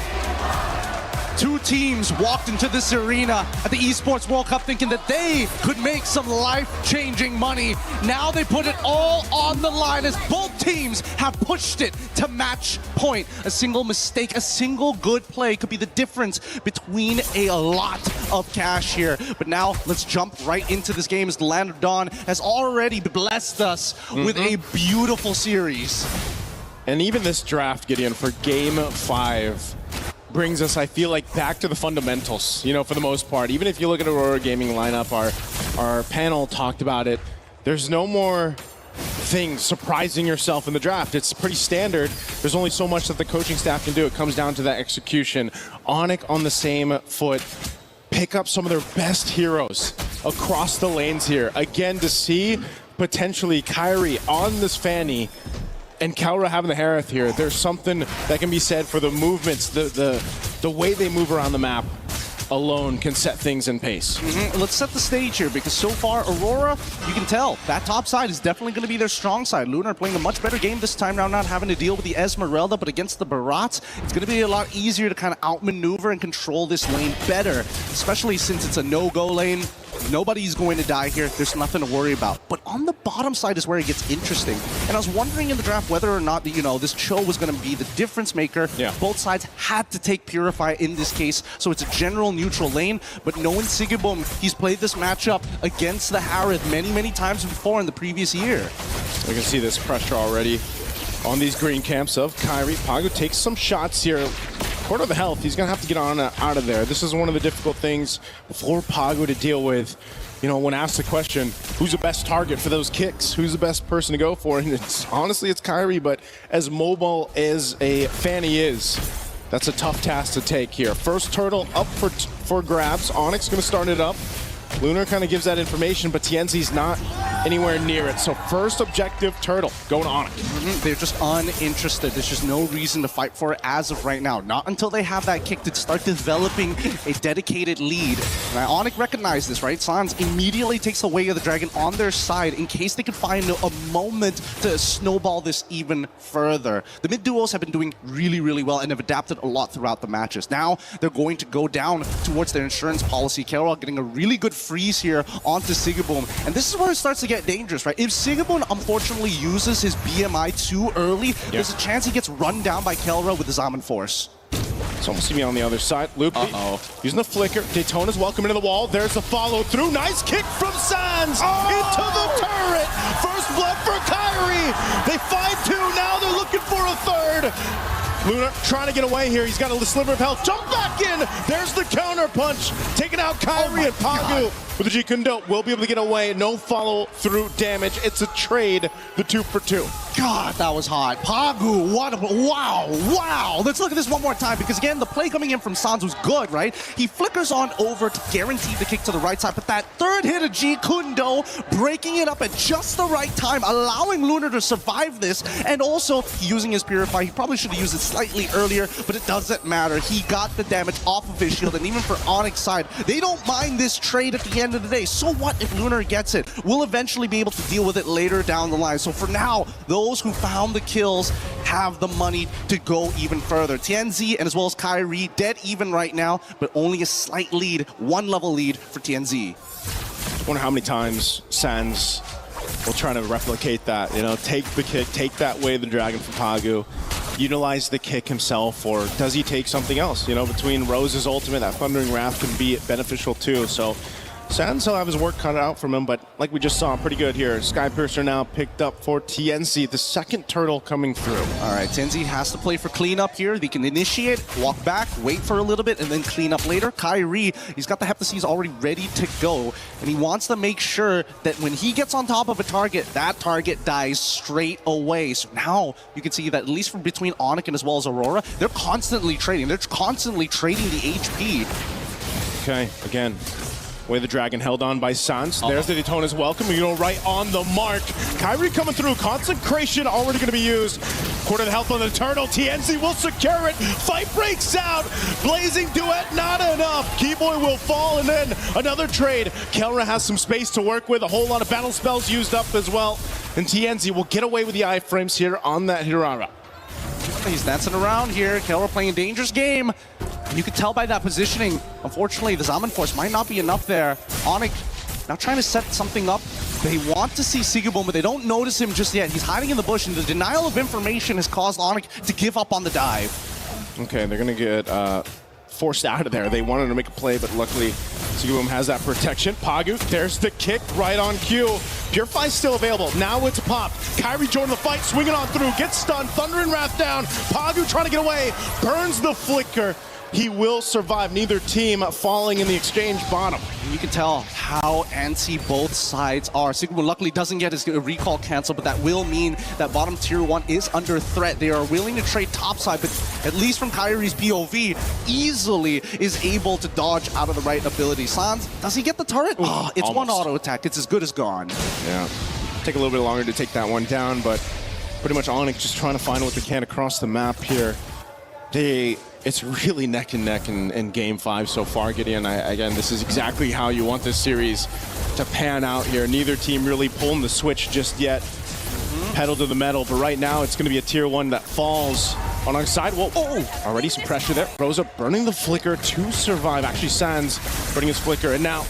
Two teams walked into this arena at the Esports World Cup thinking that they could make some life-changing money. Now they put it all on the line as both teams have pushed it to match point. A single mistake, a single good play could be the difference between a lot of cash here. But now let's jump right into this game as the Land of Dawn has already blessed us with a beautiful series. And even this draft, Gideon, for game 5 brings us, I feel like, back to the fundamentals, you know, for the most part. Even if you look at Aurora Gaming lineup, our panel talked about it. There's no more things surprising yourself in the draft. It's pretty standard. There's only so much that the coaching staff can do. It comes down to that execution. ONIC on the same foot. Pick up some of their best heroes across the lanes here. Again, to see potentially Kyrie on this Fanny and Kaura having the Harith here, there's something that can be said for the movements, the way they move around the map alone can set things in pace. Let's set the stage here because so far, Aurora, you can tell that top side is definitely going to be their strong side. Lunar playing a much better game this time around, not having to deal with the Esmeralda, but against the Barats, it's going to be a lot easier to kind of outmaneuver and control this lane better, especially since it's a no-go lane. Nobody's going to die here. There's nothing to worry about. But on the bottom side is where it gets interesting. And I was wondering in the draft whether or not, you know, this Cho was going to be the difference maker. Yeah. Both sides had to take Purify in this case, so it's a general neutral lane. But knowing Sigibum, he's played this matchup against the Harith many, many times before in the previous year. We can see this pressure already on these green camps of Kyrie. Pagu takes some shots here. Quarter of the health, he's going to have to get on out of there. This is one of the difficult things for Pagu to deal with. You know, when asked the question, who's the best target for those kicks? Who's the best person to go for? And honestly, it's Kyrie, but as mobile as a Fanny is, that's a tough task to take here. First turtle up for grabs. ONIC's going to start it up. Lunar kind of gives that information, but Tienzi's not anywhere near it. So first objective, turtle, going on it. They're just uninterested. There's just no reason to fight for it as of right now. Not until they have that kick to start developing a dedicated lead. And ONIC recognized this, right? Sans immediately takes away the dragon on their side in case they can find a moment to snowball this even further. The mid duos have been doing really, really well and have adapted a lot throughout the matches. Now they're going to go down towards their insurance policy. Carol getting a really good freeze here onto Sigibum. And this is where it starts to get dangerous, right? If Sigibum unfortunately uses his BMI too early, there's a chance he gets run down by Kelra with the Zaman Force. It's almost me on the other side. Loop using the flicker. Daytona's welcome into the wall. There's the follow through. Nice kick from Sans into the turret. First blood for Kyrie. They find 2. Now they're looking for a third. Luna trying to get away here. He's got a sliver of health. Jump back in. There's the counter punch. Taking out Kyrie and Pagu. With the G-Kundo, will be able to get away. No follow-through damage. It's a trade, the 2 for 2. God, that was hot. Pagu, what a, wow. Let's look at this one more time because, again, the play coming in from Sans was good, right? He flickers on over to guarantee the kick to the right side, but that third hit of G-Kundo, breaking it up at just the right time, allowing Lunar to survive this, and also using his Purify. He probably should have used it slightly earlier, but it doesn't matter. He got the damage off of his shield, and even for ONIC's side, they don't mind this trade at the end of the day. So what if Lunar gets it? We'll eventually be able to deal with it later down the line. So for now, those who found the kills have the money to go even further. Tienzi and as well as Kyrie dead even right now, but only a slight lead, 1 level lead for Tienzi. I wonder how many times Sans will try to replicate that. You know, take the kick, take that way the dragon from Pagu, utilize the kick himself, or does he take something else? You know, between Rose's ultimate, that Thundering Wrath can be beneficial too. So Sans will have his work cut out from him, but like we just saw, pretty good here. Skypiercer now picked up for TNC, the second turtle coming through. All right, TNC has to play for cleanup here. They can initiate, walk back, wait for a little bit, and then clean up later. Kyrie, he's got the Heptaseas already ready to go, and he wants to make sure that when he gets on top of a target, that target dies straight away. So now you can see that at least from between ONIC and as well as Aurora, they're constantly trading. They're constantly trading the HP. Okay, again, Way the Dragon held on by Sans. There's the Daytona's welcome. You know, right on the mark. Kyrie coming through. Consecration already going to be used. Quarter the health on the turtle. TNC will secure it. Fight breaks out. Blazing duet, not enough. Keyboy will fall, and then another trade. Kelra has some space to work with. A whole lot of battle spells used up as well. And TNC will get away with the iframes here on that Hirara. He's dancing around here. Kelra playing a dangerous game. You can tell by that positioning. Unfortunately, the Zaman Force might not be enough there. ONIC now trying to set something up. They want to see Sigeboom, but they don't notice him just yet. He's hiding in the bush, and the denial of information has caused ONIC to give up on the dive. Okay, they're going to get forced out of there. They wanted to make a play, but luckily Sigeboom has that protection. Pagu, there's the kick right on cue. Purify's still available. Now it's Pop. Kyrie joining the fight, swinging on through, gets stunned. Thunder and Wrath down. Pagu trying to get away, burns the flicker. He will survive. Neither team falling in the exchange bottom. You can tell how antsy both sides are. Sigeboom luckily doesn't get his recall canceled, but that will mean that bottom tier 1 is under threat. They are willing to trade topside, but at least from Kyrie's POV, easily is able to dodge out of the right ability. Sans, does he get the turret? Oh, it's almost. one auto attack. It's as good as gone. Yeah. Take a little bit longer to take that one down, but pretty much ONIC just trying to find what they can across the map here. It's really neck and neck in Game 5 so far, Gideon. Again, this is exactly how you want this series to pan out here. Neither team really pulling the switch just yet. Pedal to the metal, but right now it's going to be a tier 1 that falls on our side. Whoa, oh, already some pressure there. Rosa burning the flicker to survive. Actually, Sans burning his flicker, and now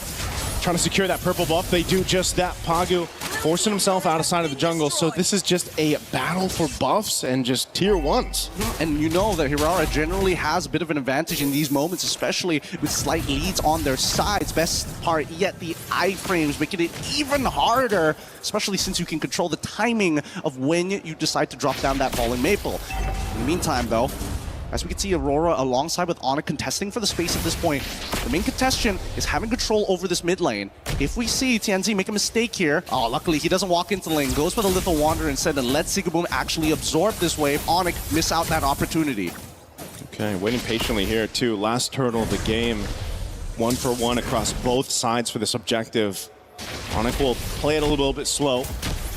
trying to secure that purple buff. They do just that. Pagu forcing himself out of side of the jungle. So this is just a battle for buffs and just tier 1s. And you know that Hirara generally has a bit of an advantage in these moments, especially with slight leads on their sides. Best part yet, the iframes making it even harder, especially since you can control the timing of when you decide to drop down that falling maple. In the meantime, though, as we can see Aurora alongside with ONIC contesting for the space at this point. The main contestant is having control over this mid lane. If we see TNC make a mistake here, luckily he doesn't walk into the lane, goes for the Lethal Wanderer instead and lets Sigeboom actually absorb this wave. ONIC miss out that opportunity. Okay, waiting patiently here too. Last turtle of the game. 1 for 1 across both sides for this objective. ONIC will play it a little bit slow.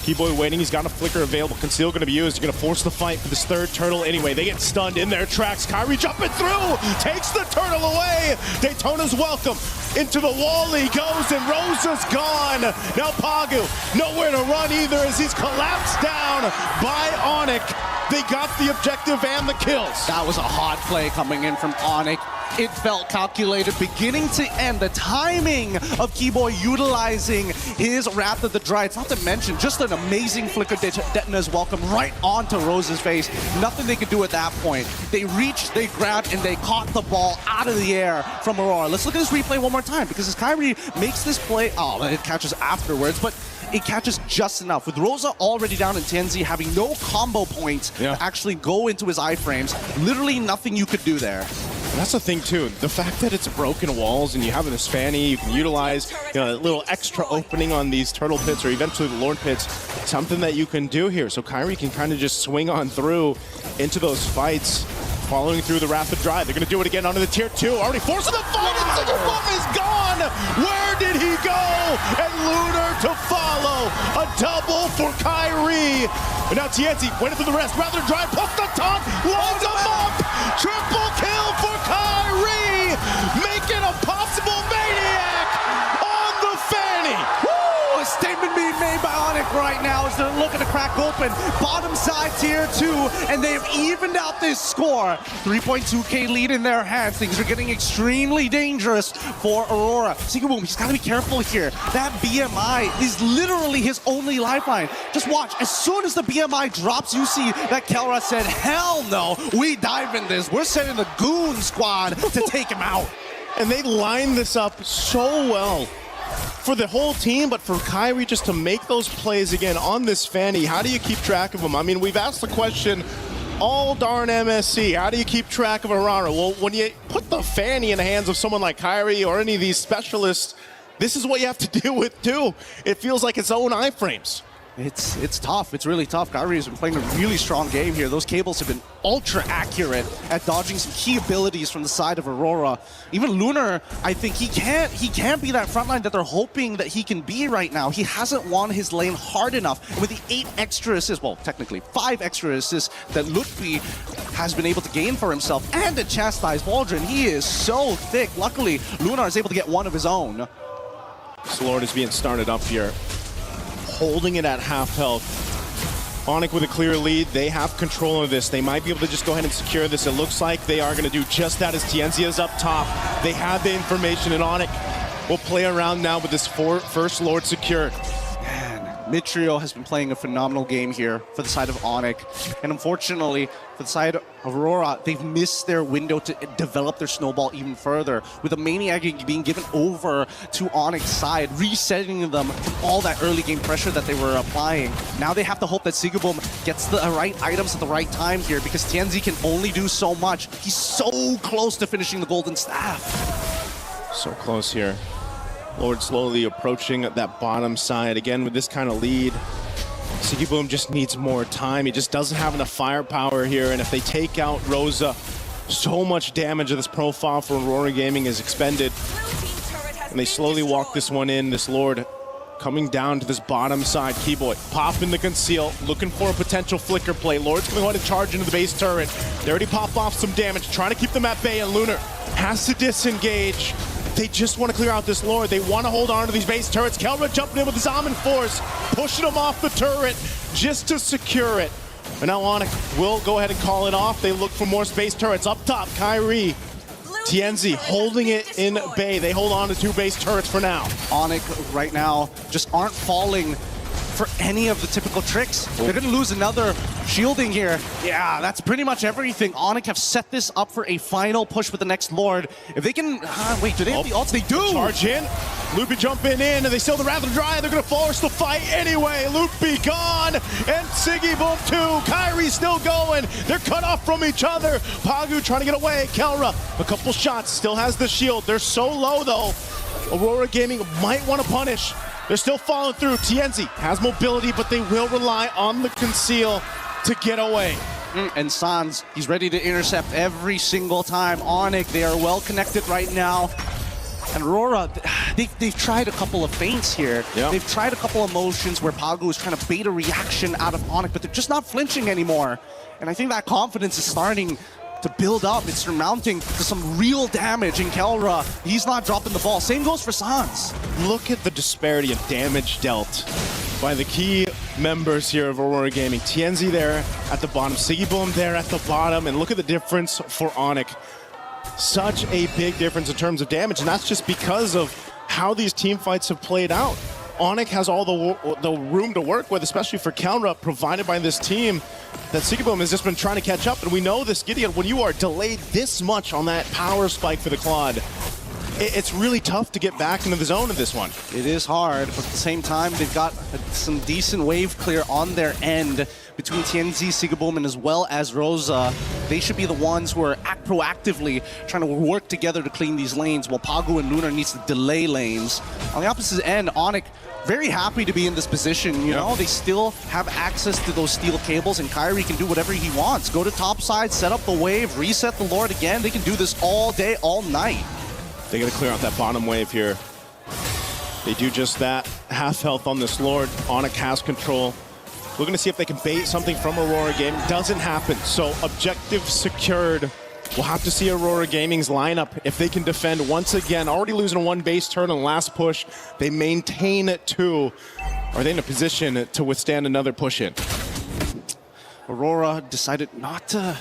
Keyboy waiting, he's got a flicker available. Conceal going to be used. You're going to force the fight for this third turtle anyway. They get stunned in their tracks. Kyrie jumping through, takes the turtle away. Daytona's welcome. Into the wall he goes, and Rosa's gone. Now Pagu, nowhere to run either as he's collapsed down by ONIC. They got the objective and the kills. That was a hot play coming in from ONIC. It felt calculated beginning to end. The timing of Keyboy utilizing his Wrath of the Dry. It's not to mention just an amazing flicker Detona's welcome right onto Rose's face. Nothing they could do at that point. They reached, they grabbed, and they caught the ball out of the air from Aurora. Let's look at this replay one more time, because as Kyrie makes this play, it catches afterwards, but it catches just enough. With Rosa already down and TNC having no combo points to actually go into his iframes, literally nothing you could do there. And that's the thing too, the fact that it's broken walls and you have this fanny, you can utilize that little extra opening on these turtle pits or eventually the Lord pits, something that you can do here. So Kyrie can kind of just swing on through into those fights, following through the Rapid Drive. They're going to do it again onto the tier 2, already forcing the fight, and Sigeboom is gone! Where did he go? And Lunar to follow, a double for Kyrie. And now TNC waiting for the rest, rather drive, puts the taunt, loads him up! Triple kill for Kyrie, making a possible maniac on the fanny. Woo! A statement being made by ONIC right now as they're looking to crack open bottom side tier 2, and they've evened out this score. 3.2k lead in their hands. Things are getting extremely dangerous for Aurora. Sigeboom, he's got to be careful here. That BMI is literally his only lifeline. Just watch, as soon as the BMI drops, you see that Kelra said, hell no, we dive in this. We're sending the goon squad to take him out. And they line this up so well. for the whole team, but for Kairi just to make those plays again on this Fanny, how do you keep track of them? I mean, we've asked the question all darn MSC, how do you keep track of Aurora? Well, when you put the Fanny in the hands of someone like Kairi or any of these specialists, this is what you have to deal with too. It feels like its own iframes. It's tough. It's really tough. Kairi has been playing a really strong game here. Those cables have been ultra accurate at dodging some key abilities from the side of Aurora. Even Lunar, I think he can't be that frontline that they're hoping that he can be right now. He hasn't won his lane hard enough. And with the 8 extra assists, well, technically 5 extra assists that Lutfi has been able to gain for himself and to chastise Waldron, he is so thick. Luckily, Lunar is able to get one of his own. This Lord is being started up here, holding it at half health. ONIC with a clear lead. They have control of this. They might be able to just go ahead and secure this. It looks like they are going to do just that as Tienzia is up top. They have the information, and ONIC will play around now with this first Lord secured. Mitrio has been playing a phenomenal game here for the side of ONIC. And unfortunately, for the side of Aurora, they've missed their window to develop their snowball even further, with the Maniac being given over to ONIC's side, resetting them from all that early game pressure that they were applying. Now they have to hope that Sigeboom gets the right items at the right time here, because Tienzi can only do so much. He's so close to finishing the Golden Staff. So close here. Lord slowly approaching that bottom side. Again, with this kind of lead, Sigeboom just needs more time. He just doesn't have enough firepower here, and if they take out Rosa, so much damage of this profile for Aurora Gaming is expended. And they slowly walk this one in. This Lord coming down to this bottom side. Keyboy popping the conceal, looking for a potential flicker play. Lord's going to go ahead and charge into the base turret. They already popped off some damage, trying to keep them at bay, and Lunar has to disengage. They just want to clear out this Lord. They want to hold on to these base turrets. Kelra jumping in with his Almond Force, pushing him off the turret just to secure it. And now ONIC will go ahead and call it off. They look for more space turrets. Up top, Kairi, Tienzi holding it in bay. They hold on to 2 base turrets for now. ONIC right now just aren't falling for any of the typical tricks. They're going to lose another shielding here. Yeah, that's pretty much everything. ONIC have set this up for a final push with the next Lord. If they can... wait, do they have the ults? They do! Charge in. Loopy jumping in, and they still the Wrath of Dry. They're going to force the fight anyway. Loopy gone, and Sigeboom too. Kairi's still going. They're cut off from each other. Pagu trying to get away. Kelra, a couple shots, still has the shield. They're so low, though. Aurora Gaming might want to punish. They're still falling through. Tienzi has mobility, but they will rely on the conceal to get away. And Sans, he's ready to intercept every single time. ONIC, they are well connected right now. And Aurora, they've tried a couple of feints here. Yep. They've tried a couple of motions where Pagu is trying to bait a reaction out of ONIC, but they're just not flinching anymore. And I think that confidence is starting to build up. It's surmounting to some real damage in Kelra. He's not dropping the ball. Same goes for Sans. Look at the disparity of damage dealt by the key members here of Aurora Gaming. Tienzi there at the bottom, Sigeboom there at the bottom, and look at the difference for ONIC. Such a big difference in terms of damage, and that's just because of how these team fights have played out. ONIC has all the room to work with, especially for counter-up provided by this team that Sigeboom has just been trying to catch up. And we know this, Gideon, when you are delayed this much on that power spike for the Claude, it's really tough to get back into the zone of this one. It is hard, but at the same time, they've got some decent wave clear on their end between Tienzi, Sigeboom, and as well as Rosa. They should be the ones who are proactively trying to work together to clean these lanes, while Pagu and Lunar needs to delay lanes. On the opposite end, ONIC very happy to be in this position, you know? They still have access to those steel cables, and Kairi can do whatever he wants. Go to top side, set up the wave, reset the Lord again. They can do this all day, all night. They gotta clear out that bottom wave here. They do just that. Half health on this Lord. ONIC has control. Looking to see if they can bait something from Aurora Gaming. Doesn't happen, so objective secured. We'll have to see Aurora Gaming's lineup if they can defend once again. Already losing 1 base turn on the last push. They maintain 2. Are they in a position to withstand another push in? Aurora decided not to.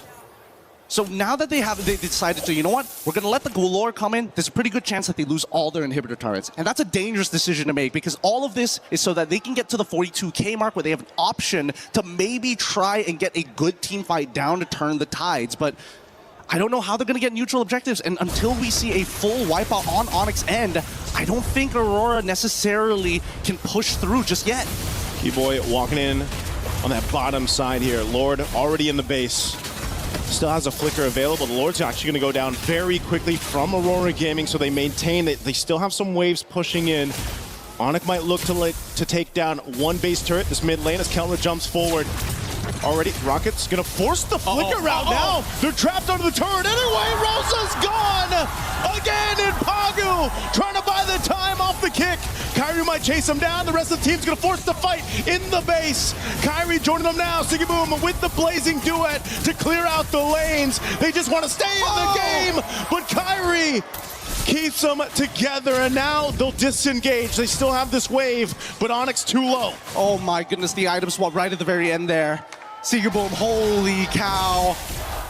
So now that they decided to, you know what? We're going to let the Golor come in. There's a pretty good chance that they lose all their inhibitor turrets. And that's a dangerous decision to make, because all of this is so that they can get to the 42K mark where they have an option to maybe try and get a good team fight down to turn the tides. But I don't know how they're going to get neutral objectives, and until we see a full wipeout on Onyx end, I don't think Aurora necessarily can push through just yet. Keyboy walking in on that bottom side here. Lord already in the base. Still has a flicker available. The Lord's actually going to go down very quickly from Aurora Gaming, so they maintain that they still have some waves pushing in. ONIC might look to take down one base turret, this mid lane, as Kelra jumps forward. Already, Rocket's gonna force the flicker out now. They're trapped under the turret anyway. Rosa's gone again, and Pagu trying to buy the time off the kick. Kyrie might chase him down. The rest of the team's gonna force the fight in the base. Kyrie joining them now. Sigue with the blazing duet to clear out the lanes. They just want to stay in the game, but Kyrie keeps them together, and now they'll disengage. They still have this wave, but Onyx too low. Oh my goodness, the item swap right at the very end there. Sigue, holy cow.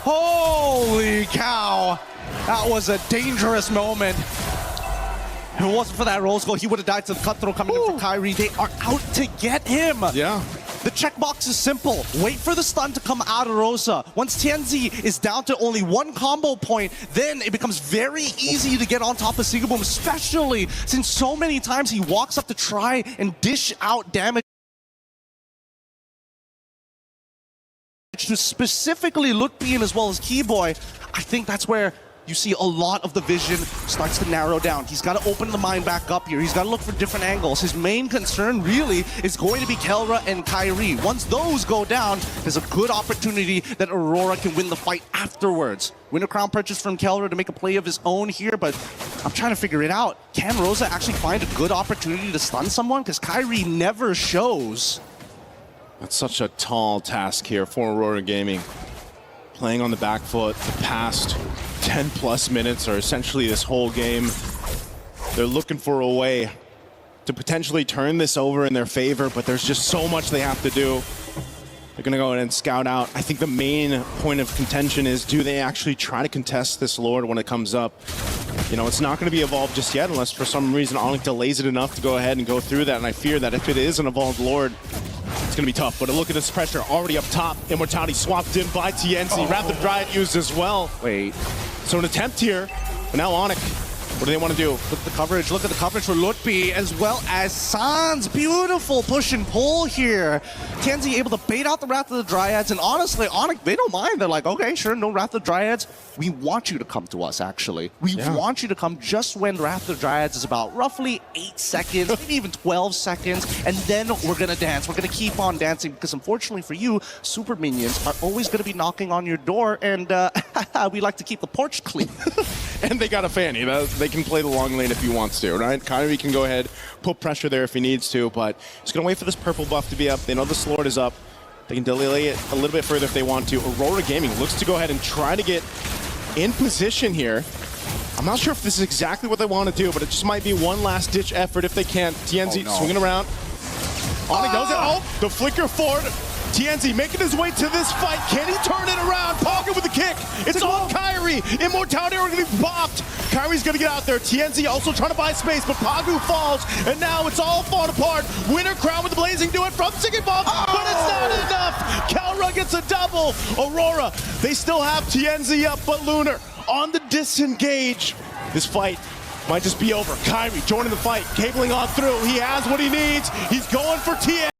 Holy cow. That was a dangerous moment. If it wasn't for that Rose goal, he would have died to the cutthroat coming in for Kyrie. They are out to get him. Yeah. The checkbox is simple. Wait for the stun to come out of Rosa. Once TNZ is down to only one combo point, then it becomes very easy to get on top of Sigue, especially since so many times he walks up to try and dish out damage to specifically Lutbeam as well as Keyboy. I think that's where you see a lot of the vision starts to narrow down. He's got to open the mind back up here. He's got to look for different angles. His main concern really is going to be Kelra and Kyrie. Once those go down, there's a good opportunity that Aurora can win the fight afterwards. Win a crown purchase from Kelra to make a play of his own here, but I'm trying to figure it out. Can Rosa actually find a good opportunity to stun someone? Because Kyrie never shows. That's such a tall task here for Aurora Gaming. Playing on the back foot the past 10 plus minutes, or essentially this whole game. They're looking for a way to potentially turn this over in their favor, but there's just so much they have to do. They're gonna go ahead and scout out. I think the main point of contention is, do they actually try to contest this Lord when it comes up? You know, it's not gonna be evolved just yet unless for some reason ONIC delays it enough to go ahead and go through that, and I fear that if it is an evolved Lord, it's gonna be tough. But look at this pressure already up top. Immortality swapped in by TNC. Rapid Dryad used as well. Wait. So an attempt here, but now ONIC, what do they want to do? Look at the coverage. Look at the coverage for Lutbi as well as Sans. Beautiful push and pull here. TNZ able to bait out the Wrath of the Dryads, and honestly, ONIC, they don't mind. They're like, okay, sure, no Wrath of the Dryads. We want you to come to us, actually. We want you to come just when Wrath of the Dryads is about roughly 8 seconds, maybe even 12 seconds, and then we're gonna dance. We're gonna keep on dancing, because unfortunately for you, super minions are always gonna be knocking on your door, and we like to keep the porch clean. And they got a fanny. They can play the long lane if he wants to, right? Kyrie can go ahead, put pressure there if he needs to, but he's going to wait for this purple buff to be up. They know the Lord is up. They can delay it a little bit further if they want to. Aurora Gaming looks to go ahead and try to get in position here. I'm not sure if this is exactly what they want to do, but it just might be one last-ditch effort if they can. TNZ swinging around. ONIC knows it. Oh, the flicker forward. TNZ making his way to this fight. Can he turn it around? Pocket with the kick. It's on Kyrie. Immortality are going to be bopped. Kyrie's going to get out there. TNZ also trying to buy space, but Pagu falls, and now it's all falling apart. Winner crown with the blazing duet from Sigue, but it's not enough. Kelra gets a double. Aurora, they still have TNZ up, but Lunar on the disengage. This fight might just be over. Kyrie joining the fight, cabling on through. He has what he needs. He's going for TNZ.